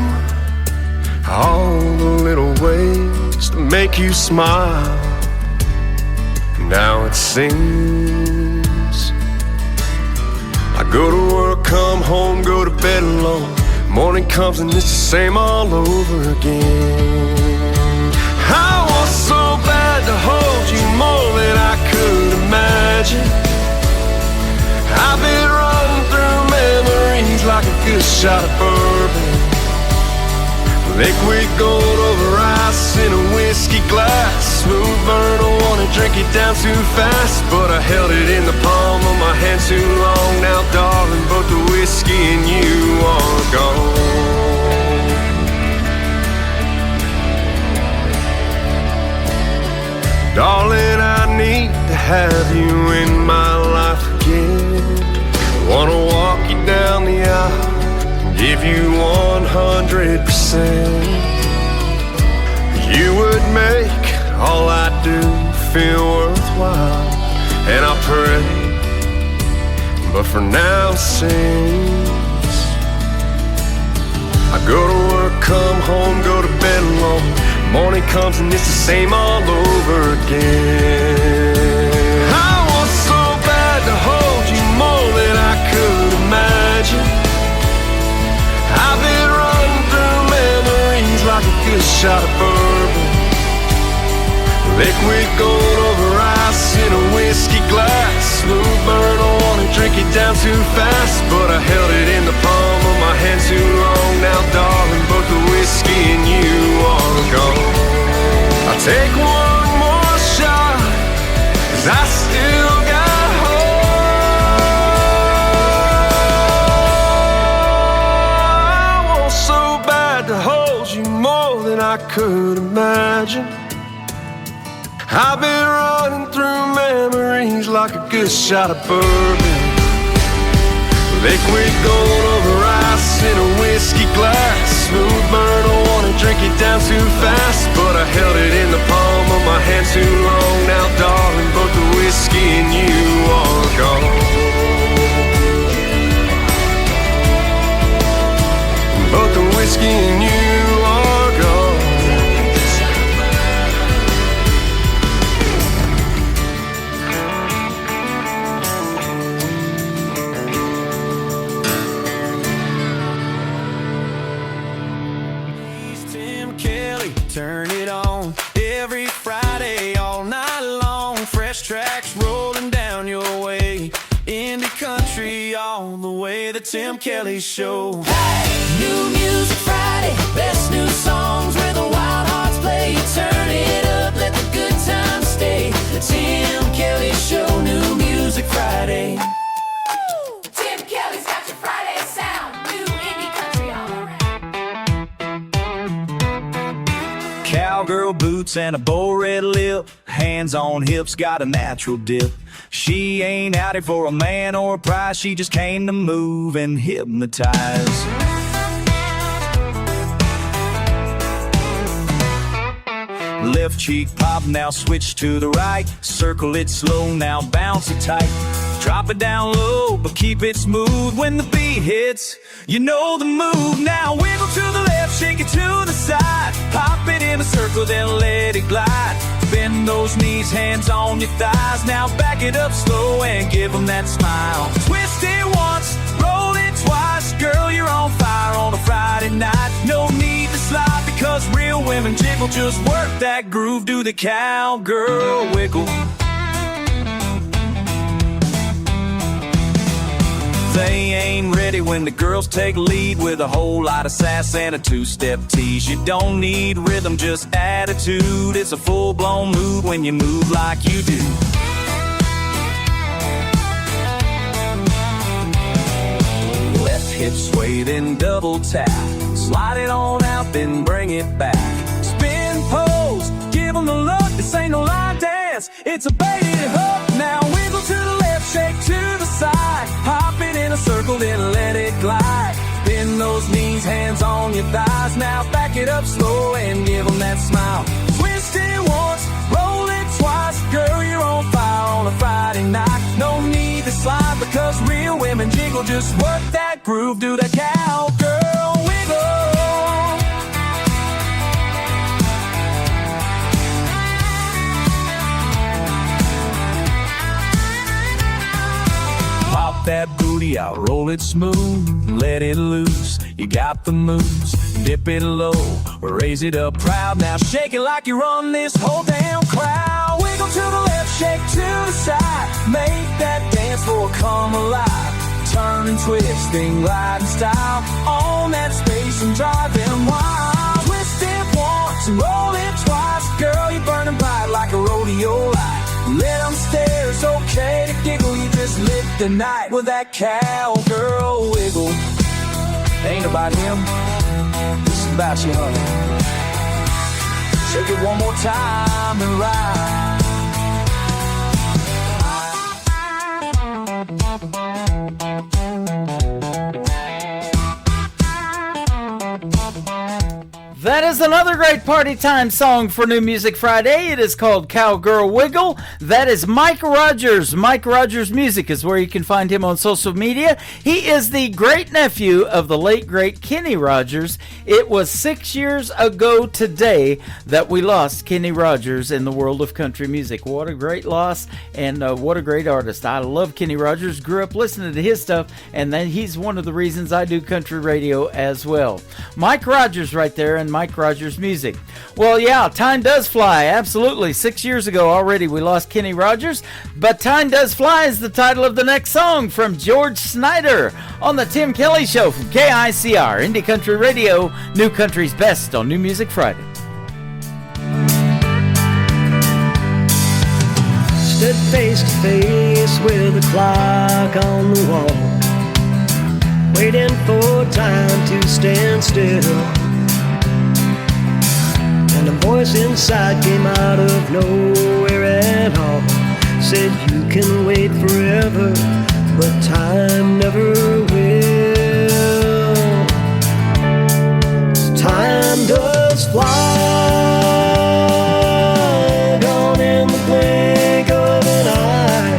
all the little ways to make you smile. Now it seems I go to work, come home, go to bed alone. Morning comes and it's the same all over again. I want so bad to hold you more than I could imagine. I've been running through memories like a good shot of bourbon. Liquid gold over ice in a whiskey glass. Smooth burn, I wanna drink it down too fast, but I held it in the palm of my hand too long. Now darling, both the whiskey and you are gone. Darling, I need to have you in my life again. I wanna walk you down the aisle, give you 100%. You would make all I do feel worthwhile, and I pray, but for now since I go to work, come home, go to bed alone. Morning comes and it's the same all over again. I want so bad to hold you more than I could imagine. I've been running through memories like a good shot of bourbon. Liquid gold over ice in a whiskey glass. Smooth burn, I wanna drink it down too fast, but I held it in the palm of my hand too long. Now darling, both the whiskey and you are gone. I'll take one more shot, 'cause I still got hope. I want so bad to hold you more than I could imagine. I've been running through memories like a good shot of bourbon. Liquid gold over ice in a whiskey glass. Smooth burn, I wanna drink it down too fast, but I held it in the palm of my hand too long. Now darling, both the whiskey and you are gone. Both the whiskey and you are gone. Turn it on every Friday, all night long. Fresh tracks rolling down your way. Indie country all the way. The Tim Kelly Show. Hey! New Music Friday, best new songs where the wild hearts play. You turn it up, let the good times stay. The Tim Kelly Show, New Music Friday. Tim Kelly's got your Friday sound. New indie country all around. Cowgirl boots and a bow red lip, hands on hips, got a natural dip. She ain't out here for a man or a prize, she just came to move and hypnotize. Left cheek pop, now switch to the right. Circle it slow, now bounce it tight. Drop it down low, but keep it smooth. When the beat hits, you know the move. Now wiggle to the left, shake it to the side. Pop it in a circle, then let it glide. Bend those knees, hands on your thighs. Now back it up slow and give them that smile. Twist it once, roll it twice. Girl, you're on fire on a Friday night. No need to slide, because real women jiggle. Just work that groove, do the cowgirl wiggle. They ain't ready when the girls take lead with a whole lot of sass and a two-step tease. You don't need rhythm, just attitude. It's a full-blown mood when you move like you do. it, sway, then double tap. Slide it on out, then bring it back. Spin, pose, give them the look. This ain't no line dance, it's a baited hook. Now wiggle to the left, shake to the side. Hop it in a circle, then let it glide. Bend those knees, hands on your thighs. Now back it up slow and give them that smile. Twist it once, roll it twice. Girl, you're on fire on a Friday night. No need to slide because real women jiggle. Just work that groove, do that cowgirl wiggle. Pop that booty out, roll it smooth, let it loose. You got the moves, dip it low, raise it up proud. Now shake it like you run this whole damn crowd. Wiggle to the left, shake to the side. Make that dance floor come alive. Turn and twist, then glide in style. On that space and drive them wild. Twist it once and roll it twice. Girl, you're burning bright like a rodeo light. Let them stare, it's okay to giggle. You just lit the night with that cowgirl wiggle. Ain't about him, this is about you, honey. Shake it one more time and ride. That is another great party time song for New Music Friday. It is called Cowgirl Wiggle. That is Mike Rogers. Mike Rogers Music is where you can find him on social media. He is the great nephew of the late, great Kenny Rogers. It was 6 years ago today that we lost Kenny Rogers in the world of country music. What a great loss, and what a great artist. I love Kenny Rogers. Grew up listening to his stuff, and then he's one of the reasons I do country radio as well. Mike Rogers right there, and Mike Rogers Music. Well, yeah, time does fly. Absolutely. 6 years ago already we lost Kenny Rogers, but Time Does Fly is the title of the next song from George Snyder on the Tim Kelly Show from KICR, Indie Country Radio, New Country's Best on New Music Friday. Stood face to face with a clock on the wall, waiting for time to stand still. And a voice inside came out of nowhere at all. Said you can wait forever, but time never will. Time does fly, gone in the blink of an eye,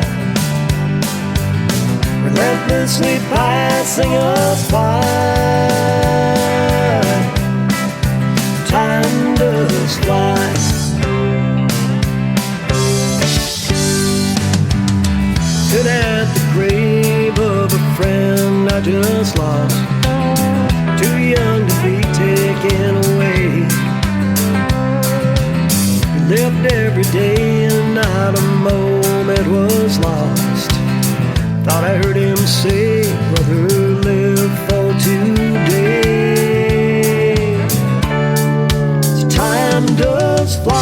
relentlessly passing us by. Time does fly. Stood at the grave of a friend I just lost, too young to be taken away. He lived every day and not a moment was lost. Thought I heard him say, brother, live for today. Time does fly,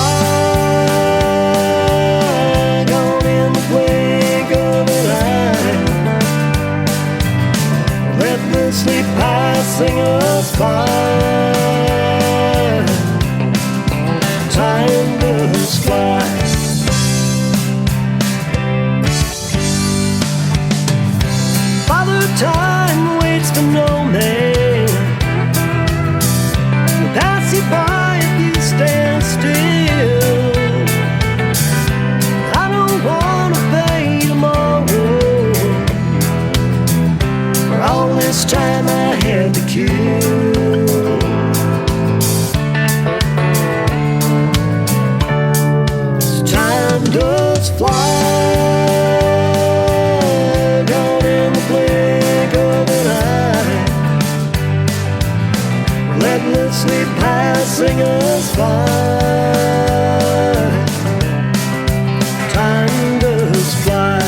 gone in the blink of an eye, relentlessly passing us by. Time does fly. Father Time waits for no man to pass you by. Stand still. I don't wanna pay tomorrow for all this time I had to kill. Time does fly, gone in the blink of an eye, relentlessly passing us by. Time does fly.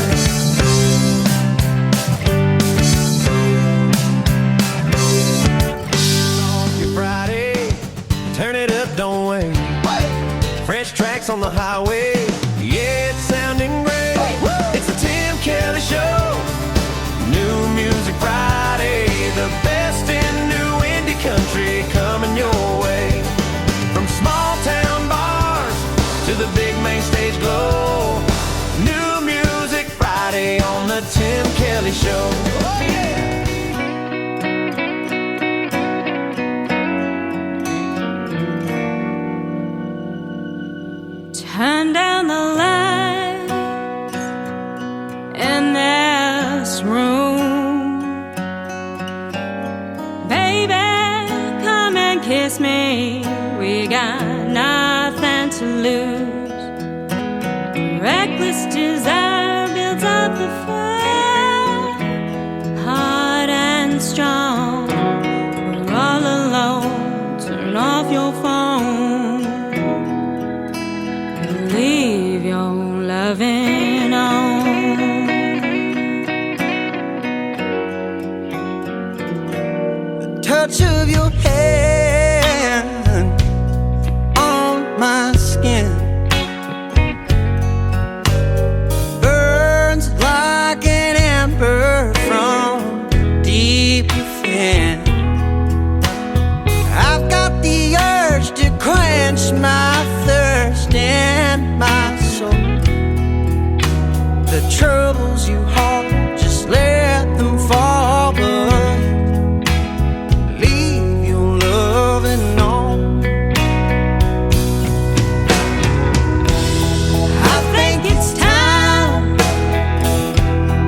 Friday, turn it up, don't wait. Fresh tracks on the highway, yeah, it's sounding great. It's the Tim Kelly Show, New Music Friday, the best. The Tim Kelly Show. Oh, yeah. Turn down the lights in this room. Baby, come and kiss me. We got nothing to lose. Reckless desire builds up the fire, hard and strong. We're all alone. Turn off your phone. Leave your loving on. The touch of your hand on my skin burns like an ember from deep within. I've got the urge to quench my thirst and my soul. The troubles you hold, just let them fall, but leave your loving on. I think it's time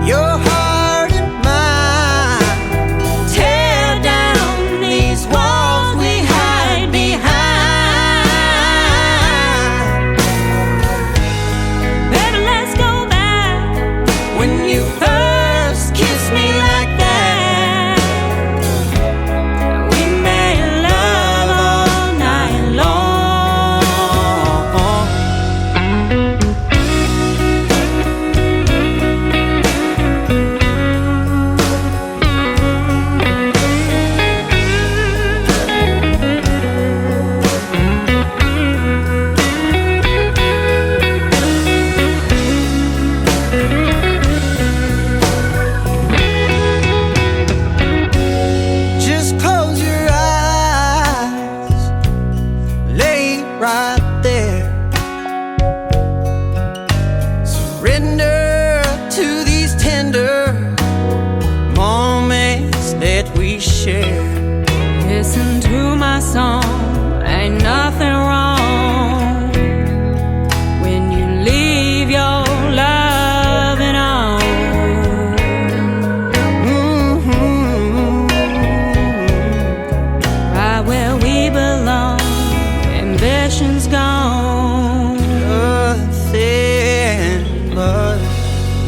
your heart and mine tear down these walls we hide behind. Baby, let's go back When you first kissed me like that, we made love all night long. just close your eyes, lay right there. Surrender to these tender moments that we share. Listen to my song, ain't nothing wrong when you leave your loving on. Right where we belong, ambition's gone. Nothing but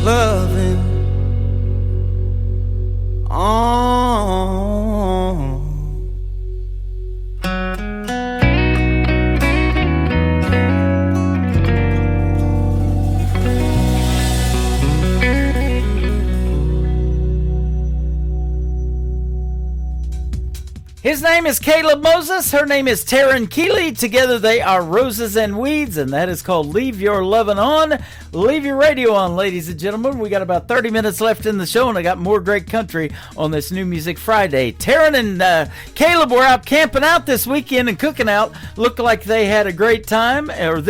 loving on. His name is Caleb Moses. Her name is Taryn Keeley. Together they are Roses and Weeds, and that is called Leave Your Lovin' On. Leave your radio on, ladies and gentlemen. We got about 30 minutes left in the show, and I got more great country on this New Music Friday. Taryn and Caleb were out camping out this weekend and cooking out. Looked like they had a great time, or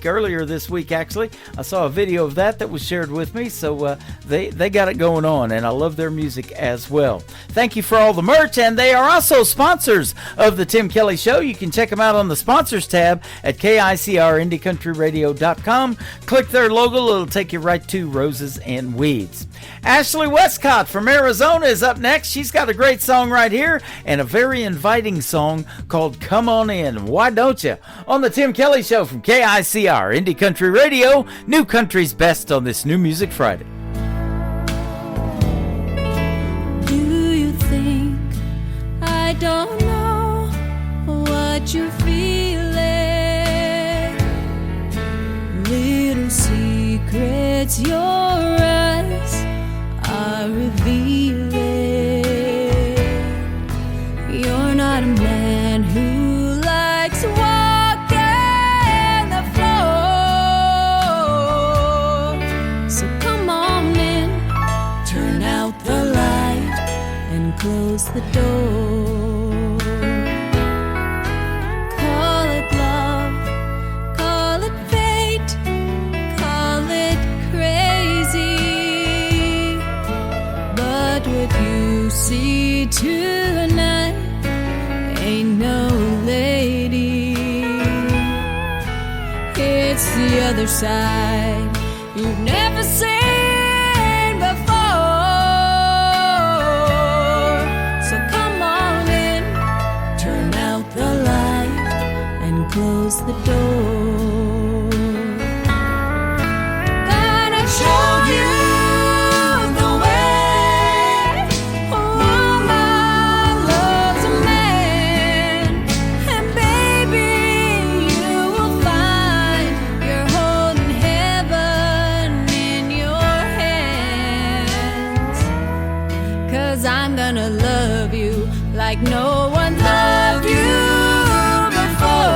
earlier this week actually. I saw a video of that was shared with me, so they got it going on, and I love their music as well. Thank you for all the merch, and they are also sponsors of the Tim Kelly Show. You can check them out on the sponsors tab at KICRIndieCountryRadio.com. Click their logo, it'll take you right to Roses and Weeds. Ashley Westcott from Arizona is up next. She's got a great song right here and a very inviting song called Come On In. Why don't you? On the Tim Kelly Show from KICR Indie Country Radio, New Country's best on this New Music Friday. Do you think I don't know what you're feeling? Little secrets your eyes are revealing. You're not a man who likes walking the floor. So come on in, turn out the light and close the door. Call it love, call it fate, call it crazy. what you see tonight ain't no lady. It's the other side you've never seen before. So come on in, turn out the light and close the door. Gonna show you the way a woman loves a man. And baby, you will find you're holding heaven in your hands. 'Cause I'm gonna love you like no one loved you before.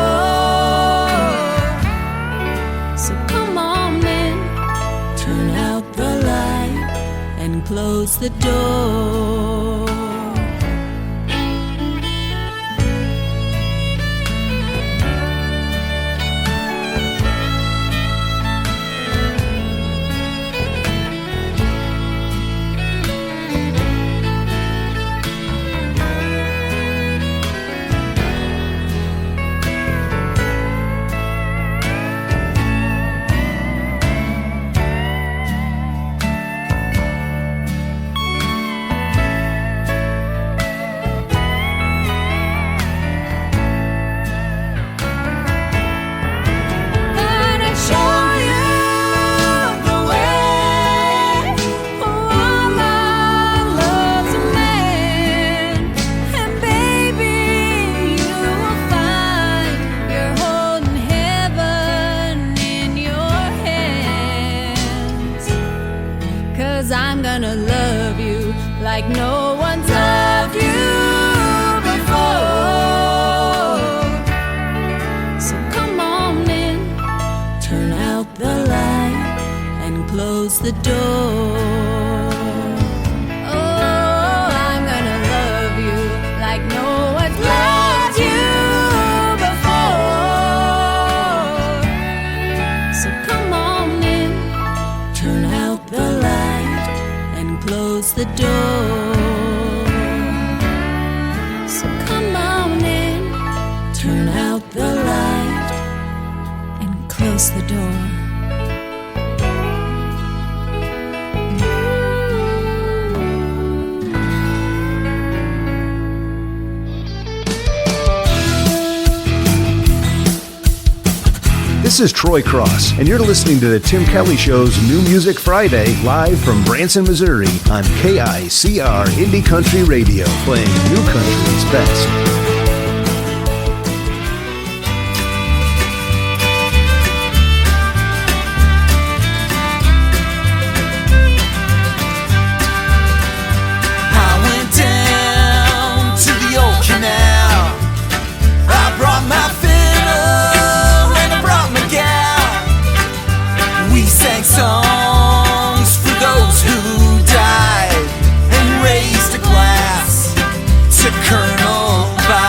So come on in, turn out the light and close the door. Gonna show you the way a woman loves a man. And baby, you will find you're holding heaven in your hands. 'Cause I'm gonna love you like no one's loved you before. So come on in, turn out the light and close the door. Oh, I'm gonna love you like no one's loved you before. So come on in, turn out the light and close the door. So come on in, turn out the light and close the door. This is Troy Cross, and you're listening to the Tim Kelly Show's New Music Friday, live from Branson, Missouri, on KICR Indie Country Radio, playing new country's best. I went down to the old canal. I brought my fiddle and I brought my gal. We sang songs for those who died and raised a glass to Colonel Biden.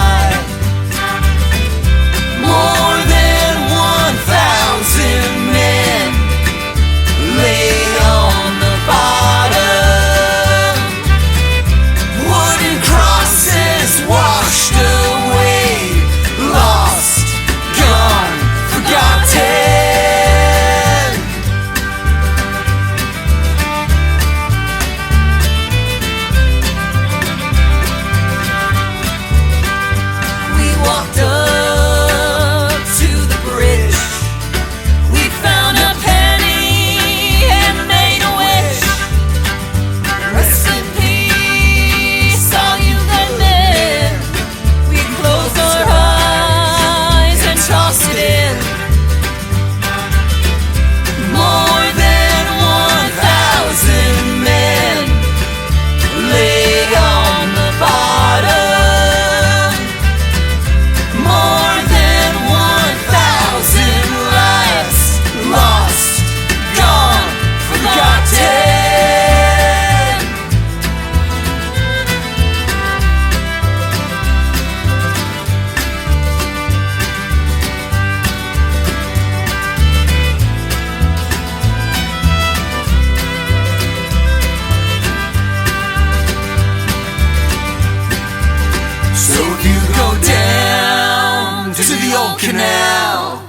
canal.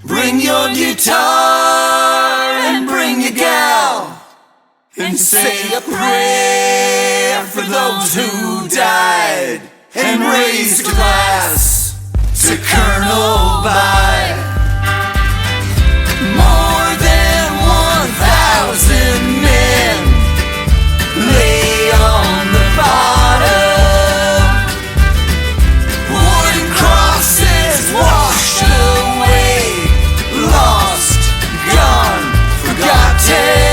Bring your guitar and bring your gal, and say a prayer for those who died, and raise a glass to Colonel By. More than 1,000 men lay on the bottom, wooden crosses washed away, lost, gone, forgotten.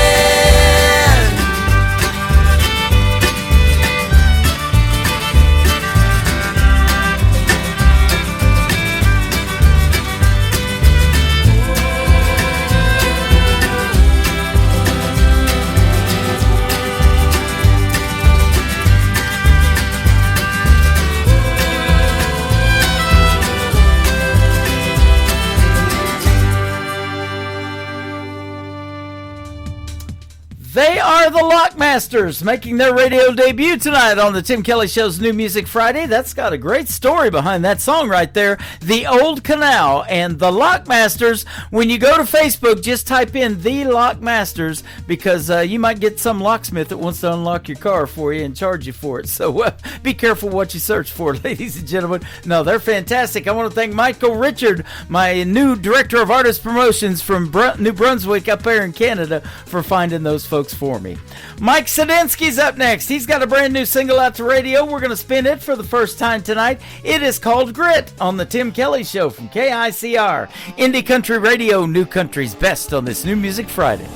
They are the Lockmasters, making their radio debut tonight on the Tim Kelly Show's New Music Friday. That's got a great story behind that song right there, The Old Canal. And the Lockmasters, when you go to Facebook, just type in The Lockmasters, because you might get some locksmith that wants to unlock your car for you and charge you for it. So be careful what you search for, ladies and gentlemen. No, they're fantastic. I want to thank Michael Richard, my new Director of Artist Promotions from New Brunswick up there in Canada, for finding those folks for me. Mike Sadinsky's up next. He's got a brand new single out to radio. We're going to spin it for the first time tonight. It is called Grit on the Tim Kelly Show from KICR. Indie Country Radio, New Country's best on this New Music Friday.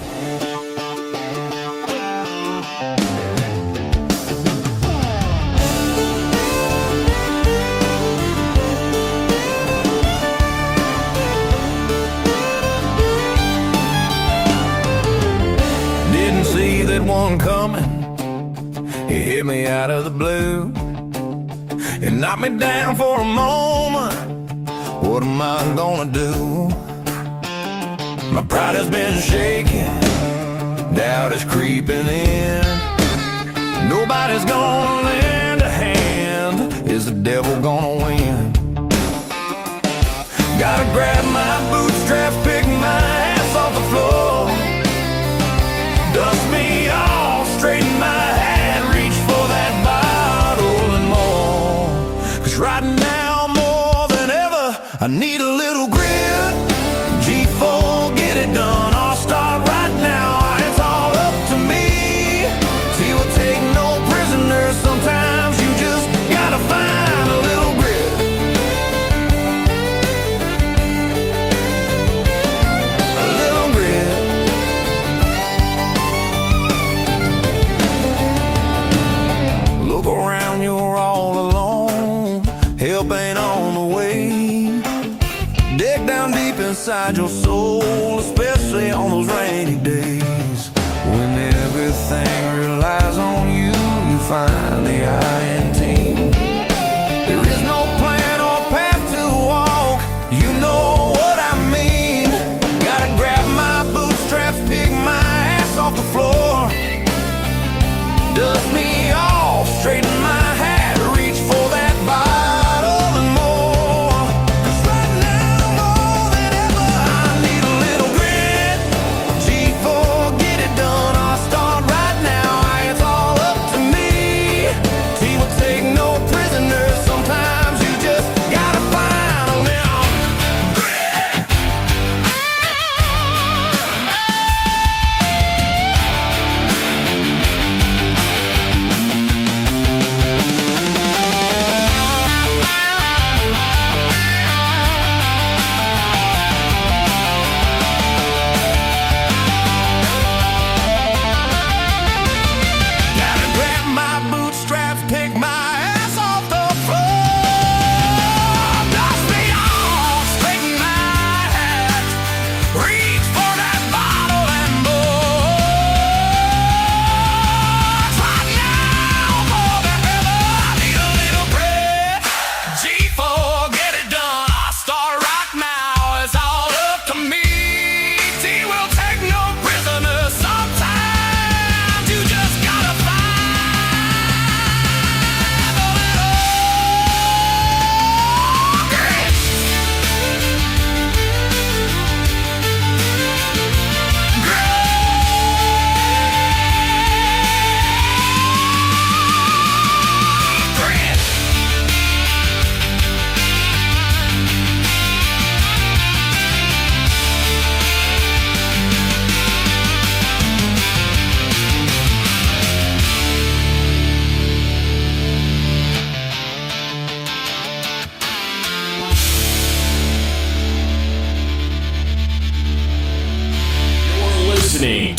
One coming, he hit me out of the blue and knocked me down for a moment. What am I gonna do? My pride has been shaken, doubt is creeping in. Nobody's gonna lend a hand. Is the devil gonna win? Gotta grab my bootstraps, pick my ass off the floor, dust me off, straighten my hat, reach for that bottle and more. 'Cause right now more than ever I need a little grit. G4, get it done, I'll start right now. It's all up to me. See, we'll take no prisoners. Sometimes you just gotta find a little grit. A little grit. Look around, you're all alone. Help ain't on the way. Dig down deep inside your soul, especially on those rainy days. When everything relies on you, you find the I in team. There is no plan or path to walk, you know what I mean. Gotta grab my bootstraps, pick my ass off the floor, dust me off, straighten my hat, reach for that bottle and more. 'Cause right now more than ever I need a little grit. G4, get it done, I'll start right now. It's all up to me. See what's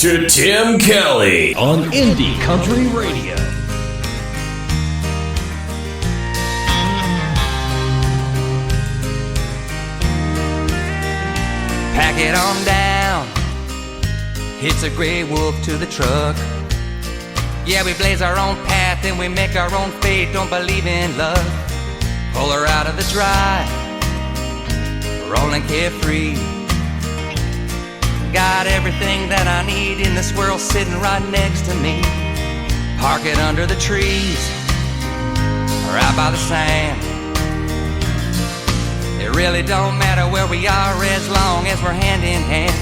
to Tim Kelly on Indie Country Radio. Pack it on down. It's a gray wolf to the truck. Yeah, we blaze our own path and we make our own fate. Don't believe in luck. Pull her out of the dry, rolling carefree. Got everything that I need in this world sitting right next to me. Park it under the trees, or out by the sand. It really don't matter where we are as long as we're hand in hand.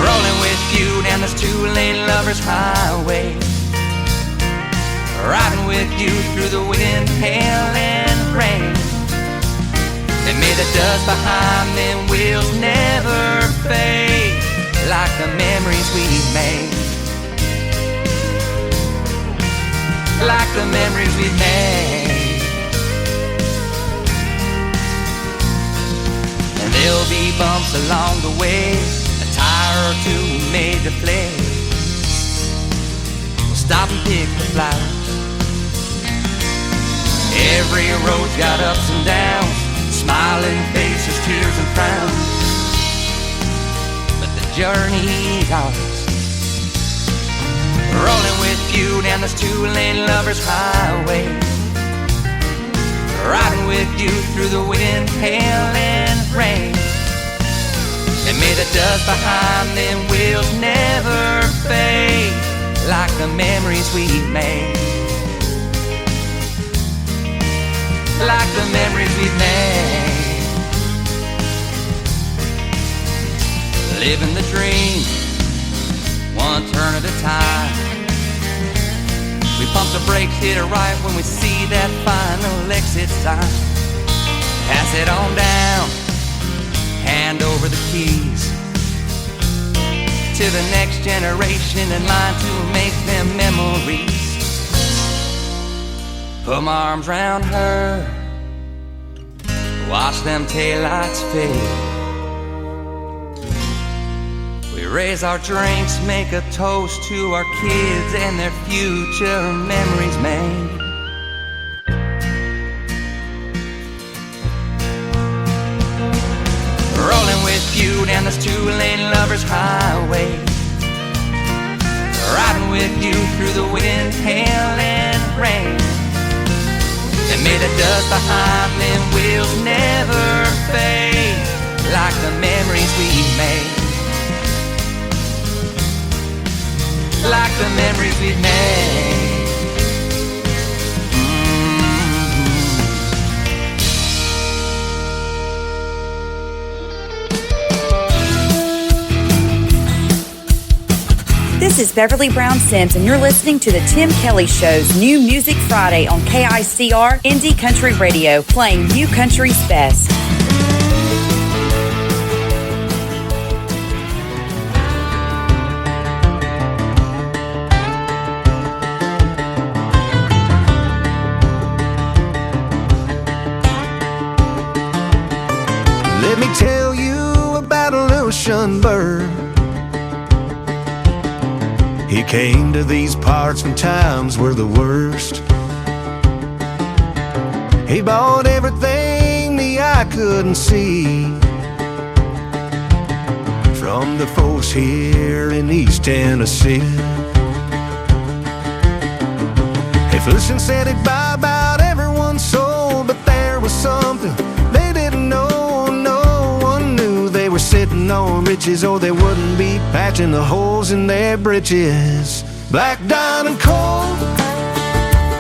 Rolling with you down this two-lane lover's highway. Riding with you through the wind, hail, and rain. And may the dust behind them wheels never fade, like the memories we made. Like the memories we made. And there'll be bumps along the way, a tire or two made to play. We'll stop and pick the flowers. Every road's got ups and downs, smiling faces, tears and frowns. But the journey's ours. Rolling with you down this two-lane lover's highway. Riding with you through the wind, hail, and rain. And may the dust behind them wheels never fade, like the memories we made. Like the memories we've made. Living the dream, one turn at a time. We pump the brakes, hit it right when we see that final exit sign. Pass it on down, hand over the keys to the next generation in line to make them memories. Put my arms around her, watch them taillights fade. We raise our drinks, make a toast to our kids and their future memories made. Rolling with you down this two-lane lover's highway. Riding with you through the wind, hail, and rain. And may the dust behind them wheels never fade, like the memories we made. Like the memories we've made. This is Beverly Brown Sims, and you're listening to the Tim Kelly Show's New Music Friday on KICR Indie Country Radio, playing New Country's best. Let me tell you about a little sunbird. He came to these parts when times were the worst. He bought everything the eye couldn't see, from the folks here in East Tennessee. Hey, Flushing said he'd buy about everyone's soul, but there was something they didn't know. No one knew they were sitting on riches, or they wouldn't be patching the holes in their britches. Black diamond coal,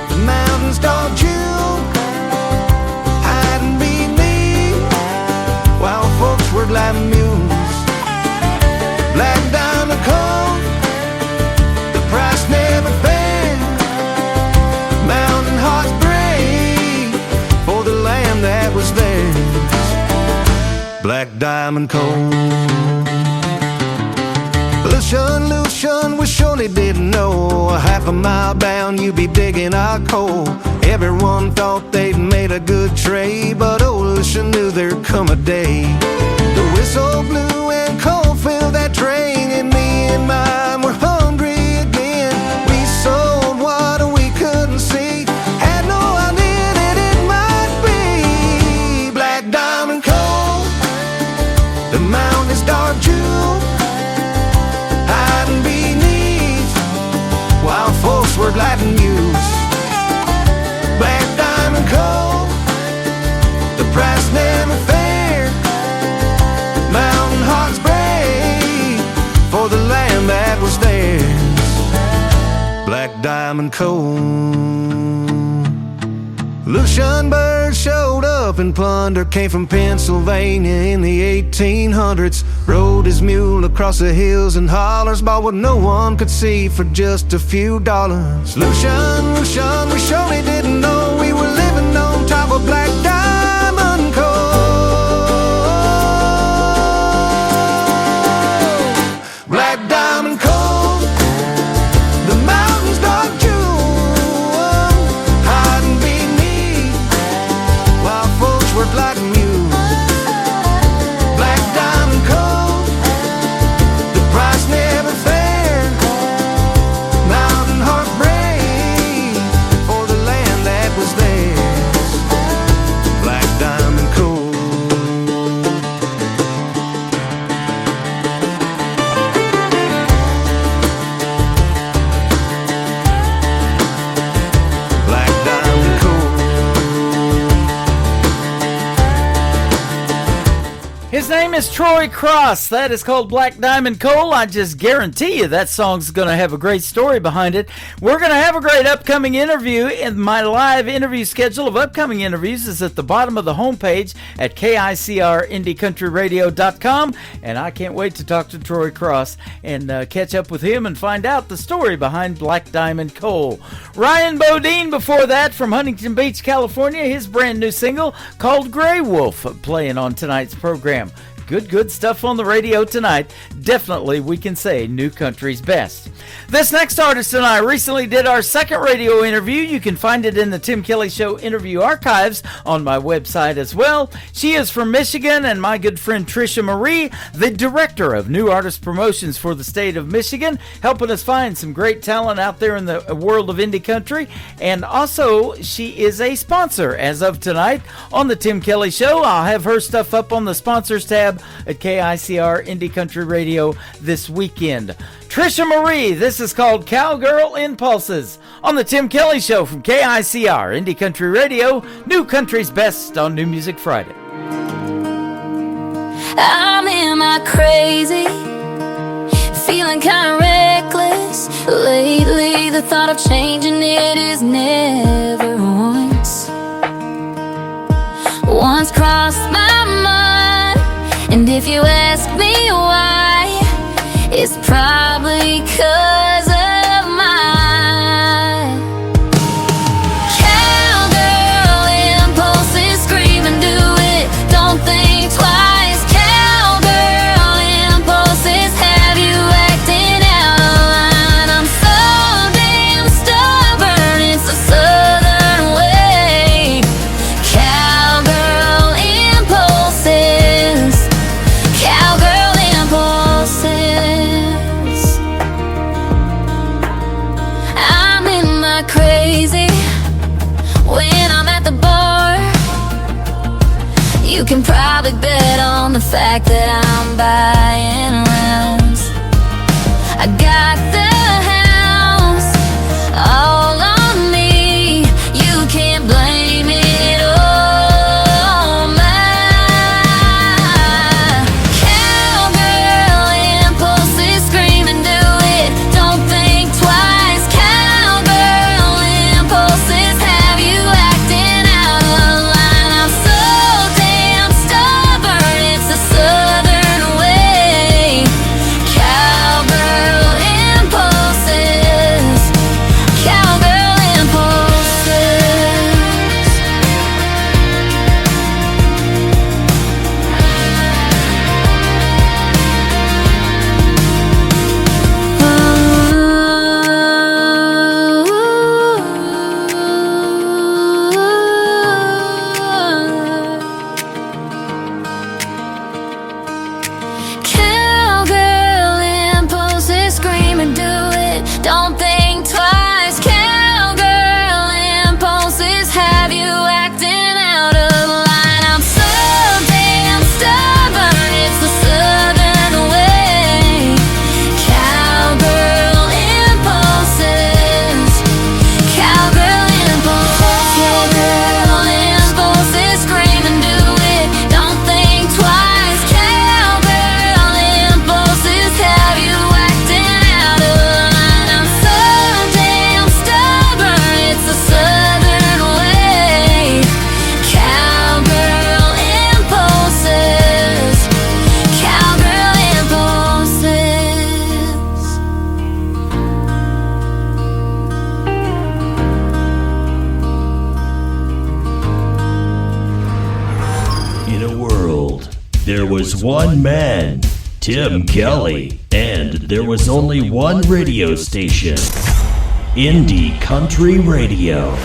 the mountains dark jewel, hiding beneath while folks were like mules. Black diamond coal, the price never failed. Mountain hearts brave for the land that was theirs. Black diamond coal. Lucian, we surely didn't know. A half a mile down, you'd be digging our coal. Everyone thought they'd made a good trade, but old Lucian knew there'd come a day. The whistle blew and coal filled that train, and me and mine were hungry again. We sold what we couldn't see, had no idea that it might be black diamond coal. The mountain's dark jewel, hiding beneath, while folks were lighting use. Black diamond coal, the price never fair. Mountain hearts break for the land that was theirs. Black diamond coal. Lucian Bird showed up and plunder, came from Pennsylvania in the 1800s. Rode his mule across the hills and hollers, bought what no one could see for just a few dollars. Lucian, Lucian, we surely didn't know we were living on top of black diamond coal. Black diamond coal, the mountain's dark jewel, hiding beneath, while folks were lighting you. Black diamond coal, the price never fair. Mountain heart break for the land that was theirs. Black diamond coal. Black diamond coal. His name is Troy Cross. That is called Black Diamond Coal. I just guarantee you that song's going to have a great story behind it. We're going to have a great upcoming interview, and my live interview schedule of upcoming interviews is at the bottom of the homepage at KICRIndieCountryRadio.com, and I can't wait to talk to Troy Cross and catch up with him and find out the story behind Black Diamond Coal. Ryan Bodine before that from Huntington Beach, California, his brand new single called Grey Wolf playing on tonight's program. Good stuff on the radio tonight. Definitely, we can say new country's best. This next artist and I recently did our second radio interview. You can find it in the Tim Kelly Show interview archives on my website as well. She is from Michigan, and my good friend Trisha Marie, the director of new artist promotions for the state of Michigan, helping us find some great talent out there in the world of indie country. And also, she is a sponsor as of tonight on the Tim Kelly Show. I'll have her stuff up on the sponsors tab at KICR Indie Country Radio this weekend. Trisha Marie, this is called Cowgirl Impulses on the Tim Kelly Show from KICR Indie Country Radio, new country's best on New Music Friday. I'm in my crazy, feeling kinda reckless. Lately the thought of changing it is never once crossed my mind. And if you ask me why, it's probably 'cause of my cowgirl impulses. Scream and do it, don't think twice. Cowgirl impulses have you acting out of line. I'm so damn stubborn, it's a southern way. Cowgirl impulses, cowgirl impulses. I'm in my crazy when I'm at the bar. You can probably bet on the fact that I'm buying rounds. I got the house all on me. You can't blame it on my cowgirl impulses. Scream and do it, don't think twice. Cowgirl impulses have you acting out of line. I'm so damn stubborn, it's a southern way. There was one man, Tim Kelly, and there was only one radio station, Indie Country Radio.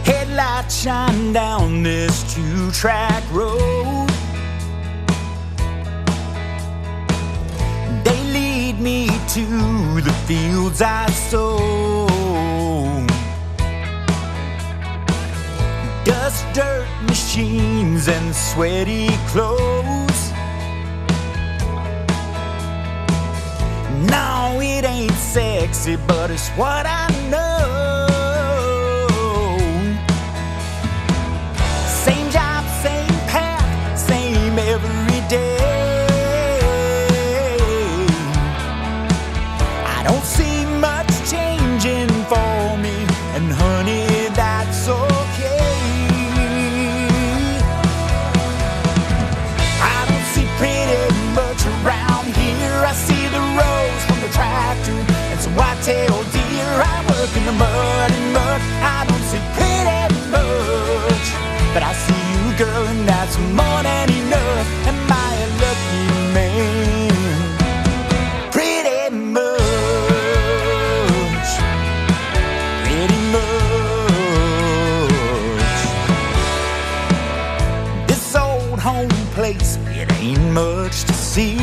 Headlights shine down this 2-track road. They lead me to the fields I sown. Dust, dirt, machines, and sweaty clothes. No, it ain't sexy, but it's what I know. Same job, same path, same every day. I don't see much changing for me, and honey, that's okay. I don't see pretty much around here. I see the rose from the tractor and some white-tailed deer. I work in the mud and mud. I don't see pretty much, but I see you, girl, and that's more than enough. Am I a lucky man? Pretty much, pretty much. This old home place, it ain't much to see.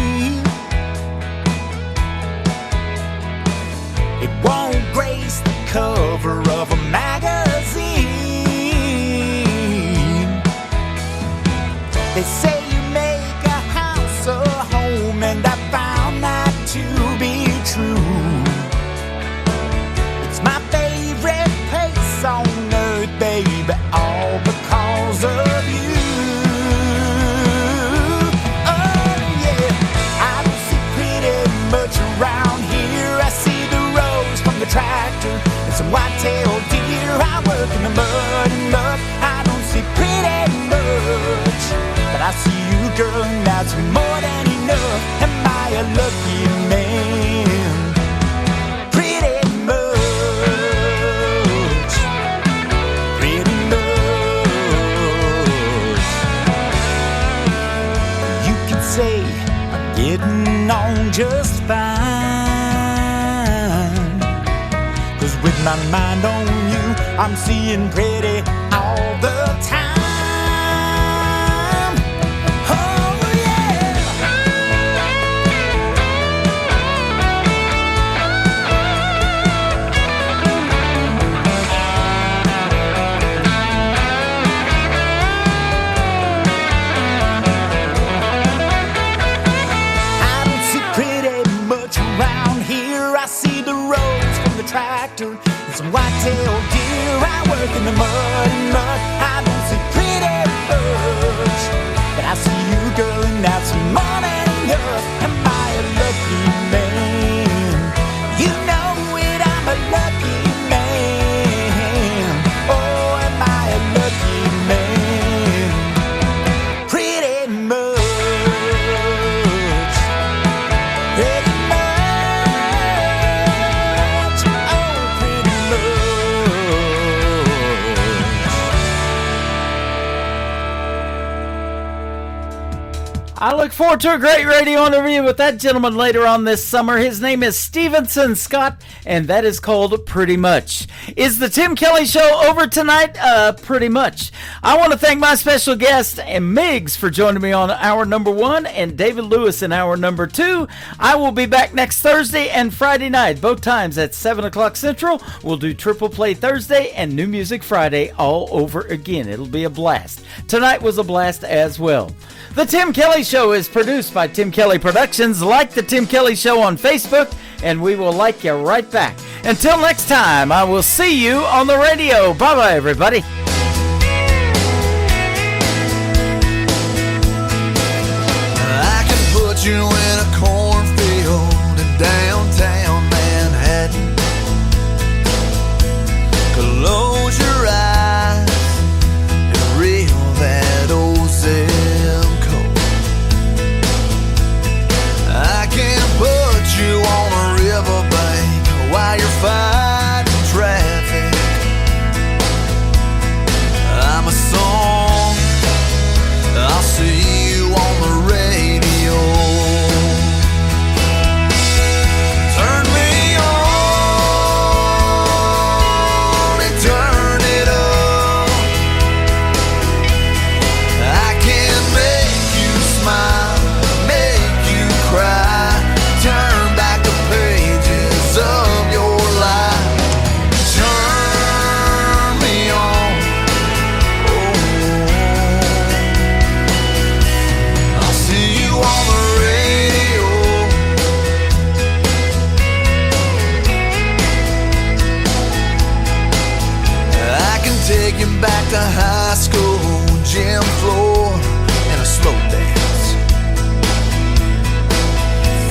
It won't grace the cover of a magazine. They say you make a house a home, and I found that to be true. It's my favorite place on earth, baby, all because of you. Oh yeah, I don't see pretty much around here. I see the rose from the tractor and some white-tailed deer. I work in the mud and mud. I don't see pretty much, but I see you, girl, and that's more than enough. Am I a lucky man? Pretty much, pretty much. You can say I'm getting on just fine, 'cause with my mind on you, I'm seeing pretty all the time. Tractor and some white-tailed deer. I work in the mud and mud. I don't see pretty much, but I see you, girl, and that's more than enough. Am I a lucky man? You know it, I'm a lucky man. Oh, am I a lucky man? Pretty much, pretty I look forward to a great radio interview with that gentleman later on this summer. His name is Stevenson Scott, and that is called Pretty Much. Is the Tim Kelly Show over tonight? Pretty much. I want to thank my special guest, Miggs, for joining me on hour number 1, and David Lewis in hour number 2. I will be back next Thursday and Friday night, both times at 7 o'clock Central. We'll do Triple Play Thursday and New Music Friday all over again. It'll be a blast. Tonight was a blast as well. The Tim Kelly Show is produced by Tim Kelly Productions. Like the Tim Kelly Show on Facebook, and we will like you right back. Until next time, I will see you on the radio. Bye-bye, everybody. I can put you in a cornfield in downtown Manhattan. Close your eyes and reel that old zip code. I can take you back to high school, gym floor, and a slow dance.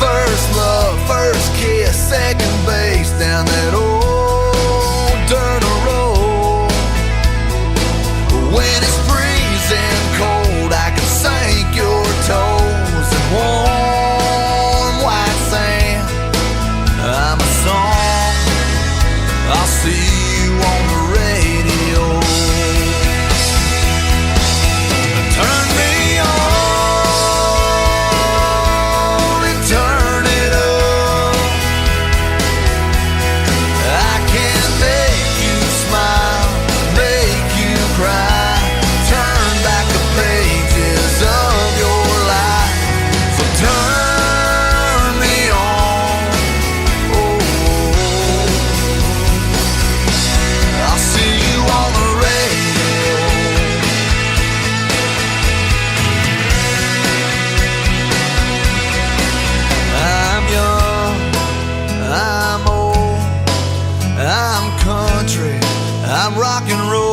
First love, first kiss, second base down that old dirt road. When it's freezing cold, I can sink your toes in warm white sand. I'm a song, I'll see you on the radio. Turn me on and turn it up. I can make you smile, make you cry, turn back the pages of your life. So turn me on. Oh, I'll see you on the radio. I'm young, I'm old, I'm country, I'm rock and roll.